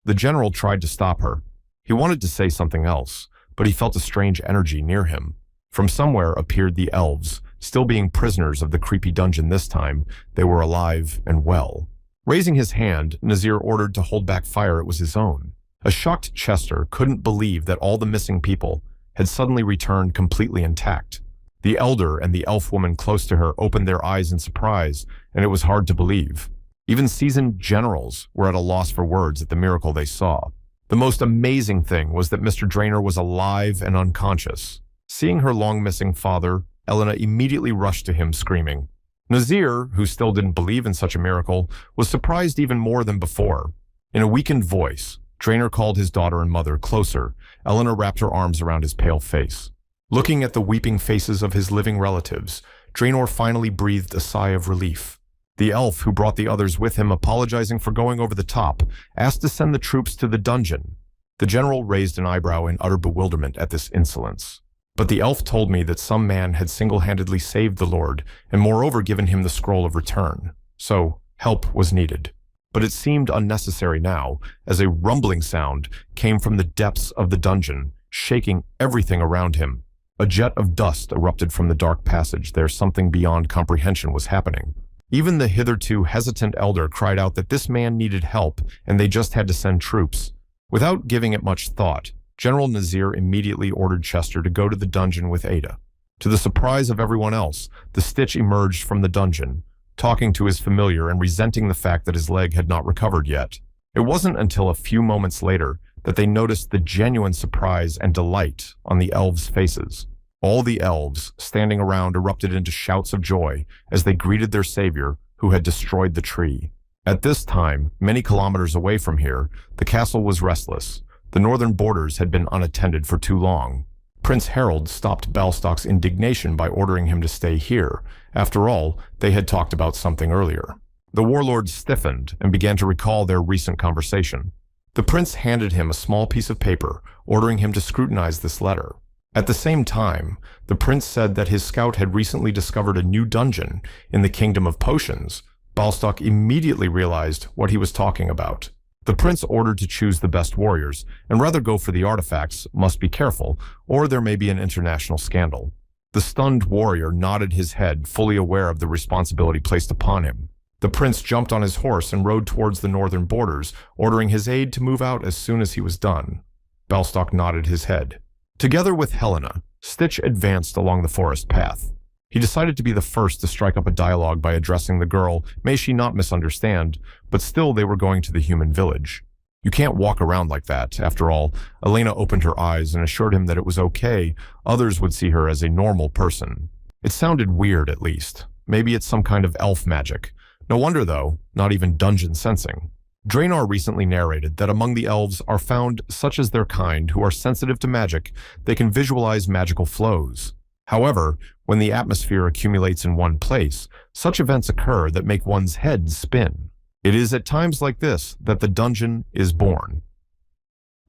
The general tried to stop her. He wanted to say something else, but he felt a strange energy near him. From somewhere appeared the elves, still being prisoners of the creepy dungeon this time. They were alive and well. Raising his hand, Nazir ordered to hold back fire. It was his own. A shocked Chester couldn't believe that all the missing people had suddenly returned completely intact. The elder and the elf woman close to her opened their eyes in surprise, and it was hard to believe. Even seasoned generals were at a loss for words at the miracle they saw. The most amazing thing was that Mr. Drainer was alive and unconscious. Seeing her long-missing father, Elena immediately rushed to him, screaming. Nazir, who still didn't believe in such a miracle, was surprised even more than before. In a weakened voice, Drainer called his daughter and mother closer. Elena wrapped her arms around his pale face. Looking at the weeping faces of his living relatives, Draenor finally breathed a sigh of relief. The elf who brought the others with him, apologizing for going over the top, asked to send the troops to the dungeon. The general raised an eyebrow in utter bewilderment at this insolence. But the elf told me that some man had single-handedly saved the Lord, and moreover given him the scroll of return. So, help was needed. But it seemed unnecessary now, as a rumbling sound came from the depths of the dungeon, shaking everything around him. A jet of dust erupted from the dark passage. There, something beyond comprehension was happening. Even the hitherto hesitant elder cried out that this man needed help, and they just had to send troops. Without giving it much thought, General Nazir immediately ordered Chester to go to the dungeon with Ada. To the surprise of everyone else, the Stitch emerged from the dungeon, talking to his familiar and resenting the fact that his leg had not recovered yet. It wasn't until a few moments later that they noticed the genuine surprise and delight on the elves' faces. All the elves standing around erupted into shouts of joy as they greeted their savior who had destroyed the tree. At this time, many kilometers away from here, the castle was restless. The northern borders had been unattended for too long. Prince Harold stopped Balstock's indignation by ordering him to stay here. After all, they had talked about something earlier. The warlord stiffened and began to recall their recent conversation. The prince handed him a small piece of paper, ordering him to scrutinize this letter. At the same time, the prince said that his scout had recently discovered a new dungeon in the Kingdom of Potions. Balstock immediately realized what he was talking about. The prince ordered to choose the best warriors, and rather go for the artifacts. Must be careful, or there may be an international scandal. The stunned warrior nodded his head, fully aware of the responsibility placed upon him. The prince jumped on his horse and rode towards the northern borders, ordering his aide to move out as soon as he was done. Belstock nodded his head. Together with Helena, Stitch advanced along the forest path. He decided to be the first to strike up a dialogue by addressing the girl, may she not misunderstand, but still they were going to the human village. You can't walk around like that. After all, Elena opened her eyes and assured him that it was okay. Others would see her as a normal person. It sounded weird, at least. Maybe it's some kind of elf magic. No wonder, though, not even dungeon sensing. Draenor recently narrated that among the elves are found such as their kind who are sensitive to magic. They can visualize magical flows. However, when the atmosphere accumulates in one place, such events occur that make one's head spin. It is at times like this that the dungeon is born.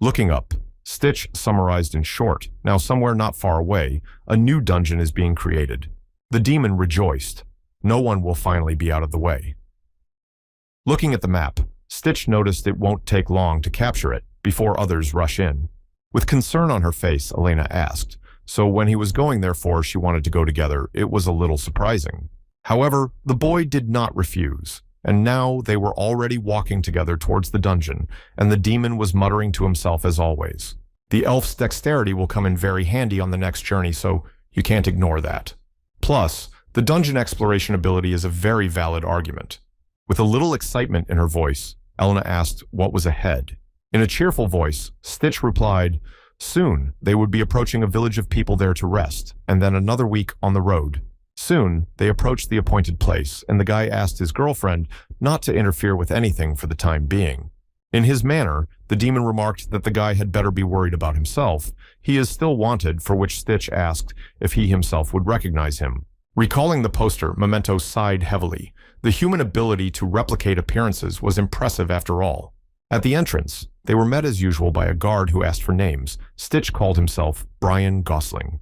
Looking up, Stitch summarized in short, now somewhere not far away, a new dungeon is being created. The demon rejoiced. No one will finally be out of the way. Looking at the map, Stitch noticed it won't take long to capture it before others rush in. With concern on her face, Elena asked, so when he was going therefore she wanted to go together, it was a little surprising. However, the boy did not refuse, and now they were already walking together towards the dungeon, and the demon was muttering to himself as always. The elf's dexterity will come in very handy on the next journey, so you can't ignore that. Plus, the dungeon exploration ability is a very valid argument. With a little excitement in her voice, Elena asked what was ahead. In a cheerful voice, Stitch replied, soon they would be approaching a village of people there to rest, and then another week on the road. Soon, they approached the appointed place, and the guy asked his girlfriend not to interfere with anything for the time being. In his manner, the demon remarked that the guy had better be worried about himself. He is still wanted, for which Stitch asked if he himself would recognize him. Recalling the poster, Memento sighed heavily. The human ability to replicate appearances was impressive after all. At the entrance, they were met as usual by a guard who asked for names. Stitch called himself Brian Gosling.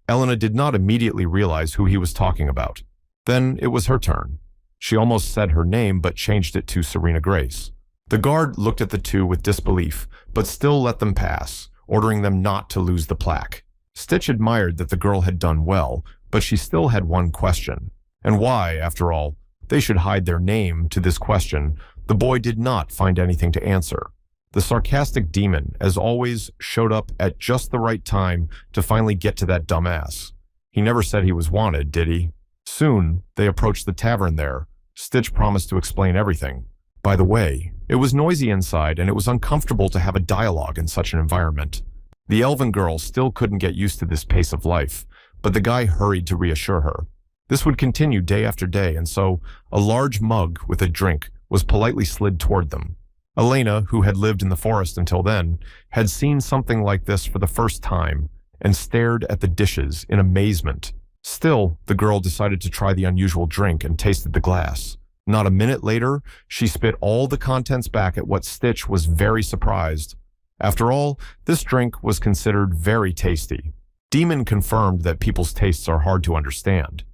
Elena did not immediately realize who he was talking about. Then it was her turn. She almost said her name but changed it to Serena Grace. The guard looked at the two with disbelief, but still let them pass, ordering them not to lose the plaque. Stitch admired that the girl had done well, but she still had one question. And why, after all, they should hide their name to this question, the boy did not find anything to answer. The sarcastic demon, as always, showed up at just the right time to finally get to that dumbass. He never said he was wanted, did he? Soon, they approached the tavern there. Stitch promised to explain everything. By the way, it was noisy inside and it was uncomfortable to have a dialogue in such an environment. The elven girl still couldn't get used to this pace of life, but the guy hurried to reassure her. This would continue day after day, and so a large mug with a drink was politely slid toward them. Elena, who had lived in the forest until then, had seen something like this for the first time and stared at the dishes in amazement. Still, the girl decided to try the unusual drink and tasted the glass. Not a minute later, she spit all the contents back at what Stitch was very surprised. After all, this drink was considered very tasty. Demon confirmed that people's tastes are hard to understand.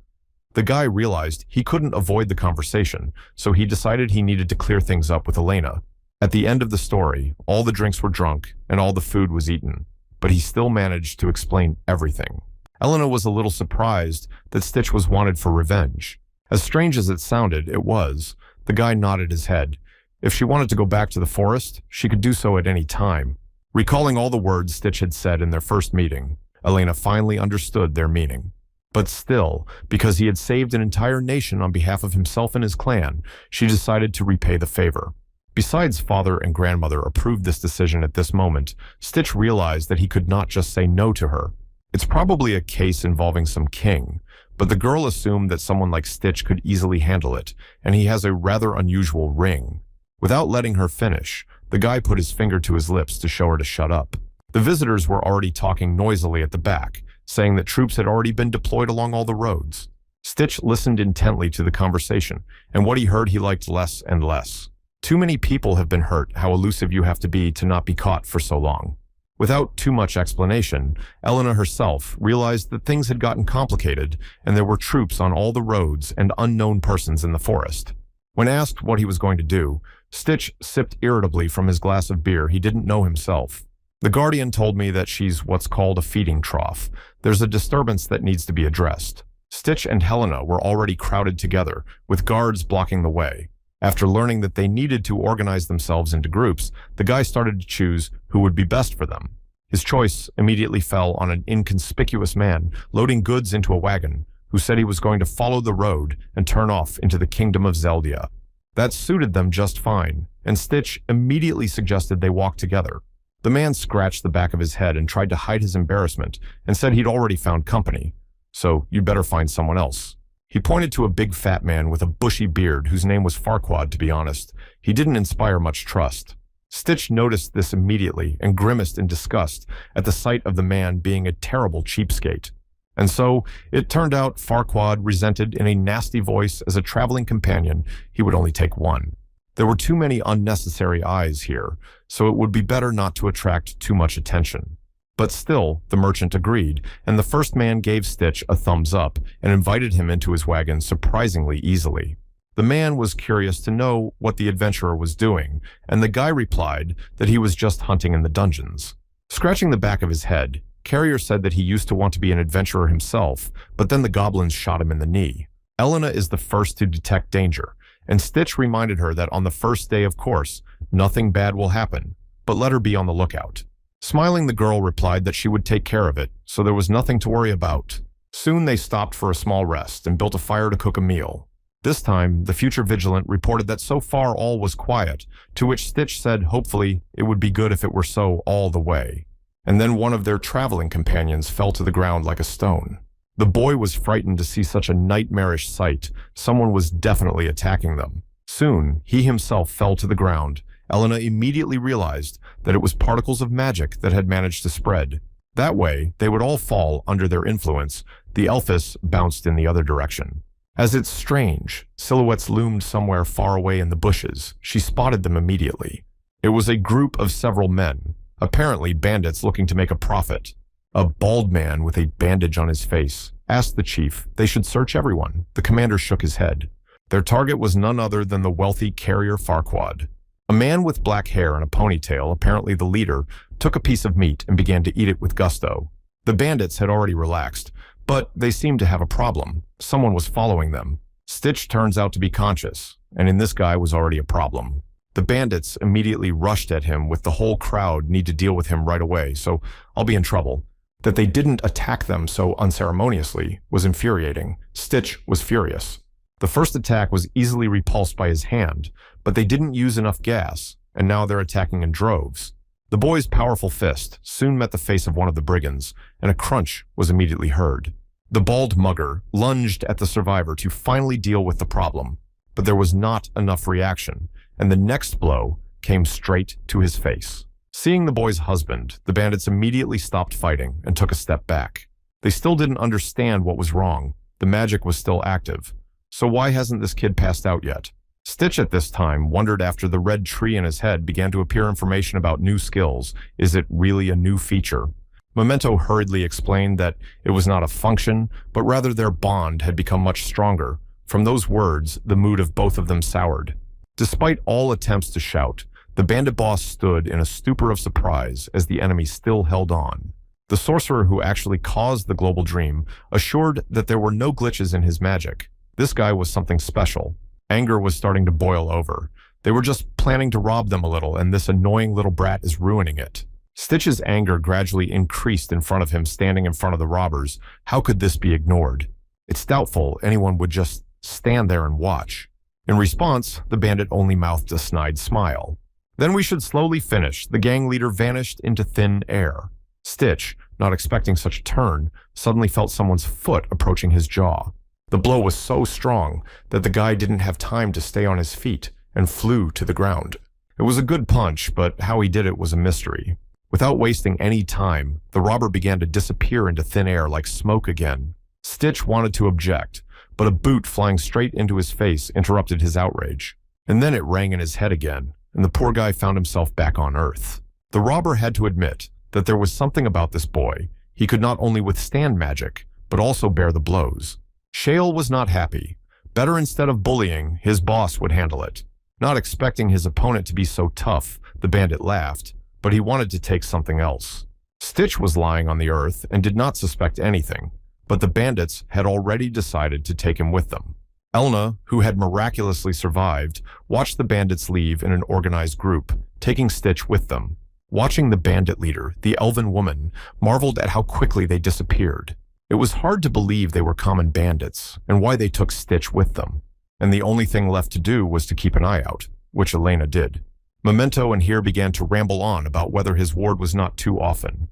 The guy realized he couldn't avoid the conversation, so he decided he needed to clear things up with Elena. At the end of the story, all the drinks were drunk and all the food was eaten, but he still managed to explain everything. Elena was a little surprised that Stitch was wanted for revenge. As strange as it sounded, it was. The guy nodded his head. If she wanted to go back to the forest, she could do so at any time. Recalling all the words Stitch had said in their first meeting, Elena finally understood their meaning. But still, because he had saved an entire nation on behalf of himself and his clan, she decided to repay the favor. Besides father and grandmother approved this decision at this moment, Stitch realized that he could not just say no to her. It's probably a case involving some king, but the girl assumed that someone like Stitch could easily handle it, and he has a rather unusual ring. Without letting her finish, the guy put his finger to his lips to show her to shut up. The visitors were already talking noisily at the back, saying that troops had already been deployed along all the roads. Stitch listened intently to the conversation, and what he heard he liked less and less. Too many people have been hurt how elusive you have to be to not be caught for so long. Without too much explanation, Elena herself realized that things had gotten complicated and there were troops on all the roads and unknown persons in the forest. When asked what he was going to do, Stitch sipped irritably from his glass of beer he didn't know himself. The Guardian told me that she's what's called a feeding trough. There's a disturbance that needs to be addressed. Stitch and Helena were already crowded together, with guards blocking the way. After learning that they needed to organize themselves into groups, the guy started to choose who would be best for them. His choice immediately fell on an inconspicuous man loading goods into a wagon, who said he was going to follow the road and turn off into the kingdom of Zeldia. That suited them just fine, and Stitch immediately suggested they walk together. The man scratched the back of his head and tried to hide his embarrassment and said he'd already found company, so you'd better find someone else. He pointed to a big fat man with a bushy beard whose name was Farquaad, to be honest. He didn't inspire much trust. Stitch noticed this immediately and grimaced in disgust at the sight of the man being a terrible cheapskate. And so, it turned out Farquaad resented in a nasty voice as a traveling companion he would only take one. There were too many unnecessary eyes here, so it would be better not to attract too much attention. But still, the merchant agreed, and the first man gave Stitch a thumbs up and invited him into his wagon surprisingly easily. The man was curious to know what the adventurer was doing, and the guy replied that he was just hunting in the dungeons. Scratching the back of his head, Carrier said that he used to want to be an adventurer himself, but then the goblins shot him in the knee. Elena is the first to detect danger, and Stitch reminded her that on the first day, of course, nothing bad will happen, but let her be on the lookout. Smiling, the girl replied that she would take care of it, so there was nothing to worry about. Soon they stopped for a small rest and built a fire to cook a meal. This time, the future vigilant reported that so far all was quiet, to which Stitch said hopefully it would be good if it were so all the way. And then one of their traveling companions fell to the ground like a stone. The boy was frightened to see such a nightmarish sight. Someone was definitely attacking them. Soon, he himself fell to the ground. Elena immediately realized that it was particles of magic that had managed to spread. That way, they would all fall under their influence. The Elphys bounced in the other direction. As it's strange, silhouettes loomed somewhere far away in the bushes. She spotted them immediately. It was a group of several men, apparently bandits looking to make a profit. A bald man with a bandage on his face asked the chief they should search everyone. The commander shook his head. Their target was none other than the wealthy Carrier Farquaad. A man with black hair and a ponytail, apparently the leader, took a piece of meat and began to eat it with gusto. The bandits had already relaxed, but they seemed to have a problem. Someone was following them. Stitch turns out to be conscious, and in this guy was already a problem. The bandits immediately rushed at him with the whole crowd need to deal with him right away, so I'll be in trouble. That they didn't attack them so unceremoniously was infuriating. Stitch was furious. The first attack was easily repulsed by his hand, but they didn't use enough gas, and now they're attacking in droves. The boy's powerful fist soon met the face of one of the brigands, and a crunch was immediately heard. The bald mugger lunged at the survivor to finally deal with the problem, but there was not enough reaction, and the next blow came straight to his face. Seeing the boy's husband, the bandits immediately stopped fighting and took a step back. They still didn't understand what was wrong. The magic was still active. So why hasn't this kid passed out yet? Stitch at this time wondered after the red tree in his head began to appear information about new skills. Is it really a new feature? Memento hurriedly explained that it was not a function, but rather their bond had become much stronger. From those words, the mood of both of them soured. Despite all attempts to shout, the bandit boss stood in a stupor of surprise as the enemy still held on. The sorcerer who actually caused the global dream assured that there were no glitches in his magic. This guy was something special. Anger was starting to boil over. They were just planning to rob them a little, and this annoying little brat is ruining it. Stitch's anger gradually increased in front of him, standing in front of the robbers. How could this be ignored? It's doubtful anyone would just stand there and watch. In response, the bandit only mouthed a snide smile. Then we should slowly finish. The gang leader vanished into thin air. Stitch, not expecting such a turn, suddenly felt someone's foot approaching his jaw. The blow was so strong that the guy didn't have time to stay on his feet and flew to the ground. It was a good punch, but how he did it was a mystery. Without wasting any time, the robber began to disappear into thin air like smoke again. Stitch wanted to object, but a boot flying straight into his face interrupted his outrage. And then it rang in his head again, and the poor guy found himself back on Earth. The robber had to admit that there was something about this boy. He could not only withstand magic, but also bear the blows. Shale was not happy. Better instead of bullying, his boss would handle it. Not expecting his opponent to be so tough, the bandit laughed, but he wanted to take something else. Stitch was lying on the earth and did not suspect anything. but the bandits had already decided to take him with them. Elna, who had miraculously survived, watched the bandits leave in an organized group, taking Stitch with them. Watching the bandit leader, the elven woman, marveled at how quickly they disappeared. It was hard to believe they were common bandits, and why they took Stitch with them. And the only thing left to do was to keep an eye out, which Elena did. Memento and here began to ramble on about whether his ward was not too often.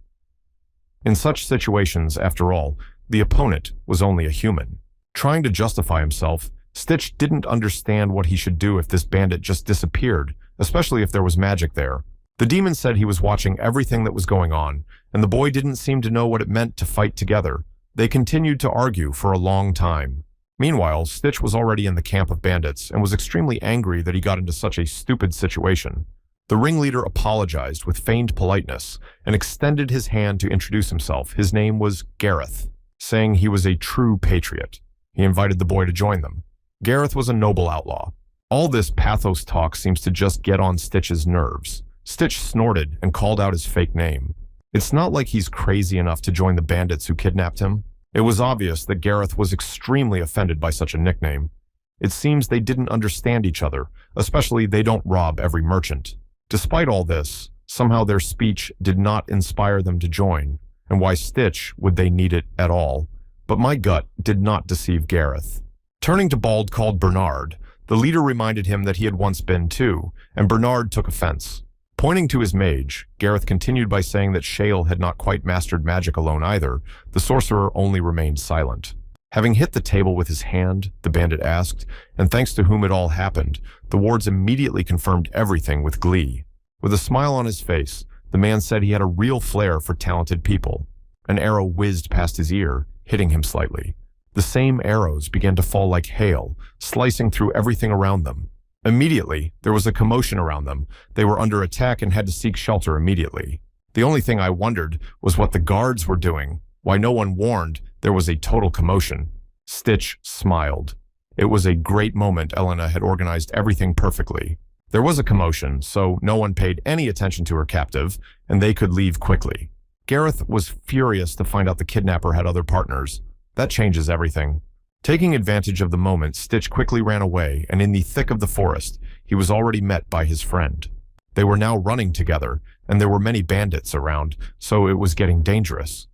In such situations, after all, the opponent was only a human. Trying to justify himself, Stitch didn't understand what he should do if this bandit just disappeared, especially if there was magic there. The demon said he was watching everything that was going on, and the boy didn't seem to know what it meant to fight together. They continued to argue for a long time. Meanwhile, Stitch was already in the camp of bandits and was extremely angry that he got into such a stupid situation. The ringleader apologized with feigned politeness and extended his hand to introduce himself. His name was Gareth, saying he was a true patriot. He invited the boy to join them. Gareth was a noble outlaw. All this pathos talk seems to just get on Stitch's nerves. Stitch snorted and called out his fake name. It's not like he's crazy enough to join the bandits who kidnapped him. It was obvious that Gareth was extremely offended by such a nickname. It seems they didn't understand each other, especially they don't rob every merchant. Despite all this, somehow their speech did not inspire them to join, and why Stitch would they need it at all? But my gut did not deceive Gareth. Turning to Bald called Bernard, the leader reminded him that he had once been too, and Bernard took offense. Pointing to his mage, Gareth continued by saying that Shale had not quite mastered magic alone either. The sorcerer only remained silent. Having hit the table with his hand, the bandit asked, and thanks to whom it all happened, the wards immediately confirmed everything with glee. With a smile on his face, the man said he had a real flair for talented people. An arrow whizzed past his ear, hitting him slightly. The same arrows began to fall like hail, slicing through everything around them. Immediately, there was a commotion around them. They were under attack and had to seek shelter immediately. The only thing I wondered was what the guards were doing. Why no one warned there was a total commotion. Stitch smiled. It was a great moment. Elena had organized everything perfectly. There was a commotion, so no one paid any attention to her captive, and they could leave quickly. Gareth was furious to find out the kidnapper had other partners. That changes everything. Taking advantage of the moment, Stitch quickly ran away, and in the thick of the forest, he was already met by his friend. They were now running together, and there were many bandits around, so it was getting dangerous.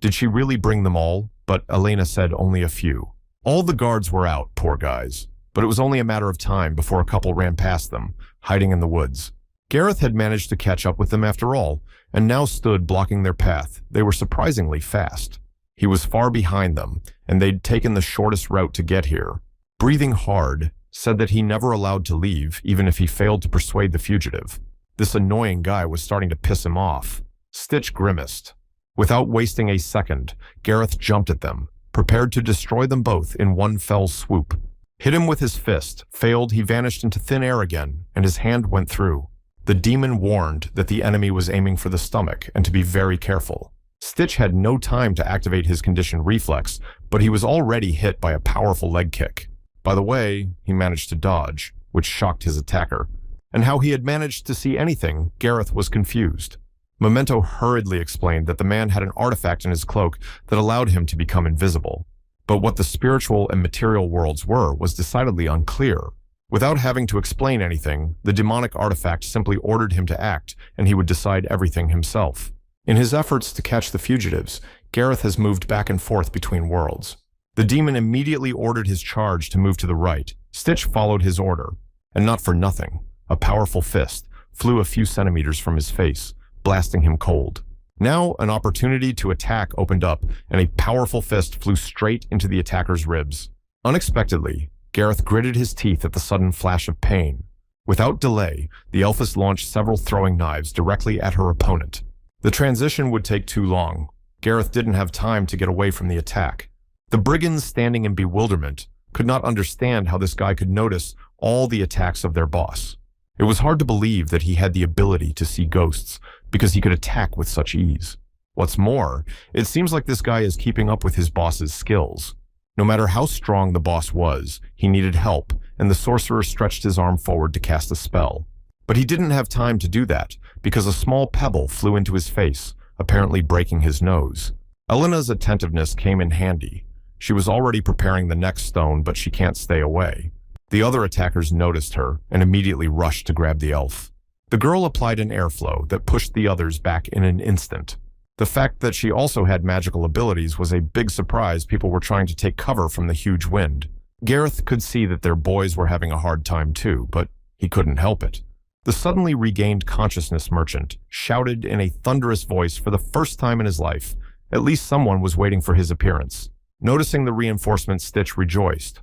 Did she really bring them all? But Elena said only a few. All the guards were out, poor guys. But it was only a matter of time before a couple ran past them, hiding in the woods. Gareth had managed to catch up with them after all, and now stood blocking their path. They were surprisingly fast. He was far behind them, and they'd taken the shortest route to get here. Breathing hard, said that he never allowed to leave, even if he failed to persuade the fugitive. This annoying guy was starting to piss him off. Stitch grimaced. Without wasting a second, Gareth jumped at them, prepared to destroy them both in one fell swoop. Hit him with his fist, failed, he vanished into thin air again, and his hand went through. The demon warned that the enemy was aiming for the stomach and to be very careful. Stitch had no time to activate his conditioned reflex, but he was already hit by a powerful leg kick. By the way, he managed to dodge, which shocked his attacker. And how he had managed to see anything, Gareth was confused. Memento hurriedly explained that the man had an artifact in his cloak that allowed him to become invisible. But what the spiritual and material worlds were was decidedly unclear. Without having to explain anything, the demonic artifact simply ordered him to act, and he would decide everything himself. In his efforts to catch the fugitives, Gareth has moved back and forth between worlds. The demon immediately ordered his charge to move to the right. Stitch followed his order, and not for nothing. A powerful fist flew a few centimeters from his face, blasting him cold. Now, an opportunity to attack opened up, and a powerful fist flew straight into the attacker's ribs. Unexpectedly, Gareth gritted his teeth at the sudden flash of pain. Without delay, the elfess launched several throwing knives directly at her opponent. The transition would take too long. Gareth didn't have time to get away from the attack. The brigands, standing in bewilderment, could not understand how this guy could notice all the attacks of their boss. It was hard to believe that he had the ability to see ghosts, because he could attack with such ease. What's more, it seems like this guy is keeping up with his boss's skills. No matter how strong the boss was, he needed help, and the sorcerer stretched his arm forward to cast a spell. But he didn't have time to do that, because a small pebble flew into his face, apparently breaking his nose. Elena's attentiveness came in handy. She was already preparing the next stone, but she can't stay away. The other attackers noticed her and immediately rushed to grab the elf. The girl applied an airflow that pushed the others back in an instant. The fact that she also had magical abilities was a big surprise. People were trying to take cover from the huge wind. Gareth could see that their boys were having a hard time too, but he couldn't help it. The suddenly regained consciousness merchant shouted in a thunderous voice for the first time in his life. At least someone was waiting for his appearance. Noticing the reinforcement, Stitch rejoiced.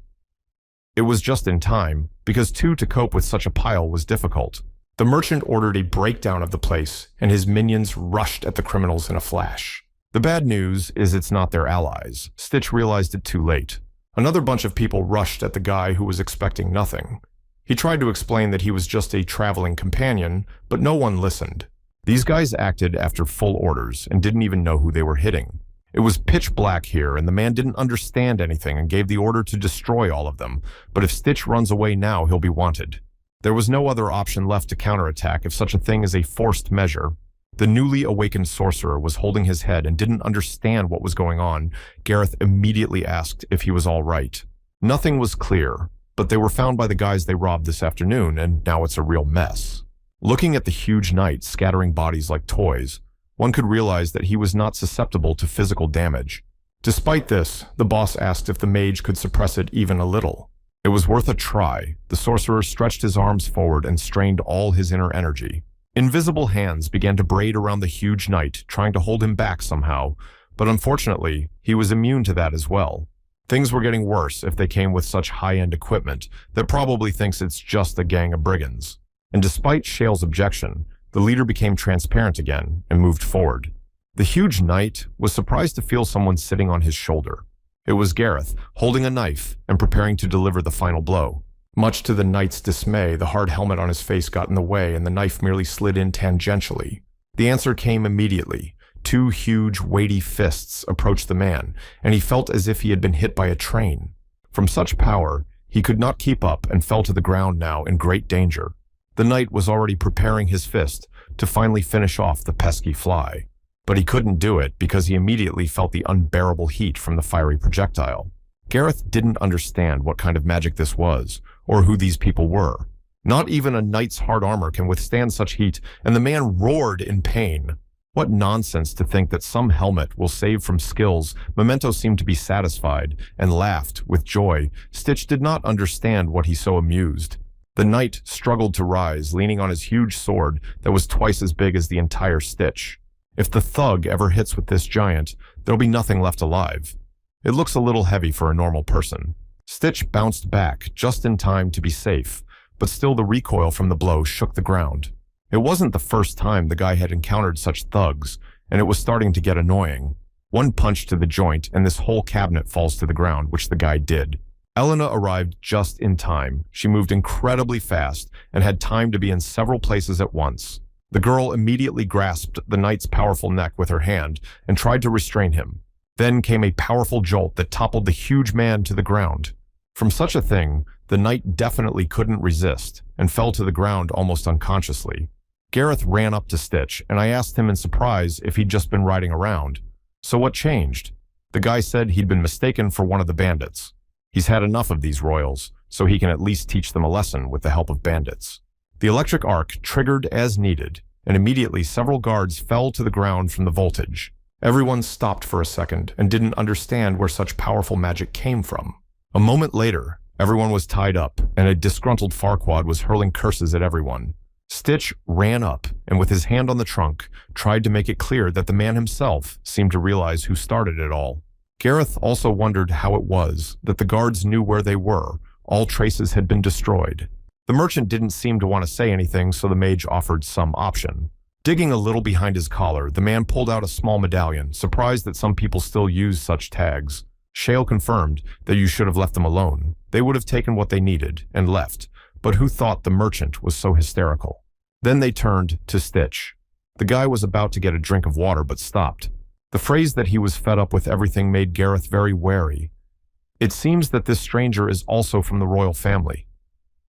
It was just in time, because to cope with such a pile was difficult. The merchant ordered a breakdown of the place, and his minions rushed at the criminals in a flash. The bad news is it's not their allies. Stitch realized it too late. Another bunch of people rushed at the guy who was expecting nothing. He tried to explain that he was just a traveling companion, but no one listened. These guys acted after full orders and didn't even know who they were hitting. It was pitch black here, and the man didn't understand anything and gave the order to destroy all of them, but if Stitch runs away now, he'll be wanted. There was no other option left to counterattack if such a thing as a forced measure. The newly awakened sorcerer was holding his head and didn't understand what was going on. Gareth immediately asked if he was all right. Nothing was clear, but they were found by the guys they robbed this afternoon, and now it's a real mess. Looking at the huge knight scattering bodies like toys, one could realize that he was not susceptible to physical damage. Despite this, the boss asked if the mage could suppress it even a little. It was worth a try. The sorcerer stretched his arms forward and strained all his inner energy. Invisible hands began to braid around the huge knight, trying to hold him back somehow, but unfortunately, he was immune to that as well. Things were getting worse if they came with such high-end equipment that probably thinks it's just a gang of brigands. And despite Shale's objection, the leader became transparent again and moved forward. The huge knight was surprised to feel someone sitting on his shoulder. It was Gareth, holding a knife and preparing to deliver the final blow. Much to the knight's dismay, the hard helmet on his face got in the way and the knife merely slid in tangentially. The answer came immediately. Two huge, weighty fists approached the man, and he felt as if he had been hit by a train. From such power, he could not keep up and fell to the ground now in great danger. The knight was already preparing his fist to finally finish off the pesky fly. But he couldn't do it because he immediately felt the unbearable heat from the fiery projectile. Gareth didn't understand what kind of magic this was, or who these people were. Not even a knight's hard armor can withstand such heat, and the man roared in pain. What nonsense to think that some helmet will save from skills. Memento seemed to be satisfied, and laughed with joy. Stitch did not understand what he so amused. The knight struggled to rise, leaning on his huge sword that was twice as big as the entire Stitch. If the thug ever hits with this giant, there'll be nothing left alive. It looks a little heavy for a normal person. Stitch bounced back just in time to be safe, but still the recoil from the blow shook the ground. It wasn't the first time the guy had encountered such thugs, and it was starting to get annoying. One punch to the joint, and this whole cabinet falls to the ground, which the guy did. Elena arrived just in time. She moved incredibly fast and had time to be in several places at once. The girl immediately grasped the knight's powerful neck with her hand and tried to restrain him. Then came a powerful jolt that toppled the huge man to the ground. From such a thing, the knight definitely couldn't resist and fell to the ground almost unconsciously. Gareth ran up to Stitch, and I asked him in surprise if he'd just been riding around. So what changed? The guy said he'd been mistaken for one of the bandits. He's had enough of these royals, so he can at least teach them a lesson with the help of bandits. The electric arc triggered as needed, and immediately several guards fell to the ground from the voltage. Everyone stopped for a second and didn't understand where such powerful magic came from. A moment later, everyone was tied up, and a disgruntled Farquaad was hurling curses at everyone. Stitch ran up, and with his hand on the trunk, tried to make it clear that the man himself seemed to realize who started it all. Gareth also wondered how it was that the guards knew where they were. All traces had been destroyed. The merchant didn't seem to want to say anything, so the mage offered some option. Digging a little behind his collar, the man pulled out a small medallion, surprised that some people still use such tags. Shale confirmed that you should have left them alone. They would have taken what they needed and left, but who thought the merchant was so hysterical? Then they turned to Stitch. The guy was about to get a drink of water but stopped. The phrase that he was fed up with everything made Gareth very wary. It seems that this stranger is also from the royal family.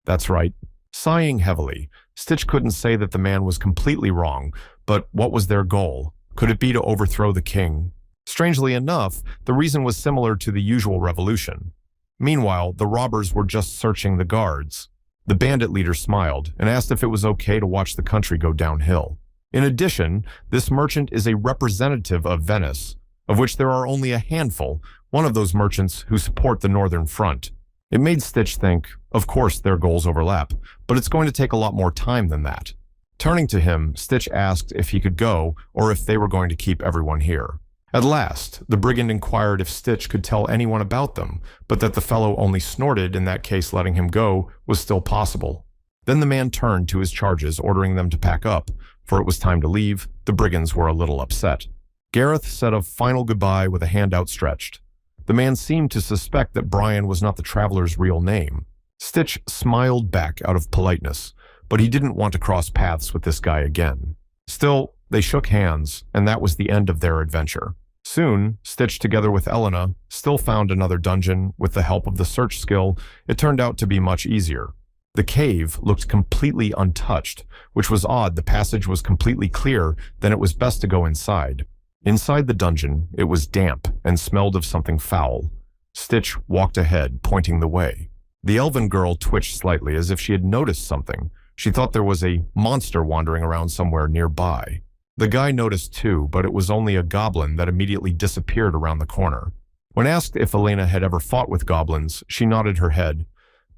That's right. Sighing heavily, Stitch couldn't say that the man was completely wrong, but what was their goal? Could it be to overthrow the king? Strangely enough, the reason was similar to the usual revolution. Meanwhile, the robbers were just searching the guards. The bandit leader smiled and asked if it was okay to watch the country go downhill. In addition, this merchant is a representative of Venice, of which there are only a handful, one of those merchants who support the Northern Front. It made Stitch think, of course their goals overlap, but it's going to take a lot more time than that. Turning to him, Stitch asked if he could go or if they were going to keep everyone here. At last, the brigand inquired if Stitch could tell anyone about them, but that the fellow only snorted, in that case letting him go was still possible. Then the man turned to his charges, ordering them to pack up, for it was time to leave. The brigands were a little upset. Gareth said a final goodbye with a hand outstretched. The man seemed to suspect that Brian was not the traveler's real name. Stitch smiled back out of politeness, but he didn't want to cross paths with this guy again. Still, they shook hands, and that was the end of their adventure. Soon, Stitch together with Elena still found another dungeon. With the help of the search skill, it turned out to be much easier. The cave looked completely untouched, which was odd. The passage was completely clear, then it was best to go inside. Inside the dungeon, it was damp and smelled of something foul. Stitch walked ahead, pointing the way. The elven girl twitched slightly as if she had noticed something. She thought there was a monster wandering around somewhere nearby. The guy noticed too, but it was only a goblin that immediately disappeared around the corner. When asked if Elena had ever fought with goblins, she nodded her head.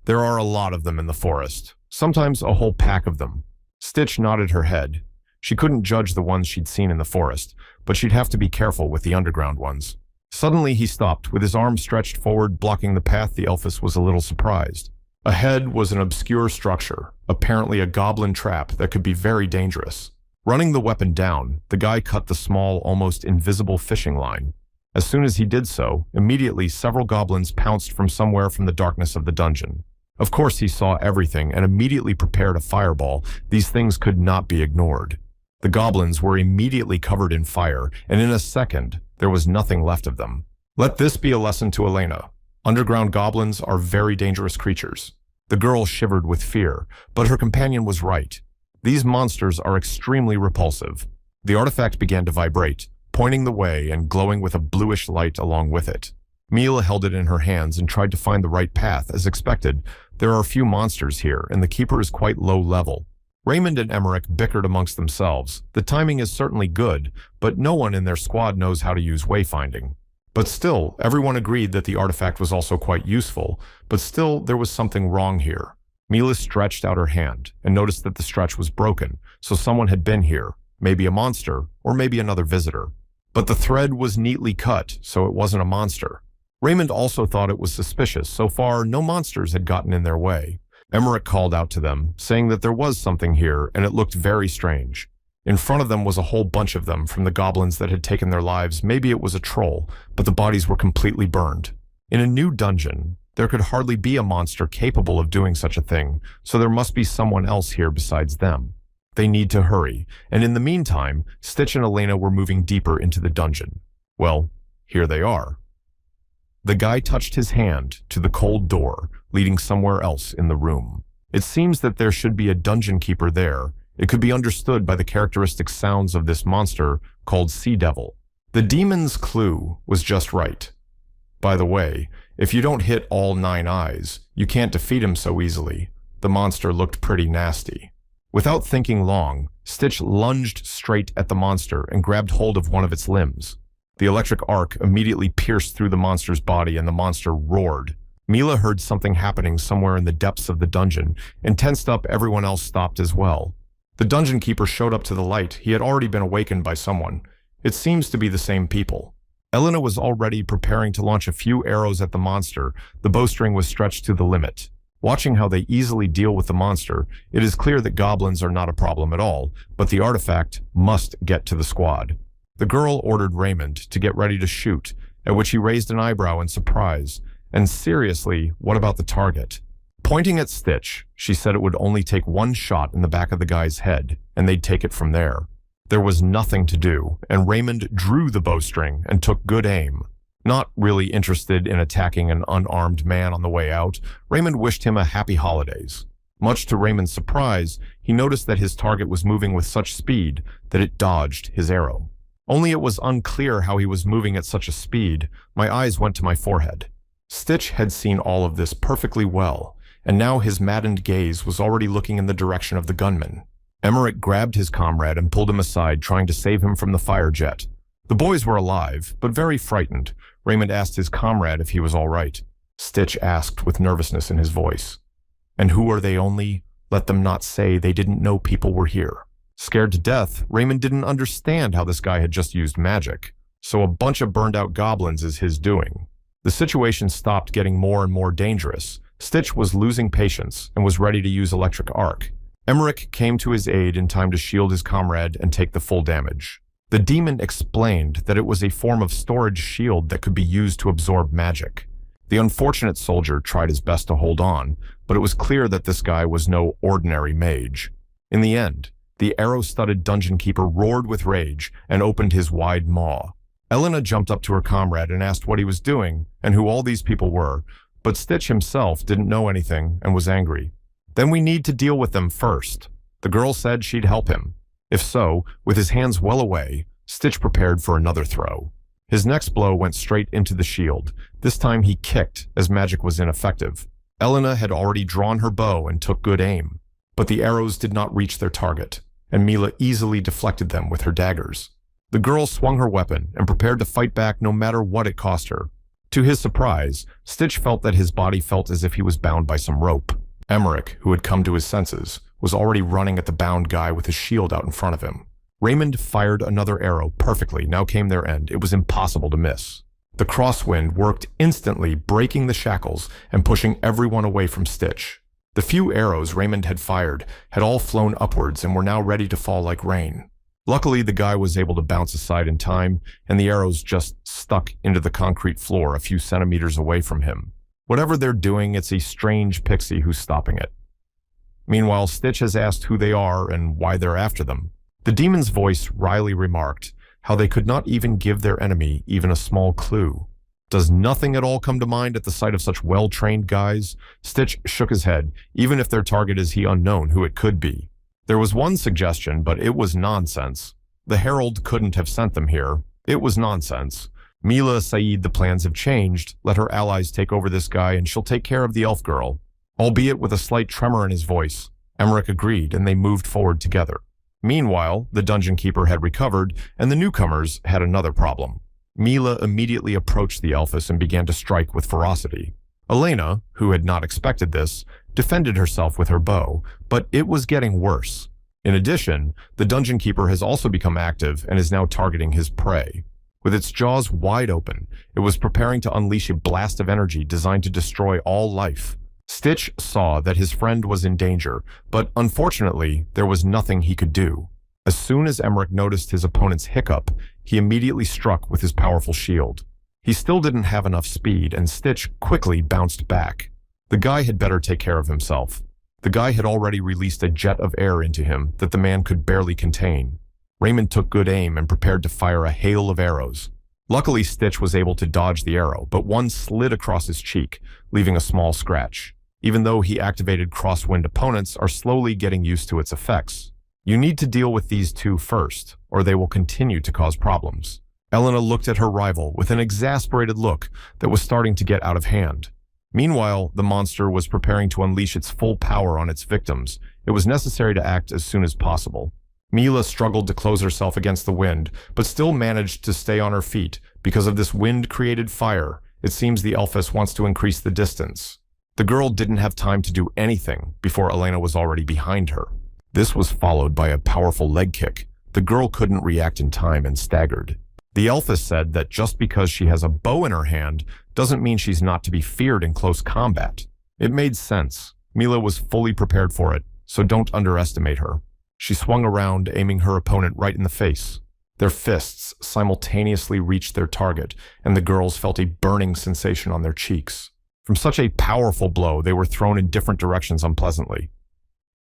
There are a lot of them in the forest, sometimes a whole pack of them. Stitch nodded her head. She couldn't judge the ones she'd seen in the forest, but she'd have to be careful with the underground ones. Suddenly he stopped, with his arm stretched forward, blocking the path. The elfess was a little surprised. Ahead was an obscure structure, apparently a goblin trap that could be very dangerous. Running the weapon down, the guy cut the small, almost invisible fishing line. As soon as he did so, immediately several goblins pounced from somewhere from the darkness of the dungeon. Of course he saw everything and immediately prepared a fireball. These things could not be ignored. The goblins were immediately covered in fire, and in a second, there was nothing left of them. Let this be a lesson to Elena. Underground goblins are very dangerous creatures. The girl shivered with fear, but her companion was right. These monsters are extremely repulsive. The artifact began to vibrate, pointing the way and glowing with a bluish light along with it. Mila held it in her hands and tried to find the right path. As expected, there are a few monsters here, and the keeper is quite low level. Raymond and Emmerich bickered amongst themselves. The timing is certainly good, but no one in their squad knows how to use wayfinding. But still, everyone agreed that the artifact was also quite useful, but still there was something wrong here. Mila stretched out her hand and noticed that the stretch was broken, so someone had been here, maybe a monster or maybe another visitor. But the thread was neatly cut, so it wasn't a monster. Raymond also thought it was suspicious. So far, no monsters had gotten in their way. Emmerich called out to them, saying that there was something here and it looked very strange. In front of them was a whole bunch of them from the goblins that had taken their lives. Maybe it was a troll, but the bodies were completely burned. In a new dungeon, there could hardly be a monster capable of doing such a thing, so there must be someone else here besides them. They need to hurry, and in the meantime, Stitch and Elena were moving deeper into the dungeon. Well, here they are. The guy touched his hand to the cold door, leading somewhere else in the room. It seems that there should be a dungeon keeper there. It could be understood by the characteristic sounds of this monster called Sea Devil. The demon's clue was just right. By the way, if you don't hit all 9 eyes, you can't defeat him so easily. The monster looked pretty nasty. Without thinking long, Stitch lunged straight at the monster and grabbed hold of one of its limbs. The electric arc immediately pierced through the monster's body and the monster roared. Mila heard something happening somewhere in the depths of the dungeon, and tensed up. Everyone else stopped as well. The dungeon keeper showed up to the light. He had already been awakened by someone. It seems to be the same people. Elena was already preparing to launch a few arrows at the monster. The bowstring was stretched to the limit. Watching how they easily deal with the monster, it is clear that goblins are not a problem at all, but the artifact must get to the squad. The girl ordered Raymond to get ready to shoot, at which he raised an eyebrow in surprise. And seriously, what about the target? Pointing at Stitch, she said it would only take one shot in the back of the guy's head, and they'd take it from there. There was nothing to do, and Raymond drew the bowstring and took good aim. Not really interested in attacking an unarmed man on the way out, Raymond wished him a happy holidays. Much to Raymond's surprise, he noticed that his target was moving with such speed that it dodged his arrow. Only it was unclear how he was moving at such a speed. My eyes went to my forehead. Stitch had seen all of this perfectly well, and now his maddened gaze was already looking in the direction of the gunman. Emmerich grabbed his comrade and pulled him aside, trying to save him from the fire jet. The boys were alive, but very frightened. Raymond asked his comrade if he was all right. Stitch asked with nervousness in his voice. "And who are they only? Let them not say they didn't know people were here." Scared to death, Raymond didn't understand how this guy had just used magic. So a bunch of burned-out goblins is his doing. The situation stopped getting more and more dangerous. Stitch was losing patience and was ready to use electric arc. Emmerich came to his aid in time to shield his comrade and take the full damage. The demon explained that it was a form of storage shield that could be used to absorb magic. The unfortunate soldier tried his best to hold on, but it was clear that this guy was no ordinary mage. In the end, the arrow-studded dungeon keeper roared with rage and opened his wide maw. Elena jumped up to her comrade and asked what he was doing and who all these people were, but Stitch himself didn't know anything and was angry. "Then we need to deal with them first." The girl said she'd help him. If so, with his hands well away, Stitch prepared for another throw. His next blow went straight into the shield. This time he kicked, as magic was ineffective. Elena had already drawn her bow and took good aim, but the arrows did not reach their target, and Mila easily deflected them with her daggers. The girl swung her weapon and prepared to fight back no matter what it cost her. To his surprise, Stitch felt that his body felt as if he was bound by some rope. Emmerich, who had come to his senses, was already running at the bound guy with his shield out in front of him. Raymond fired another arrow perfectly. Now came their end. It was impossible to miss. The crosswind worked instantly, breaking the shackles and pushing everyone away from Stitch. The few arrows Raymond had fired had all flown upwards and were now ready to fall like rain. Luckily, the guy was able to bounce aside in time, and the arrows just stuck into the concrete floor a few centimeters away from him. Whatever they're doing, it's a strange pixie who's stopping it. Meanwhile, Stitch has asked who they are and why they're after them. The demon's voice wryly remarked how they could not even give their enemy even a small clue. Does nothing at all come to mind at the sight of such well-trained guys? Stitch shook his head. Even if their target is he unknown who it could be. There was one suggestion, but it was nonsense. The Herald couldn't have sent them here. It was nonsense. Mila Saeed, the plans have changed. Let her allies take over this guy and she'll take care of the elf girl. Albeit with a slight tremor in his voice, Emmerich agreed and they moved forward together. Meanwhile, the dungeon keeper had recovered and the newcomers had another problem. Mila immediately approached the Elfis and began to strike with ferocity. Elena, who had not expected this, defended herself with her bow, but it was getting worse. In addition, the dungeon keeper has also become active and is now targeting his prey. With its jaws wide open, it was preparing to unleash a blast of energy designed to destroy all life. Stitch saw that his friend was in danger, but unfortunately, there was nothing he could do. As soon as Emmerich noticed his opponent's hiccup, he immediately struck with his powerful shield. He still didn't have enough speed, and Stitch quickly bounced back. The guy had better take care of himself. The guy had already released a jet of air into him that the man could barely contain. Raymond took good aim and prepared to fire a hail of arrows. Luckily, Stitch was able to dodge the arrow, but one slid across his cheek, leaving a small scratch. Even though he activated crosswind, opponents are slowly getting used to its effects. You need to deal with these two first, or they will continue to cause problems. Elena looked at her rival with an exasperated look that was starting to get out of hand. Meanwhile, the monster was preparing to unleash its full power on its victims. It was necessary to act as soon as possible. Mila struggled to close herself against the wind, but still managed to stay on her feet. Because of this wind-created fire, it seems the Elfis wants to increase the distance. The girl didn't have time to do anything before Elena was already behind her. This was followed by a powerful leg kick. The girl couldn't react in time and staggered. The Elfis said that just because she has a bow in her hand doesn't mean she's not to be feared in close combat. It made sense. Mila was fully prepared for it, so don't underestimate her. She swung around, aiming her opponent right in the face. Their fists simultaneously reached their target, and the girls felt a burning sensation on their cheeks. From such a powerful blow, they were thrown in different directions unpleasantly.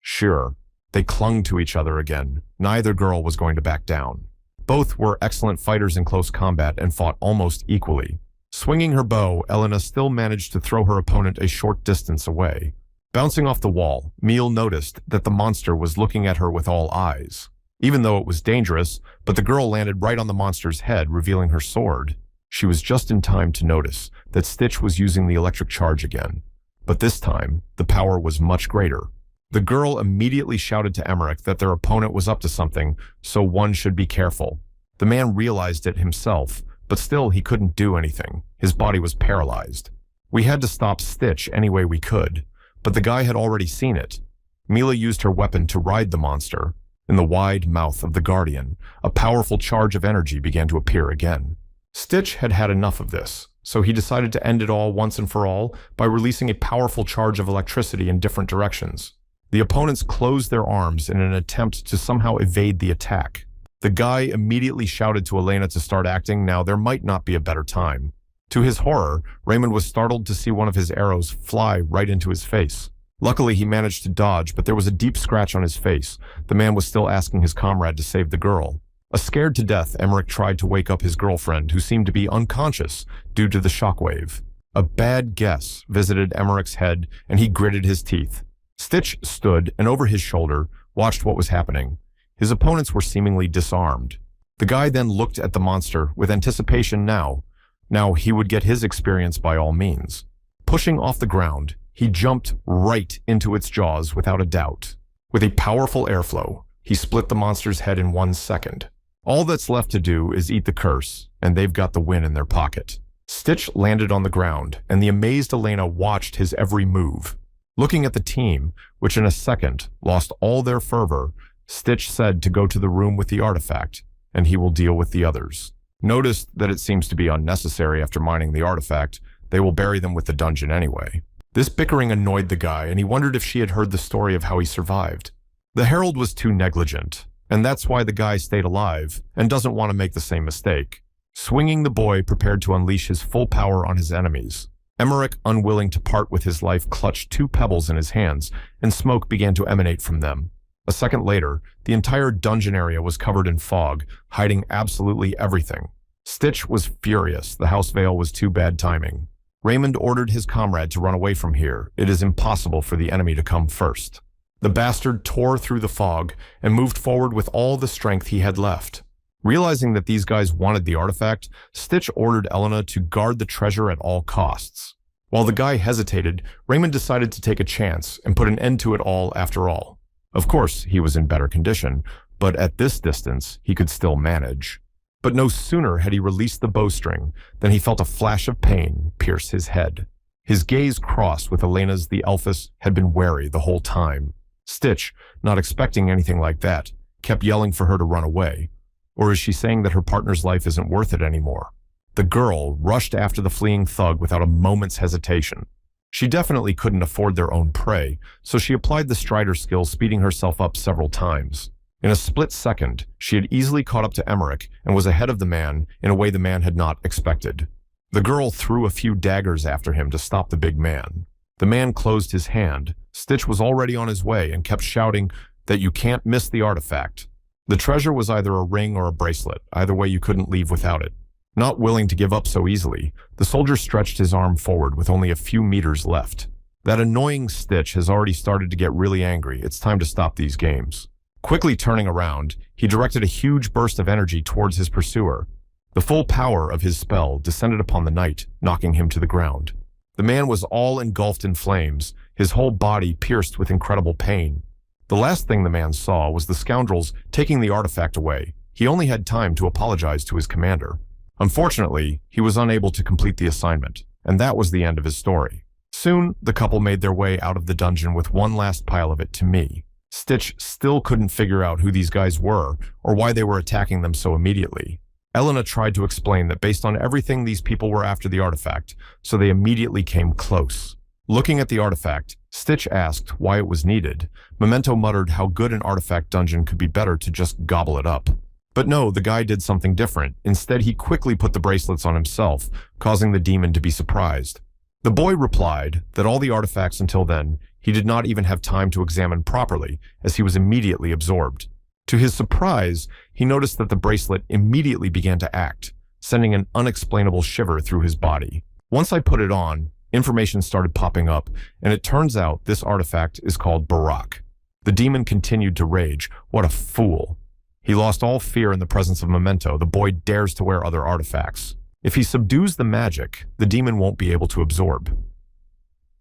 Sure, they clung to each other again. Neither girl was going to back down. Both were excellent fighters in close combat and fought almost equally. Swinging her bow, Elena still managed to throw her opponent a short distance away. Bouncing off the wall, Mille noticed that the monster was looking at her with all eyes. even though it was dangerous, but the girl landed right on the monster's head, revealing her sword. She was just in time to notice that Stitch was using the electric charge again. But this time, the power was much greater. The girl immediately shouted to Emmerich that their opponent was up to something, so one should be careful. The man realized it himself, but still he couldn't do anything. His body was paralyzed. We had to stop Stitch any way we could, but the guy had already seen it. Mila used her weapon to ride the monster. In the wide mouth of the Guardian, a powerful charge of energy began to appear again. Stitch had had enough of this, so he decided to end it all once and for all by releasing a powerful charge of electricity in different directions. The opponents closed their arms in an attempt to somehow evade the attack. The guy immediately shouted to Elena to start acting. Now there might not be a better time. To his horror, Raymond was startled to see one of his arrows fly right into his face. Luckily, he managed to dodge, but there was a deep scratch on his face. The man was still asking his comrade to save the girl. Scared to death, Emmerich tried to wake up his girlfriend, who seemed to be unconscious due to the shockwave. A bad guess visited Emmerich's head, and he gritted his teeth. Stitch stood and over his shoulder watched what was happening. His opponents were seemingly disarmed. The guy then looked at the monster with anticipation now. Now he would get his experience by all means. Pushing off the ground, he jumped right into its jaws without a doubt. With a powerful airflow, he split the monster's head in 1 second. All that's left to do is eat the curse, and they've got the win in their pocket. Stitch landed on the ground, and the amazed Elena watched his every move. Looking at the team, which in a second lost all their fervor, Stitch said to go to the room with the artifact, and he will deal with the others. Noticed that it seems to be unnecessary after mining the artifact. They will bury them with the dungeon anyway. This bickering annoyed the guy, and he wondered if she had heard the story of how he survived. The herald was too negligent, and that's why the guy stayed alive and doesn't want to make the same mistake. Swinging, the boy prepared to unleash his full power on his enemies. Emmerich, unwilling to part with his life, clutched 2 pebbles in his hands, and smoke began to emanate from them. A second later, the entire dungeon area was covered in fog, hiding absolutely everything. Stitch was furious. The house veil was too bad timing. Raymond ordered his comrade to run away from here. It is impossible for the enemy to come first. The bastard tore through the fog and moved forward with all the strength he had left. Realizing that these guys wanted the artifact, Stitch ordered Elena to guard the treasure at all costs. While the guy hesitated, Raymond decided to take a chance and put an end to it all after all. Of course, he was in better condition, but at this distance, he could still manage. But no sooner had he released the bowstring than he felt a flash of pain pierce his head. His gaze crossed with Elena's. The elfess had been wary the whole time. Stitch, not expecting anything like that, kept yelling for her to run away. Or is she saying that her partner's life isn't worth it anymore? The girl rushed after the fleeing thug without a moment's hesitation. She definitely couldn't afford their own prey, so she applied the Strider skill, speeding herself up several times. In a split second, she had easily caught up to Emmerich and was ahead of the man in a way the man had not expected. The girl threw a few daggers after him to stop the big man. The man closed his hand. Stitch was already on his way and kept shouting that you can't miss the artifact. The treasure was either a ring or a bracelet. Either way, you couldn't leave without it. Not willing to give up so easily, the soldier stretched his arm forward with only a few meters left. That annoying Stitch has already started to get really angry. It's time to stop these games. Quickly turning around, he directed a huge burst of energy towards his pursuer. The full power of his spell descended upon the knight, knocking him to the ground. The man was all engulfed in flames, his whole body pierced with incredible pain. The last thing the man saw was the scoundrels taking the artifact away. He only had time to apologize to his commander. Unfortunately, he was unable to complete the assignment, and that was the end of his story. Soon, the couple made their way out of the dungeon with one last pile of it to me. Stitch still couldn't figure out who these guys were or why they were attacking them so immediately. Elena tried to explain that based on everything, these people were after the artifact, so they immediately came close. Looking at the artifact, Stitch asked why it was needed. Memento muttered how good an artifact dungeon could be better to just gobble it up. But no, the guy did something different. Instead, he quickly put the bracelets on himself, causing the demon to be surprised. The boy replied that all the artifacts until then, he did not even have time to examine properly, as he was immediately absorbed. To his surprise, he noticed that the bracelet immediately began to act, sending an unexplainable shiver through his body. Once I put it on, information started popping up, and it turns out this artifact is called Barak. The demon continued to rage. What a fool. He lost all fear in the presence of Memento. The boy dares to wear other artifacts. If he subdues the magic, the demon won't be able to absorb.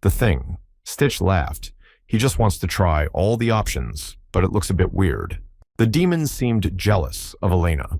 The thing. Stitch laughed. He just wants to try all the options, but it looks a bit weird. The demon seemed jealous of Elena.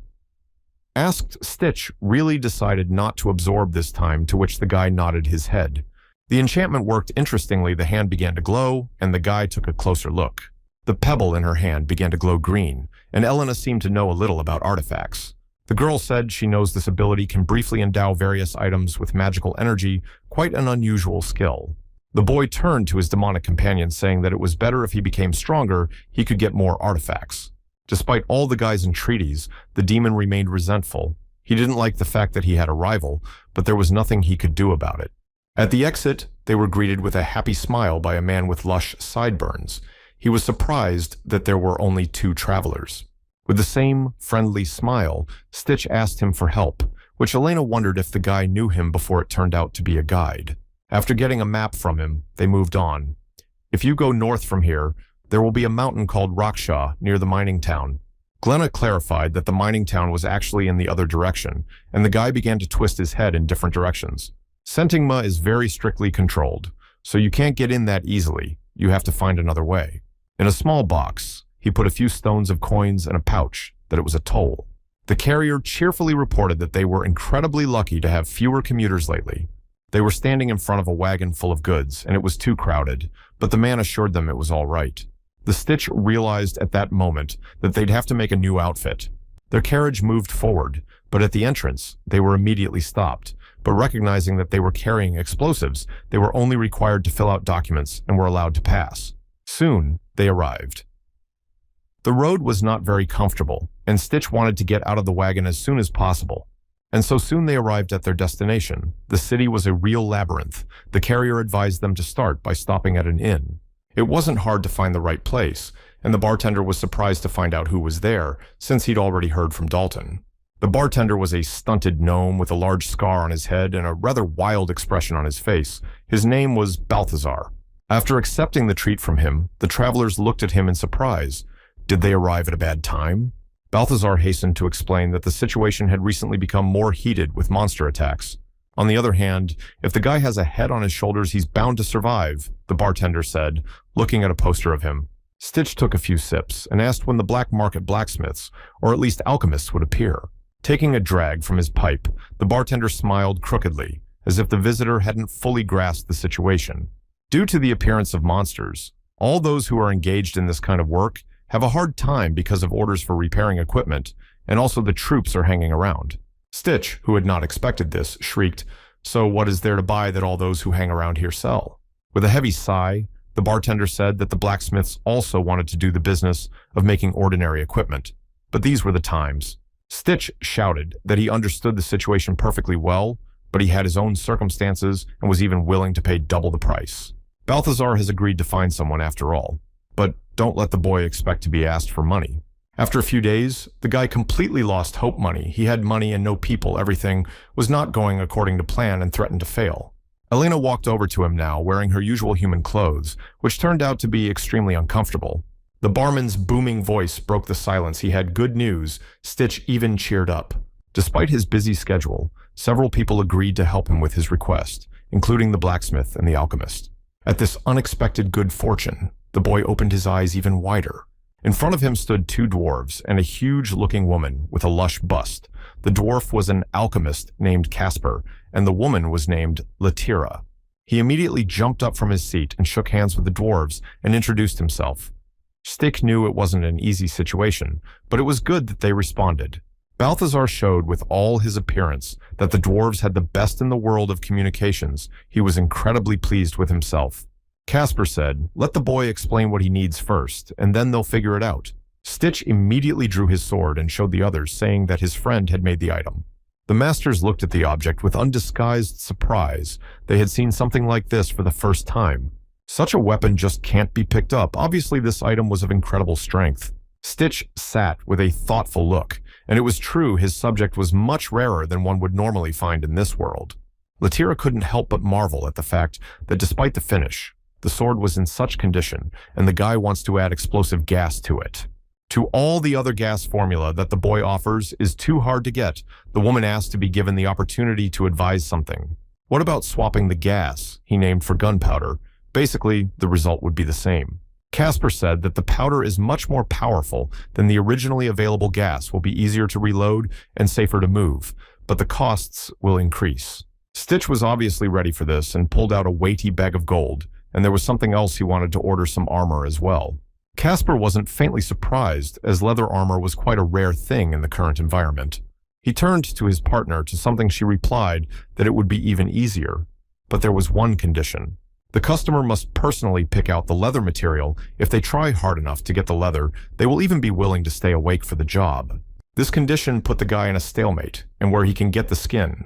Asked Stitch really decided not to absorb this time, to which the guy nodded his head. The enchantment worked. Interestingly, the hand began to glow, and the guy took a closer look. The pebble in her hand began to glow green, and Elena seemed to know a little about artifacts. The girl said she knows this ability can briefly endow various items with magical energy, quite an unusual skill. The boy turned to his demonic companion, saying that it was better if he became stronger, he could get more artifacts. Despite all the guy's entreaties, the demon remained resentful. He didn't like the fact that he had a rival, but there was nothing he could do about it. At the exit, they were greeted with a happy smile by a man with lush sideburns. He was surprised that there were only 2 travelers. With the same friendly smile, Stitch asked him for help, which Elena wondered if the guy knew him before it turned out to be a guide. After getting a map from him, they moved on. If you go north from here, there will be a mountain called Raksha near the mining town. Glenna clarified that the mining town was actually in the other direction, and the guy began to twist his head in different directions. Sentingma is very strictly controlled, so you can't get in that easily. You have to find another way. In a small box, he put a few stones of coins and a pouch, that it was a toll. The carrier cheerfully reported that they were incredibly lucky to have fewer commuters lately. They were standing in front of a wagon full of goods, and it was too crowded, but the man assured them it was all right. The Stitch realized at that moment that they'd have to make a new outfit. Their carriage moved forward, but at the entrance, they were immediately stopped. But recognizing that they were carrying explosives, they were only required to fill out documents and were allowed to pass. Soon, they arrived. The road was not very comfortable, and Stitch wanted to get out of the wagon as soon as possible. And so soon they arrived at their destination. The city was a real labyrinth. The carrier advised them to start by stopping at an inn. It wasn't hard to find the right place, and the bartender was surprised to find out who was there, since he'd already heard from Dalton. The bartender was a stunted gnome with a large scar on his head and a rather wild expression on his face. His name was Balthazar. After accepting the treat from him, the travelers looked at him in surprise. Did they arrive at a bad time? Balthazar hastened to explain that the situation had recently become more heated with monster attacks. On the other hand, if the guy has a head on his shoulders, he's bound to survive, the bartender said, looking at a poster of him. Stitch took a few sips and asked when the black market blacksmiths, or at least alchemists, would appear. Taking a drag from his pipe, the bartender smiled crookedly, as if the visitor hadn't fully grasped the situation. Due to the appearance of monsters, all those who are engaged in this kind of work have a hard time because of orders for repairing equipment, and also the troops are hanging around. Stitch, who had not expected this, shrieked, "So what is there to buy that all those who hang around here sell?" With a heavy sigh, the bartender said that the blacksmiths also wanted to do the business of making ordinary equipment. But these were the times. Stitch shouted that he understood the situation perfectly well, but he had his own circumstances and was even willing to pay double the price. Balthazar has agreed to find someone after all, but don't let the boy expect to be asked for money. After a few days, the guy completely lost hope money. He had money and no people. Everything was not going according to plan and threatened to fail. Elena walked over to him now, wearing her usual human clothes, which turned out to be extremely uncomfortable. The barman's booming voice broke the silence. He had good news. Stitch even cheered up. Despite his busy schedule, several people agreed to help him with his request, including the blacksmith and the alchemist. At this unexpected good fortune, the boy opened his eyes even wider. In front of him stood 2 dwarves and a huge-looking woman with a lush bust. The dwarf was an alchemist named Casper, and the woman was named Latira. He immediately jumped up from his seat and shook hands with the dwarves and introduced himself. Stick knew it wasn't an easy situation, but it was good that they responded. Balthazar showed with all his appearance that the dwarves had the best in the world of communications. He was incredibly pleased with himself. Casper said, "Let the boy explain what he needs first, and then they'll figure it out." Stitch immediately drew his sword and showed the others, saying that his friend had made the item. The masters looked at the object with undisguised surprise. They had seen something like this for the first time. Such a weapon just can't be picked up. Obviously, this item was of incredible strength. Stitch sat with a thoughtful look, and it was true his subject was much rarer than one would normally find in this world. Latira couldn't help but marvel at the fact that despite the finish, the sword was in such condition, and the guy wants to add explosive gas to it. To all the other gas formula that the boy offers is too hard to get, the woman asked to be given the opportunity to advise something. What about swapping the gas he named for gunpowder? Basically, the result would be the same. Casper said that the powder is much more powerful than the originally available gas, will be easier to reload and safer to move, but the costs will increase. Stitch was obviously ready for this and pulled out a weighty bag of gold, and there was something else he wanted to order, some armor as well. Casper wasn't faintly surprised, as leather armor was quite a rare thing in the current environment. He turned to his partner, to something she replied that it would be even easier. But there was one condition. The customer must personally pick out the leather material. If they try hard enough to get the leather, they will even be willing to stay awake for the job. This condition put the guy in a stalemate, and where he can get the skin.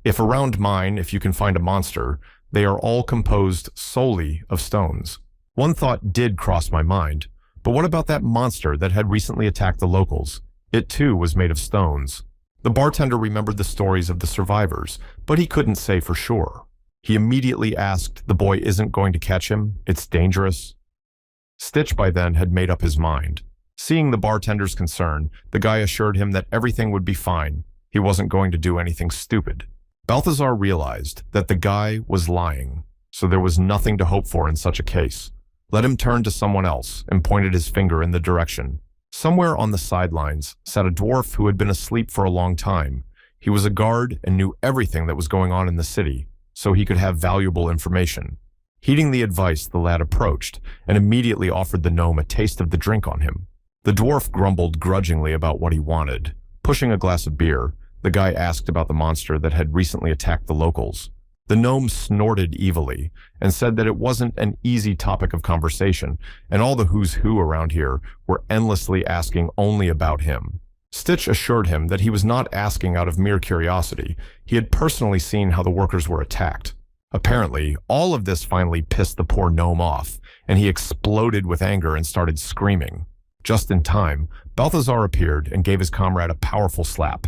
If around mine, if you can find a monster, they are all composed solely of stones. One thought did cross my mind, but what about that monster that had recently attacked the locals? It too was made of stones. The bartender remembered the stories of the survivors, but he couldn't say for sure. He immediately asked, the boy isn't going to catch him, it's dangerous. Stitch by then had made up his mind. Seeing the bartender's concern, the guy assured him that everything would be fine. He wasn't going to do anything stupid. Balthazar realized that the guy was lying, so there was nothing to hope for in such a case. Let him turn to someone else and pointed his finger in the direction. Somewhere on the sidelines sat a dwarf who had been asleep for a long time. He was a guard and knew everything that was going on in the city, so he could have valuable information. Heeding the advice, the lad approached and immediately offered the gnome a taste of the drink on him. The dwarf grumbled grudgingly about what he wanted. Pushing a glass of beer, the guy asked about the monster that had recently attacked the locals. The gnome snorted evilly and said that it wasn't an easy topic of conversation, and all the who's who around here were endlessly asking only about him. Stitch assured him that he was not asking out of mere curiosity. He had personally seen how the workers were attacked. Apparently, all of this finally pissed the poor gnome off, and he exploded with anger and started screaming. Just in time, Balthazar appeared and gave his comrade a powerful slap.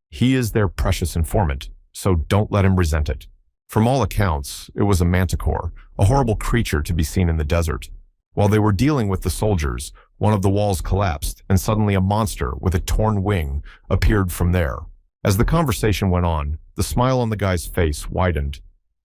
He is their precious informant, so don't let him resent it. From all accounts, it was a manticore, a horrible creature to be seen in the desert. While they were dealing with the soldiers, one of the walls collapsed, and suddenly a monster with a torn wing appeared from there. As the conversation went on, the smile on the guy's face widened.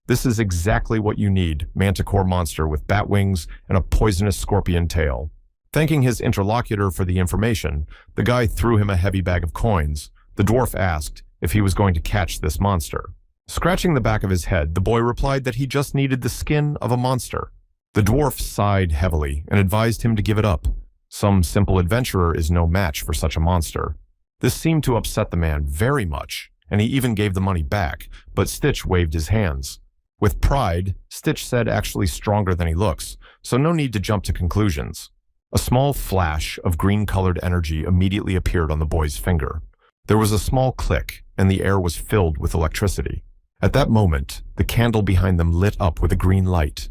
This is exactly what you need, manticore monster with bat wings and a poisonous scorpion tail. Thanking his interlocutor for the information, the guy threw him a heavy bag of coins. The dwarf asked if he was going to catch this monster. Scratching the back of his head, the boy replied that he just needed the skin of a monster. The dwarf sighed heavily and advised him to give it up. Some simple adventurer is no match for such a monster. This seemed to upset the man very much, and he even gave the money back, but Stitch waved his hands. With pride, Stitch said actually stronger than he looks, so no need to jump to conclusions. A small flash of green-colored energy immediately appeared on the boy's finger. There was a small click, and the air was filled with electricity. At that moment, the candle behind them lit up with a green light.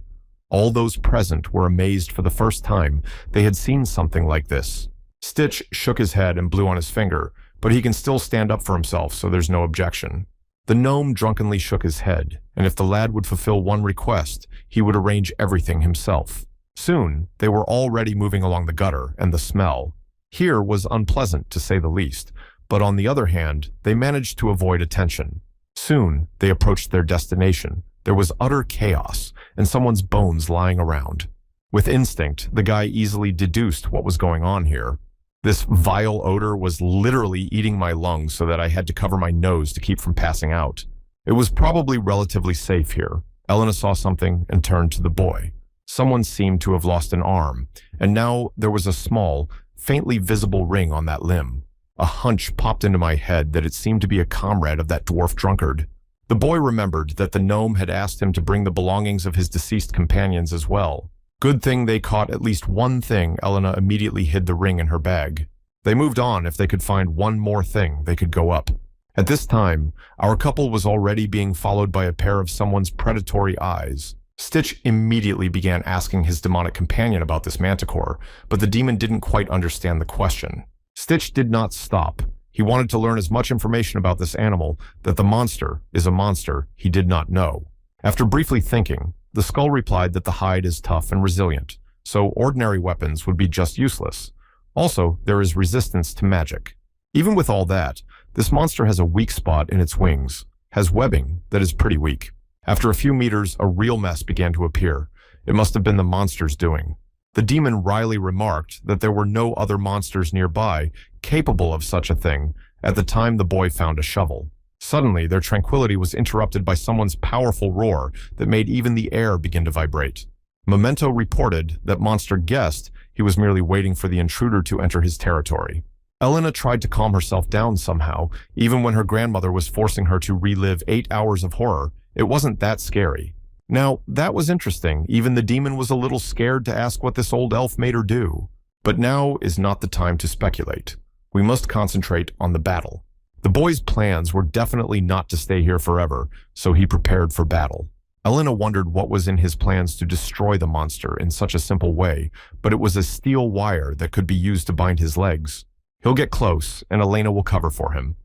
All those present were amazed for the first time they had seen something like this. Stitch shook his head and blew on his finger, but he can still stand up for himself, so there's no objection. The gnome drunkenly shook his head, and if the lad would fulfill one request, he would arrange everything himself. Soon, they were already moving along the gutter, and the smell here was unpleasant, to say the least, but on the other hand, they managed to avoid attention. Soon, they approached their destination. There was utter chaos, and someone's bones lying around. With instinct, the guy easily deduced what was going on here. This vile odor was literally eating my lungs so that I had to cover my nose to keep from passing out. It was probably relatively safe here. Elena saw something and turned to the boy. Someone seemed to have lost an arm, and now there was a small, faintly visible ring on that limb. A hunch popped into my head that it seemed to be a comrade of that dwarf drunkard. The boy remembered that the gnome had asked him to bring the belongings of his deceased companions as well. Good thing they caught at least one thing. Elena immediately hid the ring in her bag. They moved on. If they could find one more thing, they could go up. At this time, our couple was already being followed by a pair of someone's predatory eyes. Stitch immediately began asking his demonic companion about this manticore, but the demon didn't quite understand the question. Stitch did not stop. He wanted to learn as much information about this animal, that the monster is a monster he did not know. After briefly thinking, the skull replied that the hide is tough and resilient, so ordinary weapons would be just useless. Also, there is resistance to magic. Even with all that, this monster has a weak spot in its wings, has webbing that is pretty weak. After a few meters, a real mess began to appear. It must have been the monster's doing. The demon wryly remarked that there were no other monsters nearby capable of such a thing at the time the boy found a shovel. Suddenly, their tranquility was interrupted by someone's powerful roar that made even the air begin to vibrate. Memento reported that Monster guessed he was merely waiting for the intruder to enter his territory. Elena tried to calm herself down somehow, even when her grandmother was forcing her to relive 8 hours of horror. It wasn't that scary. Now, that was interesting. Even the demon was a little scared to ask what this old elf made her do. But now is not the time to speculate. We must concentrate on the battle. The boy's plans were definitely not to stay here forever, so he prepared for battle. Elena wondered what was in his plans to destroy the monster in such a simple way, but it was a steel wire that could be used to bind his legs. He'll get close, and Elena will cover for him.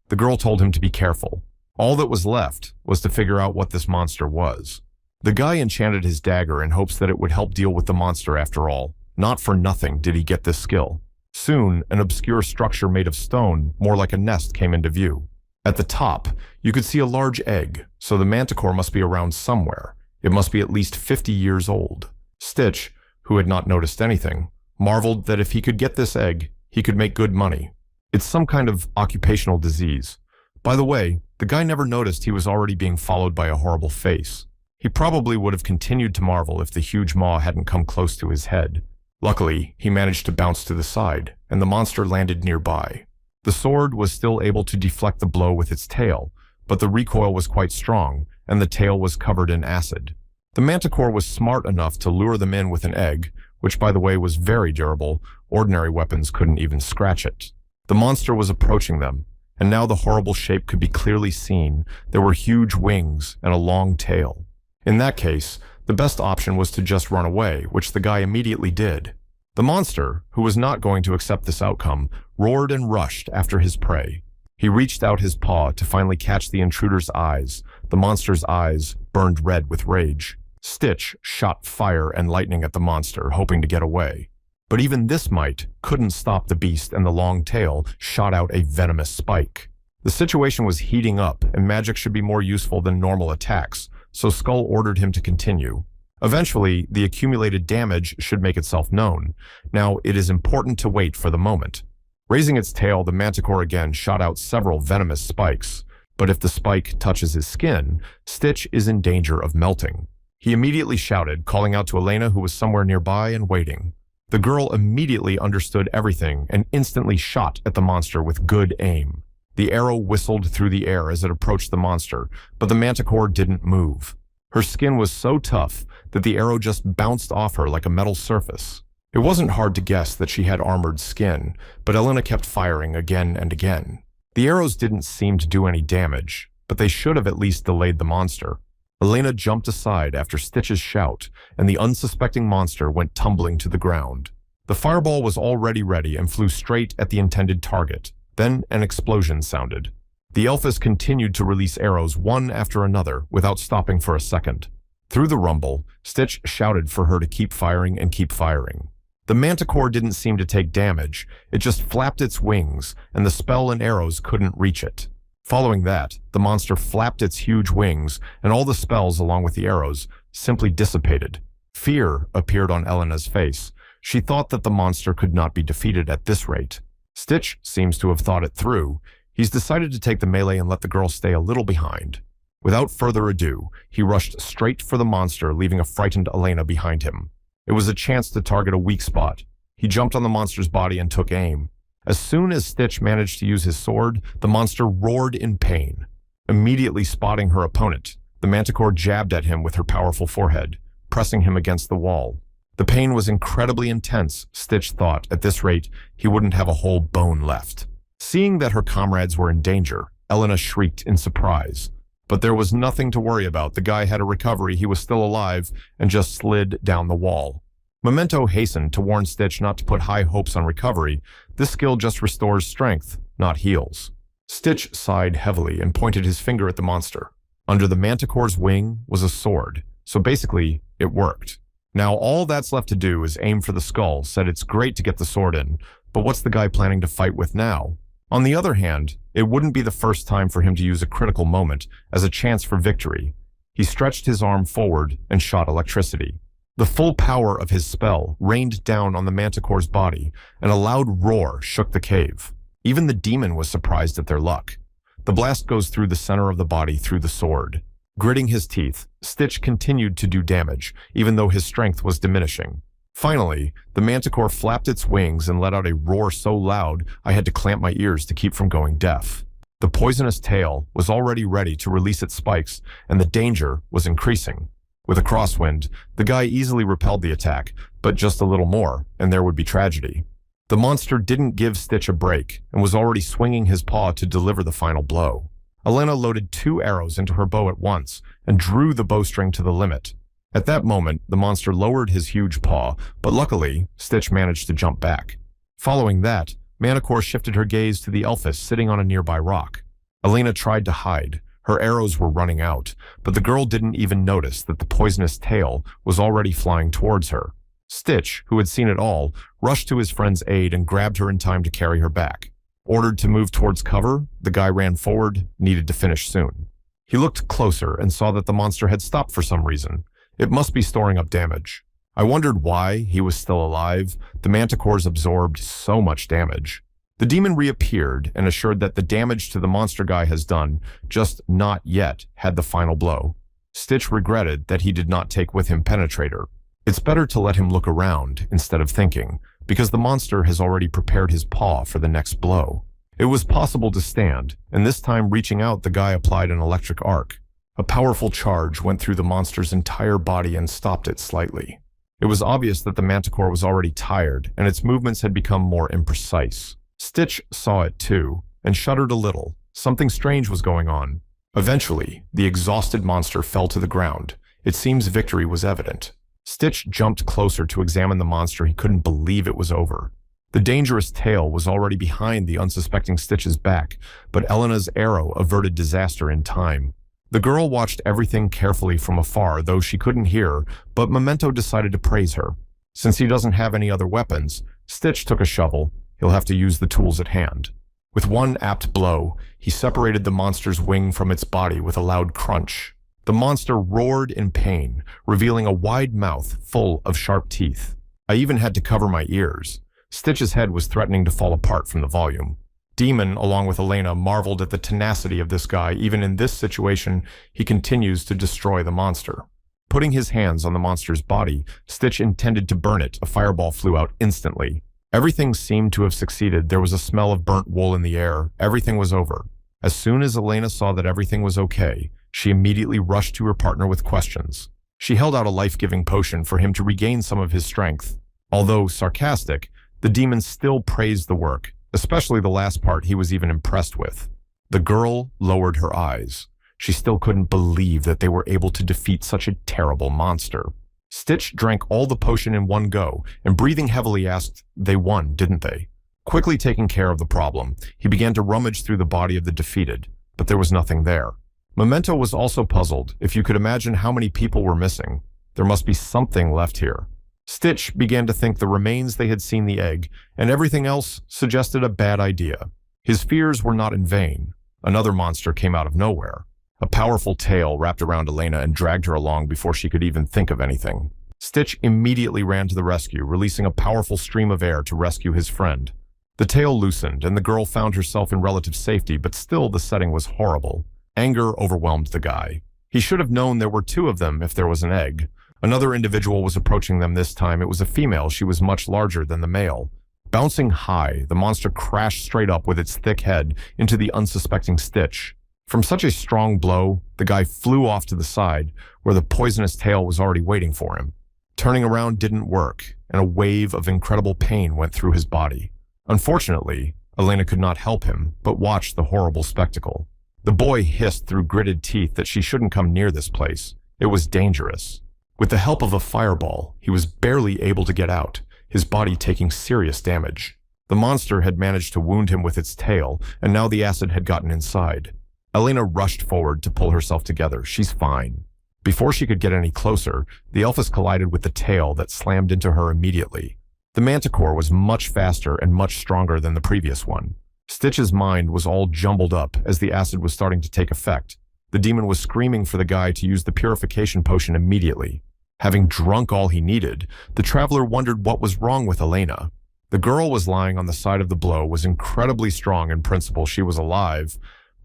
The girl told him to be careful. All that was left was to figure out what this monster was. The guy enchanted his dagger in hopes that it would help deal with the monster after all. Not for nothing did he get this skill. Soon, an obscure structure made of stone, more like a nest, came into view. At the top, you could see a large egg, so the manticore must be around somewhere. It must be at least 50 years old. Stitch, who had not noticed anything, marveled that if he could get this egg, he could make good money. It's some kind of occupational disease. By the way, the guy never noticed he was already being followed by a horrible face. He probably would have continued to marvel if the huge maw hadn't come close to his head. Luckily, he managed to bounce to the side, and the monster landed nearby. The sword was still able to deflect the blow with its tail, but the recoil was quite strong, and the tail was covered in acid. The manticore was smart enough to lure them in with an egg, which by the way was very durable. Ordinary weapons couldn't even scratch it. The monster was approaching them, and now the horrible shape could be clearly seen. There were huge wings and a long tail. In that case, the best option was to just run away, which the guy immediately did. The monster, who was not going to accept this outcome, roared and rushed after his prey. He reached out his paw to finally catch the intruder's eyes. The monster's eyes burned red with rage. Stitch shot fire and lightning at the monster, hoping to get away. But even this might couldn't stop the beast, and the long tail shot out a venomous spike. The situation was heating up, and magic should be more useful than normal attacks, so Skull ordered him to continue. Eventually, the accumulated damage should make itself known. Now, it is important to wait for the moment. Raising its tail, the manticore again shot out several venomous spikes. But if the spike touches his skin, Stitch is in danger of melting. He immediately shouted, calling out to Elena, who was somewhere nearby and waiting. The girl immediately understood everything and instantly shot at the monster with good aim. The arrow whistled through the air as it approached the monster, but the manticore didn't move. Her skin was so tough that the arrow just bounced off her like a metal surface. It wasn't hard to guess that she had armored skin, but Elena kept firing again and again. The arrows didn't seem to do any damage, but they should have at least delayed the monster. Elena jumped aside after Stitch's shout, and the unsuspecting monster went tumbling to the ground. The fireball was already ready and flew straight at the intended target. Then an explosion sounded. The Elfess continued to release arrows one after another without stopping for a second. Through the rumble, Stitch shouted for her to keep firing and keep firing. The manticore didn't seem to take damage. It just flapped its wings, and the spell and arrows couldn't reach it. Following that, the monster flapped its huge wings, and all the spells along with the arrows simply dissipated. Fear appeared on Elena's face. She thought that the monster could not be defeated at this rate. Stitch seems to have thought it through. He's decided to take the melee and let the girl stay a little behind. Without further ado, he rushed straight for the monster, leaving a frightened Elena behind him. It was a chance to target a weak spot. He jumped on the monster's body and took aim. As soon as Stitch managed to use his sword, the monster roared in pain. Immediately spotting her opponent, the manticore jabbed at him with her powerful forehead, pressing him against the wall. The pain was incredibly intense. Stitch thought at this rate he wouldn't have a whole bone left. Seeing that her comrades were in danger, Elena shrieked in surprise. But there was nothing to worry about. The guy had a recovery, he was still alive, and just slid down the wall. Memento hastened to warn Stitch not to put high hopes on recovery. This skill just restores strength, not heals. Stitch sighed heavily and pointed his finger at the monster. Under the manticore's wing was a sword, so basically, it worked. Now all that's left to do is aim for the skull. Said it's great to get the sword in, but what's the guy planning to fight with now? On the other hand, it wouldn't be the first time for him to use a critical moment as a chance for victory. He stretched his arm forward and shot electricity. The full power of his spell rained down on the manticore's body, and a loud roar shook the cave. Even the demon was surprised at their luck. The blast goes through the center of the body through the sword. Gritting his teeth, Stitch continued to do damage, even though his strength was diminishing. Finally, the manticore flapped its wings and let out a roar so loud I had to clamp my ears to keep from going deaf. The poisonous tail was already ready to release its spikes, and the danger was increasing. With a crosswind, the guy easily repelled the attack, but just a little more, and there would be tragedy. The monster didn't give Stitch a break and was already swinging his paw to deliver the final blow. Elena loaded 2 arrows into her bow at once and drew the bowstring to the limit. At that moment, the monster lowered his huge paw, but luckily, Stitch managed to jump back. Following that, Manticore shifted her gaze to the Elphys sitting on a nearby rock. Elena tried to hide. Her arrows were running out, but the girl didn't even notice that the poisonous tail was already flying towards her. Stitch, who had seen it all, rushed to his friend's aid and grabbed her in time to carry her back. Ordered to move towards cover, the guy ran forward, needed to finish soon. He looked closer and saw that the monster had stopped for some reason. It must be storing up damage. I wondered why he was still alive. The manticores absorbed so much damage. The demon reappeared and assured that the damage to the monster guy has done, just not yet, had the final blow. Stitch regretted that he did not take with him Penetrator. It's better to let him look around instead of thinking, because the monster has already prepared his paw for the next blow. It was possible to stand, and this time reaching out the guy applied an electric arc. A powerful charge went through the monster's entire body and stopped it slightly. It was obvious that the manticore was already tired, and its movements had become more imprecise. Stitch saw it too, and shuddered a little. Something strange was going on. Eventually, the exhausted monster fell to the ground. It seems victory was evident. Stitch jumped closer to examine the monster. He couldn't believe it was over. The dangerous tail was already behind the unsuspecting Stitch's back, but Elena's arrow averted disaster in time. The girl watched everything carefully from afar, though she couldn't hear, but Memento decided to praise her. Since he doesn't have any other weapons, Stitch took a shovel. He'll have to use the tools at hand. With one apt blow, he separated the monster's wing from its body with a loud crunch. The monster roared in pain, revealing a wide mouth full of sharp teeth. I even had to cover my ears. Stitch's head was threatening to fall apart from the volume. Demon, along with Elena, marveled at the tenacity of this guy. Even in this situation, he continues to destroy the monster. Putting his hands on the monster's body, Stitch intended to burn it. A fireball flew out instantly. Everything seemed to have succeeded. There was a smell of burnt wool in the air. Everything was over. As soon as Elena saw that everything was okay, she immediately rushed to her partner with questions. She held out a life-giving potion for him to regain some of his strength. Although sarcastic, the demon still praised the work, especially the last part he was even impressed with. The girl lowered her eyes. She still couldn't believe that they were able to defeat such a terrible monster. Stitch drank all the potion in one go, and breathing heavily asked, "They won, didn't they?" Quickly taking care of the problem, he began to rummage through the body of the defeated, but there was nothing there. Memento was also puzzled. If you could imagine how many people were missing, there must be something left here. Stitch began to think the remains they had seen the egg, and everything else suggested a bad idea. His fears were not in vain. Another monster came out of nowhere. A powerful tail wrapped around Elena and dragged her along before she could even think of anything. Stitch immediately ran to the rescue, releasing a powerful stream of air to rescue his friend. The tail loosened, and the girl found herself in relative safety, but still the setting was horrible. Anger overwhelmed the guy. He should have known there were 2 of them if there was an egg. Another individual was approaching them this time. It was a female. She was much larger than the male. Bouncing high, the monster crashed straight up with its thick head into the unsuspecting Stitch. From such a strong blow, the guy flew off to the side, where the poisonous tail was already waiting for him. Turning around didn't work, and a wave of incredible pain went through his body. Unfortunately, Elena could not help him, but watched the horrible spectacle. The boy hissed through gritted teeth that she shouldn't come near this place. It was dangerous. With the help of a fireball, he was barely able to get out, his body taking serious damage. The monster had managed to wound him with its tail, and now the acid had gotten inside. Elena rushed forward to pull herself together. She's fine. Before she could get any closer, the Elphys collided with the tail that slammed into her immediately. The manticore was much faster and much stronger than the previous one. Stitch's mind was all jumbled up as the acid was starting to take effect. The demon was screaming for the guy to use the purification potion immediately. Having drunk all he needed, the traveler wondered what was wrong with Elena. The girl was lying on the side of the blow, was incredibly strong in principle. She was alive,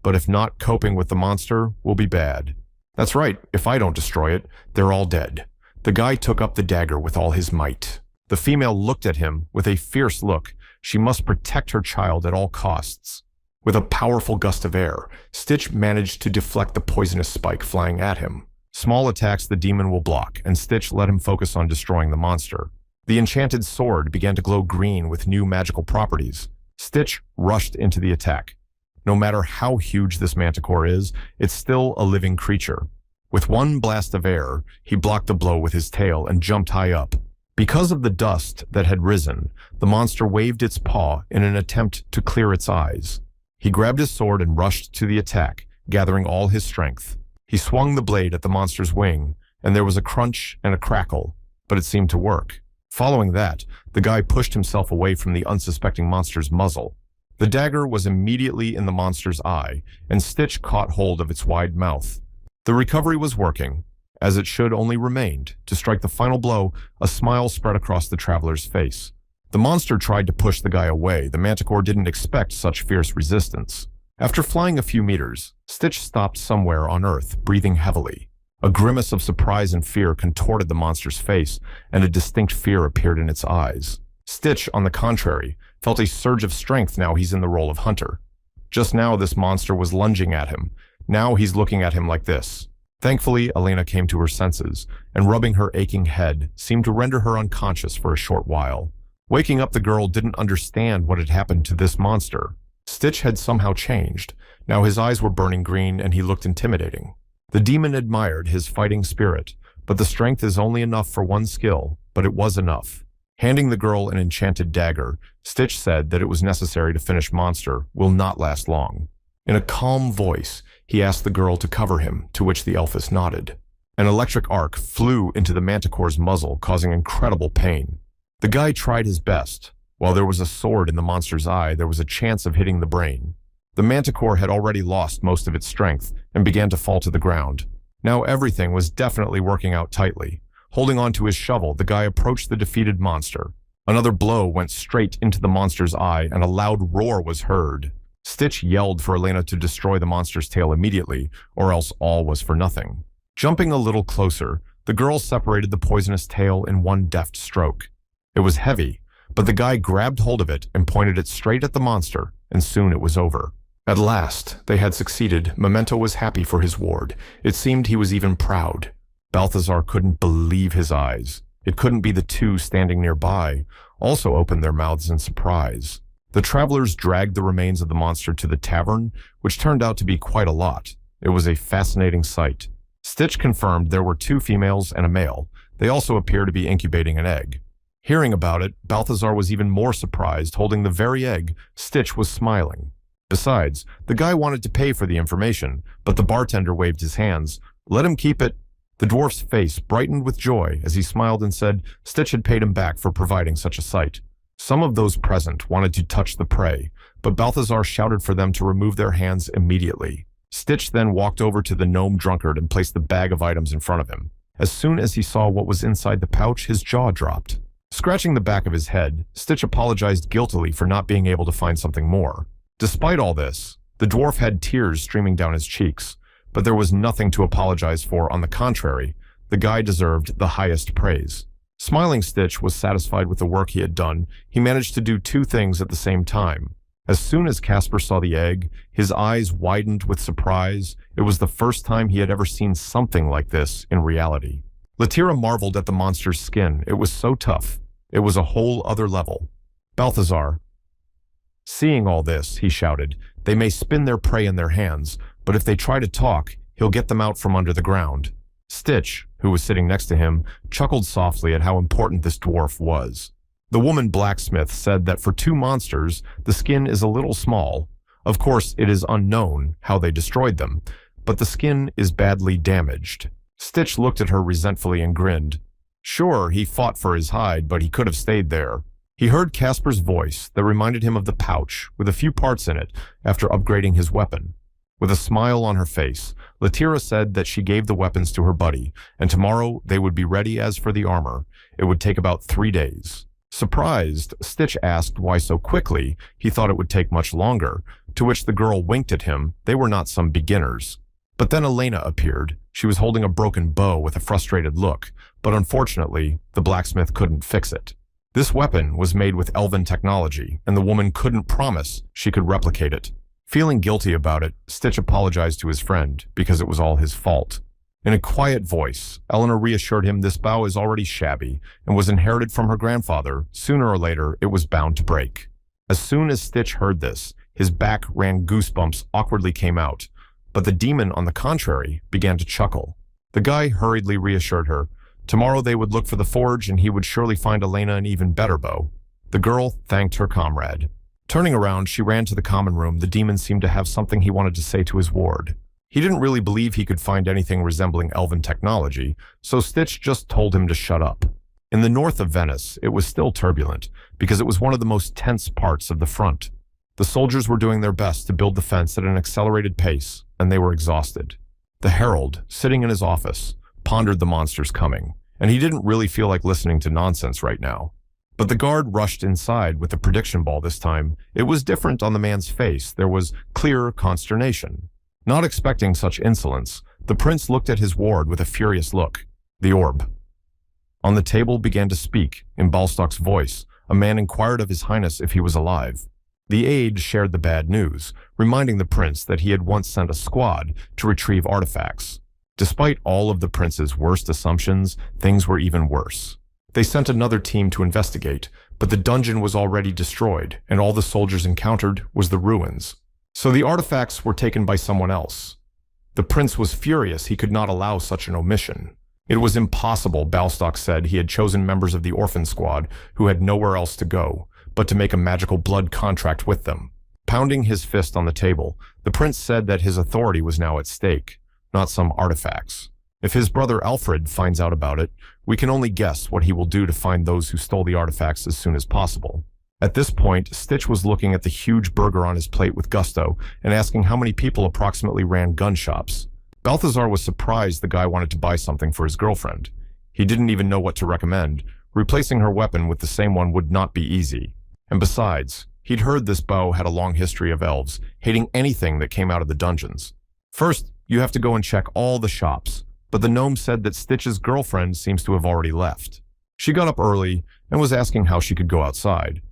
but if not coping with the monster, will be bad. That's right, if I don't destroy it, they're all dead. The guy took up the dagger with all his might. The female looked at him with a fierce look. She must protect her child at all costs. With a powerful gust of air, Stitch managed to deflect the poisonous spike flying at him. Small attacks the demon will block, and Stitch let him focus on destroying the monster. The enchanted sword began to glow green with new magical properties. Stitch rushed into the attack. No matter how huge this manticore is, it's still a living creature. With one blast of air, he blocked the blow with his tail and jumped high up. Because of the dust that had risen, the monster waved its paw in an attempt to clear its eyes. He grabbed his sword and rushed to the attack, gathering all his strength. He swung the blade at the monster's wing, and there was a crunch and a crackle, but it seemed to work. Following that, the guy pushed himself away from the unsuspecting monster's muzzle. The dagger was immediately in the monster's eye, and Stitch caught hold of its wide mouth. The recovery was working, as it should only remained. To strike the final blow, a smile spread across the traveler's face. The monster tried to push the guy away. The manticore didn't expect such fierce resistance. After flying a few meters, Stitch stopped somewhere on Earth, breathing heavily. A grimace of surprise and fear contorted the monster's face, and a distinct fear appeared in its eyes. Stitch, on the contrary, felt a surge of strength now he's in the role of hunter. Just now this monster was lunging at him. Now he's looking at him like this. Thankfully, Elena came to her senses, and rubbing her aching head seemed to render her unconscious for a short while. Waking up, the girl didn't understand what had happened to this monster. Stitch had somehow changed. Now his eyes were burning green and he looked intimidating. The demon admired his fighting spirit, but the strength is only enough for one skill, but it was enough. Handing the girl an enchanted dagger, Stitch said that it was necessary to finish monster will not last long. In a calm voice, he asked the girl to cover him, to which the elfess nodded. An electric arc flew into the manticore's muzzle, causing incredible pain. The guy tried his best. While there was a sword in the monster's eye, there was a chance of hitting the brain. The manticore had already lost most of its strength and began to fall to the ground. Now everything was definitely working out tightly. Holding on to his shovel, the guy approached the defeated monster. Another blow went straight into the monster's eye, and a loud roar was heard. Stitch yelled for Elena to destroy the monster's tail immediately, or else all was for nothing. Jumping a little closer, the girl separated the poisonous tail in one deft stroke. It was heavy, but the guy grabbed hold of it and pointed it straight at the monster, and soon it was over. At last, they had succeeded. Memento was happy for his ward. It seemed he was even proud. Balthazar couldn't believe his eyes. It couldn't be the two standing nearby, also opened their mouths in surprise. The travelers dragged the remains of the monster to the tavern, which turned out to be quite a lot. It was a fascinating sight. Stitch confirmed there were 2 females and a male. They also appear to be incubating an egg. Hearing about it, Balthazar was even more surprised. Holding the very egg, Stitch was smiling. Besides, the guy wanted to pay for the information, but the bartender waved his hands. Let him keep it. The dwarf's face brightened with joy as he smiled and said Stitch had paid him back for providing such a sight. Some of those present wanted to touch the prey, but Balthazar shouted for them to remove their hands immediately. Stitch then walked over to the gnome drunkard and placed the bag of items in front of him. As soon as he saw what was inside the pouch, his jaw dropped. Scratching the back of his head, Stitch apologized guiltily for not being able to find something more. Despite all this, the dwarf had tears streaming down his cheeks, but there was nothing to apologize for. On the contrary, the guy deserved the highest praise. Smiling, Stitch was satisfied with the work he had done. He managed to do 2 things at the same time. As soon as Casper saw the egg, his eyes widened with surprise. It was the first time he had ever seen something like this in reality. Latira marveled at the monster's skin. It was so tough. It was a whole other level. Balthazar. Seeing all this, he shouted, they may spin their prey in their hands, but if they try to talk, he'll get them out from under the ground. Stitch, who was sitting next to him, chuckled softly at how important this dwarf was. The woman blacksmith said that for 2 monsters, the skin is a little small. Of course, it is unknown how they destroyed them, but the skin is badly damaged. Stitch looked at her resentfully and grinned. Sure, he fought for his hide, but he could have stayed there. He heard Casper's voice that reminded him of the pouch with a few parts in it after upgrading his weapon. With a smile on her face, Latira said that she gave the weapons to her buddy, and tomorrow they would be ready. As for the armor, it would take about 3 days. Surprised, Stitch asked why so quickly. He thought it would take much longer, to which the girl winked at him. They were not some beginners. But then Elena appeared. She was holding a broken bow with a frustrated look, but unfortunately, the blacksmith couldn't fix it. This weapon was made with elven technology, and the woman couldn't promise she could replicate it. Feeling guilty about it, Stitch apologized to his friend because it was all his fault. In a quiet voice, Eleanor reassured him this bow is already shabby and was inherited from her grandfather. Sooner or later, it was bound to break. As soon as Stitch heard this, his back ran. Goosebumps awkwardly came out, but the demon, on the contrary, began to chuckle. The guy hurriedly reassured her. Tomorrow they would look for the forge and he would surely find Elena an even better bow. The girl thanked her comrade. Turning around, she ran to the common room. The demon seemed to have something he wanted to say to his ward. He didn't really believe he could find anything resembling elven technology, so Stitch just told him to shut up. In the north of Venice, it was still turbulent, because it was one of the most tense parts of the front. The soldiers were doing their best to build the fence at an accelerated pace, and they were exhausted. The herald, sitting in his office, pondered the monsters coming, and he didn't really feel like listening to nonsense right now. But the guard rushed inside with the prediction ball this time. It was different on the man's face. There was clear consternation. Not expecting such insolence, the prince looked at his ward with a furious look. The orb on the table began to speak. In Balstock's voice, a man inquired of his highness if he was alive. The aide shared the bad news, reminding the prince that he had once sent a squad to retrieve artifacts. Despite all of the prince's worst assumptions, things were even worse. They sent another team to investigate, but the dungeon was already destroyed, and all the soldiers encountered was the ruins. So the artifacts were taken by someone else. The prince was furious. He could not allow such an omission. It was impossible, Balstock said. He had chosen members of the orphan squad who had nowhere else to go, but to make a magical blood contract with them. Pounding his fist on the table, the prince said that his authority was now at stake, not some artifacts. If his brother Alfred finds out about it, we can only guess what he will do to find those who stole the artifacts as soon as possible. At this point, Stitch was looking at the huge burger on his plate with gusto and asking how many people approximately ran gun shops. Balthazar was surprised the guy wanted to buy something for his girlfriend. He didn't even know what to recommend. Replacing her weapon with the same one would not be easy. And besides, he'd heard this bow had a long history of elves, hating anything that came out of the dungeons. First, you have to go and check all the shops. But the gnome said that Stitch's girlfriend seems to have already left. She got up early and was asking how she could go outside.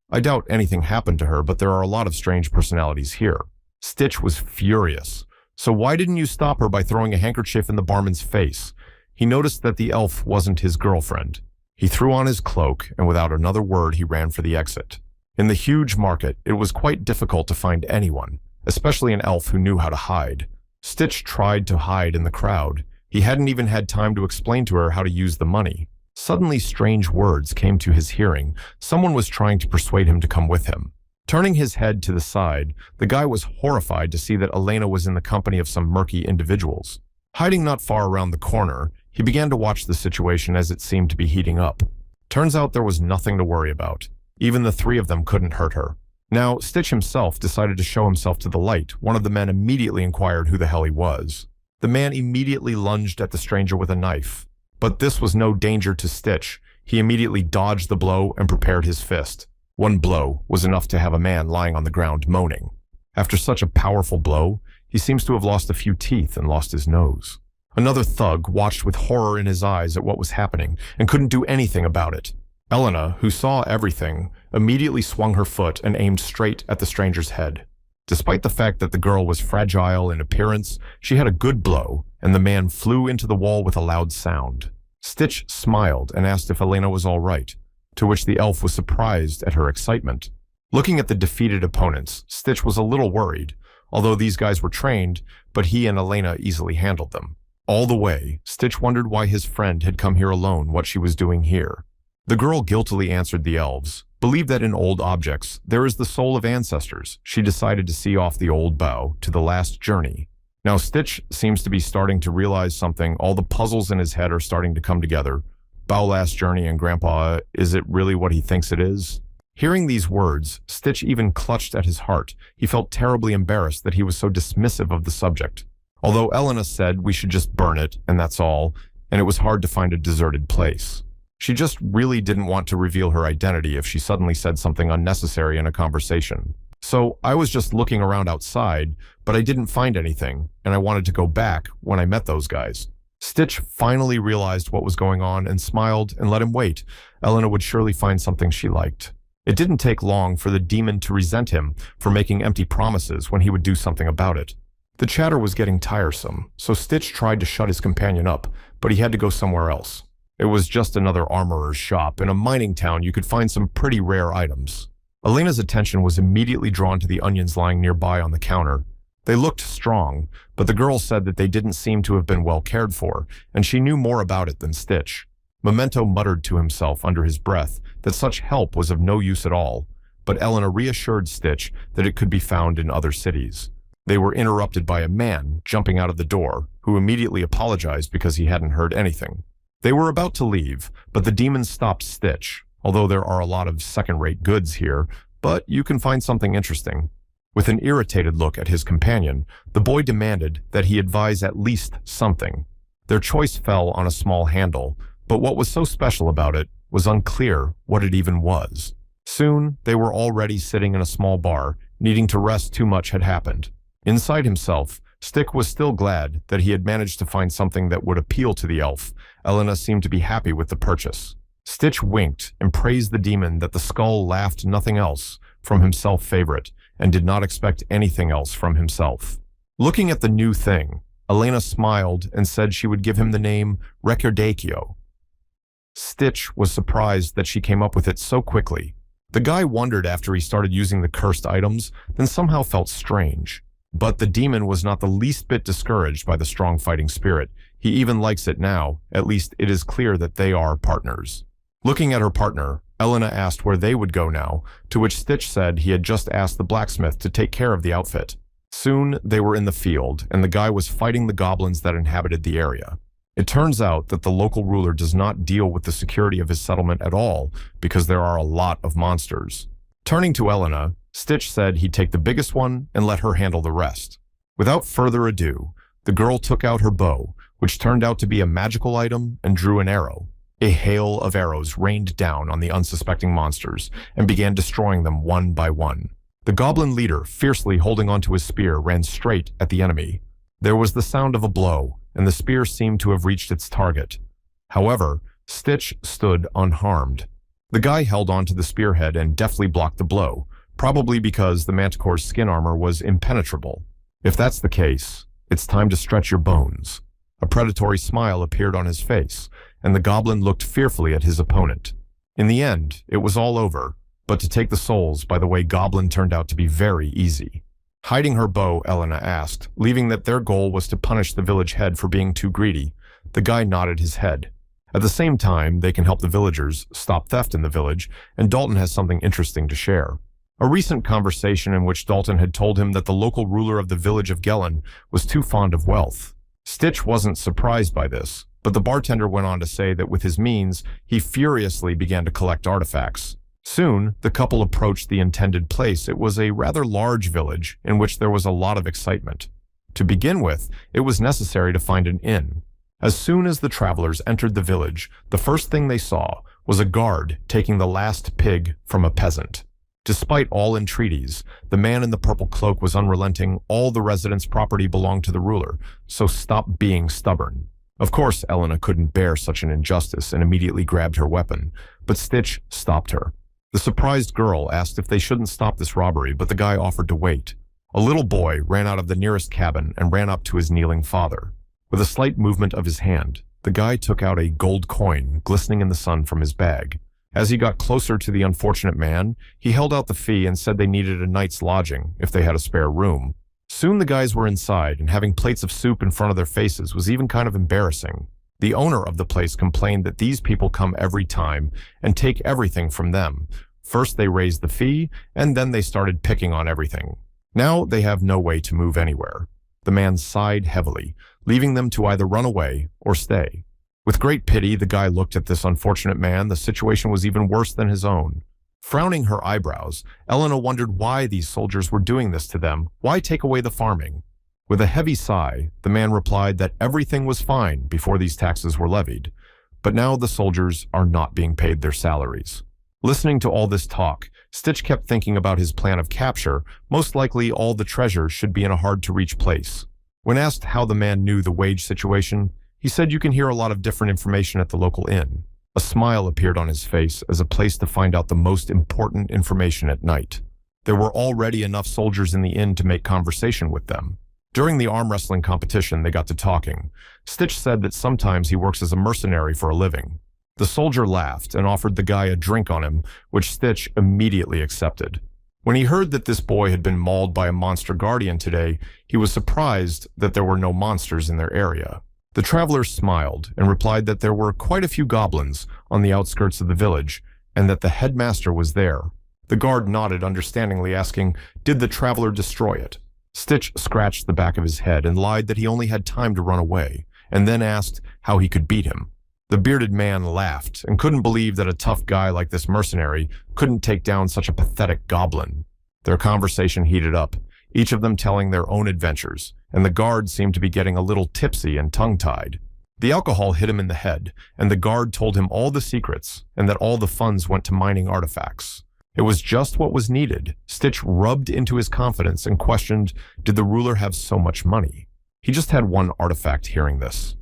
I doubt anything happened to her, but there are a lot of strange personalities here. Stitch was furious. So why didn't you stop her by throwing a handkerchief in the barman's face? He noticed that the elf wasn't his girlfriend. He threw on his cloak, and without another word he ran for the exit. In the huge market, it was quite difficult to find anyone, especially an elf who knew how to hide. Stitch tried to hide in the crowd. He hadn't even had time to explain to her how to use the money. Suddenly, strange words came to his hearing. Someone was trying to persuade him to come with him. Turning his head to the side, the guy was horrified to see that Elena was in the company of some murky individuals. Hiding not far around the corner, he began to watch the situation as it seemed to be heating up. Turns out there was nothing to worry about. Even the three of them couldn't hurt her. Now, Stitch himself decided to show himself to the light. One of the men immediately inquired who the hell he was. The man immediately lunged at the stranger with a knife. But this was no danger to Stitch. He immediately dodged the blow and prepared his fist. One blow was enough to have a man lying on the ground moaning. After such a powerful blow, he seems to have lost a few teeth and lost his nose. Another thug watched with horror in his eyes at what was happening and couldn't do anything about it. Elena, who saw everything, immediately swung her foot and aimed straight at the stranger's head. Despite the fact that the girl was fragile in appearance, she had a good blow, and the man flew into the wall with a loud sound. Stitch smiled and asked if Elena was all right, to which the elf was surprised at her excitement. Looking at the defeated opponents, Stitch was a little worried, although these guys were trained, but he and Elena easily handled them. All the way, Stitch wondered why his friend had come here alone, what she was doing here. The girl guiltily answered the elves, believed that in old objects, there is the soul of ancestors. She decided to see off the old bow to the last journey. Now Stitch seems to be starting to realize something. All the puzzles in his head are starting to come together. Bowlast journey and Grandpa, is it really what he thinks it is? Hearing these words, Stitch even clutched at his heart. He felt terribly embarrassed that he was so dismissive of the subject. Although Elena said we should just burn it, and that's all, and it was hard to find a deserted place. She just really didn't want to reveal her identity if she suddenly said something unnecessary in a conversation. So I was just looking around outside, but I didn't find anything, and I wanted to go back when I met those guys. Stitch finally realized what was going on and smiled and let him wait. Elena would surely find something she liked. It didn't take long for the demon to resent him for making empty promises when he would do something about it. The chatter was getting tiresome, so Stitch tried to shut his companion up, but he had to go somewhere else. It was just another armorer's shop. In a mining town, you could find some pretty rare items. Elena's attention was immediately drawn to the onions lying nearby on the counter. They looked strong, but the girl said that they didn't seem to have been well cared for, and she knew more about it than Stitch. Memento muttered to himself under his breath that such help was of no use at all, but Elena reassured Stitch that it could be found in other cities. They were interrupted by a man jumping out of the door, who immediately apologized because he hadn't heard anything. They were about to leave, but the demon stopped Stitch. Although there are a lot of second-rate goods here, but you can find something interesting. With an irritated look at his companion, the boy demanded that he advise at least something. Their choice fell on a small handle, but what was so special about it was unclear what it even was. Soon, they were already sitting in a small bar, needing to rest. Too much had happened. Inside himself, Stick was still glad that he had managed to find something that would appeal to the elf. Elena seemed to be happy with the purchase. Stitch winked and praised the demon that the skull laughed nothing else from himself favorite and did not expect anything else from himself. Looking at the new thing, Elena smiled and said she would give him the name Recordacchio. Stitch was surprised that she came up with it so quickly. The guy wondered after he started using the cursed items, then somehow felt strange. But the demon was not the least bit discouraged by the strong fighting spirit. He even likes it now. At least it is clear that they are partners. Looking at her partner, Elena asked where they would go now, to which Stitch said he had just asked the blacksmith to take care of the outfit. Soon they were in the field, and the guy was fighting the goblins that inhabited the area. It turns out that the local ruler does not deal with the security of his settlement at all because there are a lot of monsters. Turning to Elena, Stitch said he'd take the biggest one and let her handle the rest. Without further ado, the girl took out her bow, which turned out to be a magical item, and drew an arrow. A hail of arrows rained down on the unsuspecting monsters and began destroying them one by one. The goblin leader, fiercely holding onto his spear, ran straight at the enemy. There was the sound of a blow, and the spear seemed to have reached its target. However, Stitch stood unharmed. The guy held onto the spearhead and deftly blocked the blow, probably because the manticore's skin armor was impenetrable. If that's the case, it's time to stretch your bones. A predatory smile appeared on his face, and the goblin looked fearfully at his opponent. In the end, it was all over, but to take the souls, by the way, Goblin turned out to be very easy. Hiding her bow, Elena asked, leaving that their goal was to punish the village head for being too greedy. The guy nodded his head. At the same time, they can help the villagers stop theft in the village, and Dalton has something interesting to share. A recent conversation in which Dalton had told him that the local ruler of the village of Gelen was too fond of wealth. Stitch wasn't surprised by this, but the bartender went on to say that with his means, he furiously began to collect artifacts. Soon, the couple approached the intended place. It was a rather large village in which there was a lot of excitement. To begin with, it was necessary to find an inn. As soon as the travelers entered the village, the first thing they saw was a guard taking the last pig from a peasant. Despite all entreaties, the man in the purple cloak was unrelenting. All the residents' property belonged to the ruler, so stop being stubborn. Of course, Elena couldn't bear such an injustice and immediately grabbed her weapon, but Stitch stopped her. The surprised girl asked if they shouldn't stop this robbery, but the guy offered to wait. A little boy ran out of the nearest cabin and ran up to his kneeling father. With a slight movement of his hand, the guy took out a gold coin glistening in the sun from his bag. As he got closer to the unfortunate man, he held out the fee and said they needed a night's lodging if they had a spare room. Soon the guys were inside, and having plates of soup in front of their faces was even kind of embarrassing. The owner of the place complained that these people come every time and take everything from them. First they raised the fee, and then they started picking on everything. Now they have no way to move anywhere. The man sighed heavily, leaving them to either run away or stay. With great pity, the guy looked at this unfortunate man. The situation was even worse than his own. Frowning her eyebrows, Elena wondered why these soldiers were doing this to them. Why take away the farming? With a heavy sigh, the man replied that everything was fine before these taxes were levied, but now the soldiers are not being paid their salaries. Listening to all this talk, Stitch kept thinking about his plan of capture. Most likely all the treasure should be in a hard-to-reach place. When asked how the man knew the wage situation, he said you can hear a lot of different information at the local inn. A smile appeared on his face as a place to find out the most important information at night. There were already enough soldiers in the inn to make conversation with them. During the arm wrestling competition, they got to talking. Stitch said that sometimes he works as a mercenary for a living. The soldier laughed and offered the guy a drink on him, which Stitch immediately accepted. When he heard that this boy had been mauled by a monster guardian today, he was surprised that there were no monsters in their area. The traveler smiled and replied that there were quite a few goblins on the outskirts of the village, and that the headmaster was there. The guard nodded understandingly, asking, "Did the traveler destroy it?" Stitch scratched the back of his head and lied that he only had time to run away, and then asked how he could beat him. The bearded man laughed and couldn't believe that a tough guy like this mercenary couldn't take down such a pathetic goblin. Their conversation heated up, each of them telling their own adventures, and the guard seemed to be getting a little tipsy and tongue-tied. The alcohol hit him in the head, and the guard told him all the secrets and that all the funds went to mining artifacts. It was just what was needed. Stitch rubbed into his confidence and questioned, did the ruler have so much money? He just had one artifact hearing this.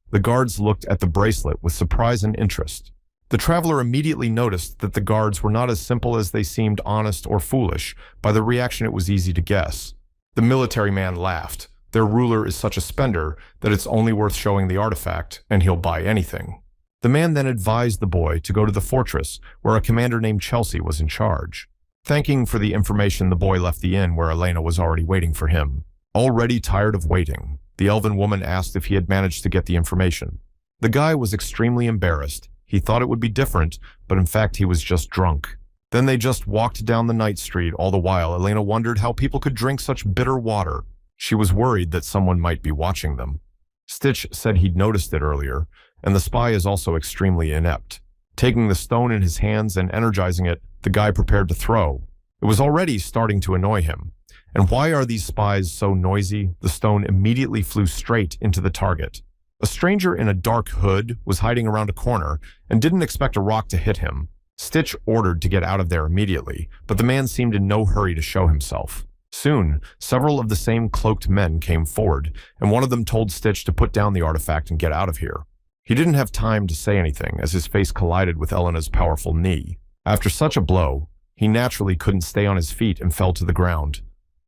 The guards looked at the bracelet with surprise and interest. The traveler immediately noticed that the guards were not as simple as they seemed honest or foolish. By the reaction, it was easy to guess. The military man laughed. Their ruler is such a spender that it's only worth showing the artifact, and he'll buy anything. The man then advised the boy to go to the fortress, where a commander named Chelsea was in charge. Thanking for the information, the boy left the inn where Elena was already waiting for him. Already tired of waiting, the elven woman asked if he had managed to get the information. The guy was extremely embarrassed. He thought it would be different, but in fact he was just drunk. Then they just walked down the night street. All the while, Elena wondered how people could drink such bitter water. She was worried that someone might be watching them. Stitch said he'd noticed it earlier, and the spy is also extremely inept. Taking the stone in his hands and energizing it, the guy prepared to throw. It was already starting to annoy him. And why are these spies so noisy? The stone immediately flew straight into the target. A stranger in a dark hood was hiding around a corner and didn't expect a rock to hit him. Stitch ordered to get out of there immediately, but the man seemed in no hurry to show himself. Soon, several of the same cloaked men came forward, and one of them told Stitch to put down the artifact and get out of here. He didn't have time to say anything as his face collided with Elena's powerful knee. After such a blow, he naturally couldn't stay on his feet and fell to the ground.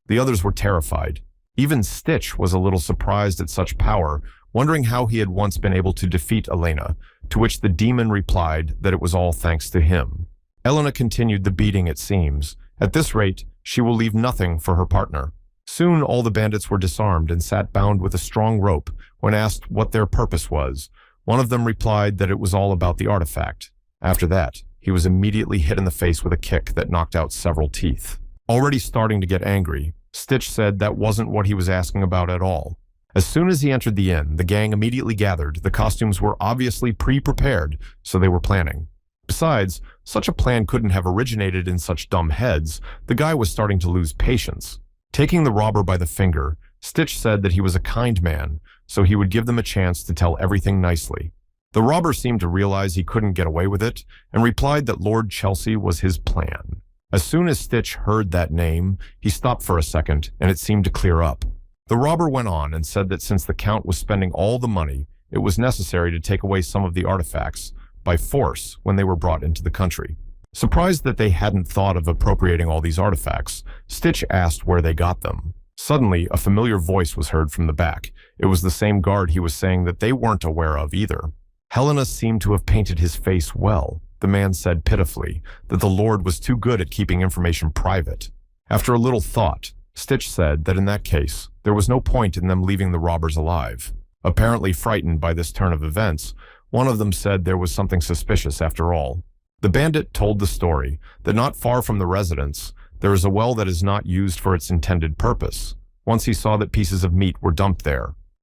The others were terrified. Even Stitch was a little surprised at such power, wondering how he had once been able to defeat Elena, to which the demon replied that it was all thanks to him. Elena continued the beating, it seems. At this rate, she will leave nothing for her partner. Soon all the bandits were disarmed and sat bound with a strong rope. When asked what their purpose was, one of them replied that it was all about the artifact. After that, he was immediately hit in the face with a kick that knocked out several teeth. Already starting to get angry, Stitch said that wasn't what he was asking about at all. As soon as he entered the inn, the gang immediately gathered. The costumes were obviously pre-prepared, so they were planning. Besides, such a plan couldn't have originated in such dumb heads. The guy was starting to lose patience. Taking the robber by the finger, Stitch said that he was a kind man, so he would give them a chance to tell everything nicely. The robber seemed to realize he couldn't get away with it, and replied that Lord Chelsea was his plan. As soon as Stitch heard that name, he stopped for a second, and it seemed to clear up. The robber went on and said that since the Count was spending all the money, it was necessary to take away some of the artifacts by force when they were brought into the country. Surprised that they hadn't thought of appropriating all these artifacts, Stitch asked where they got them. Suddenly, a familiar voice was heard from the back. It was the same guard he was saying that they weren't aware of either. Helena seemed to have painted his face well. The man said pitifully that the Lord was too good at keeping information private. After a little thought, Stitch said that in that case, there was no point in them leaving the robbers alive. Apparently frightened by this turn of events, one of them said there was something suspicious after all. The bandit told the story that not far from the residence, there is a well that is not used for its intended purpose. Once he saw that pieces of meat were dumped there,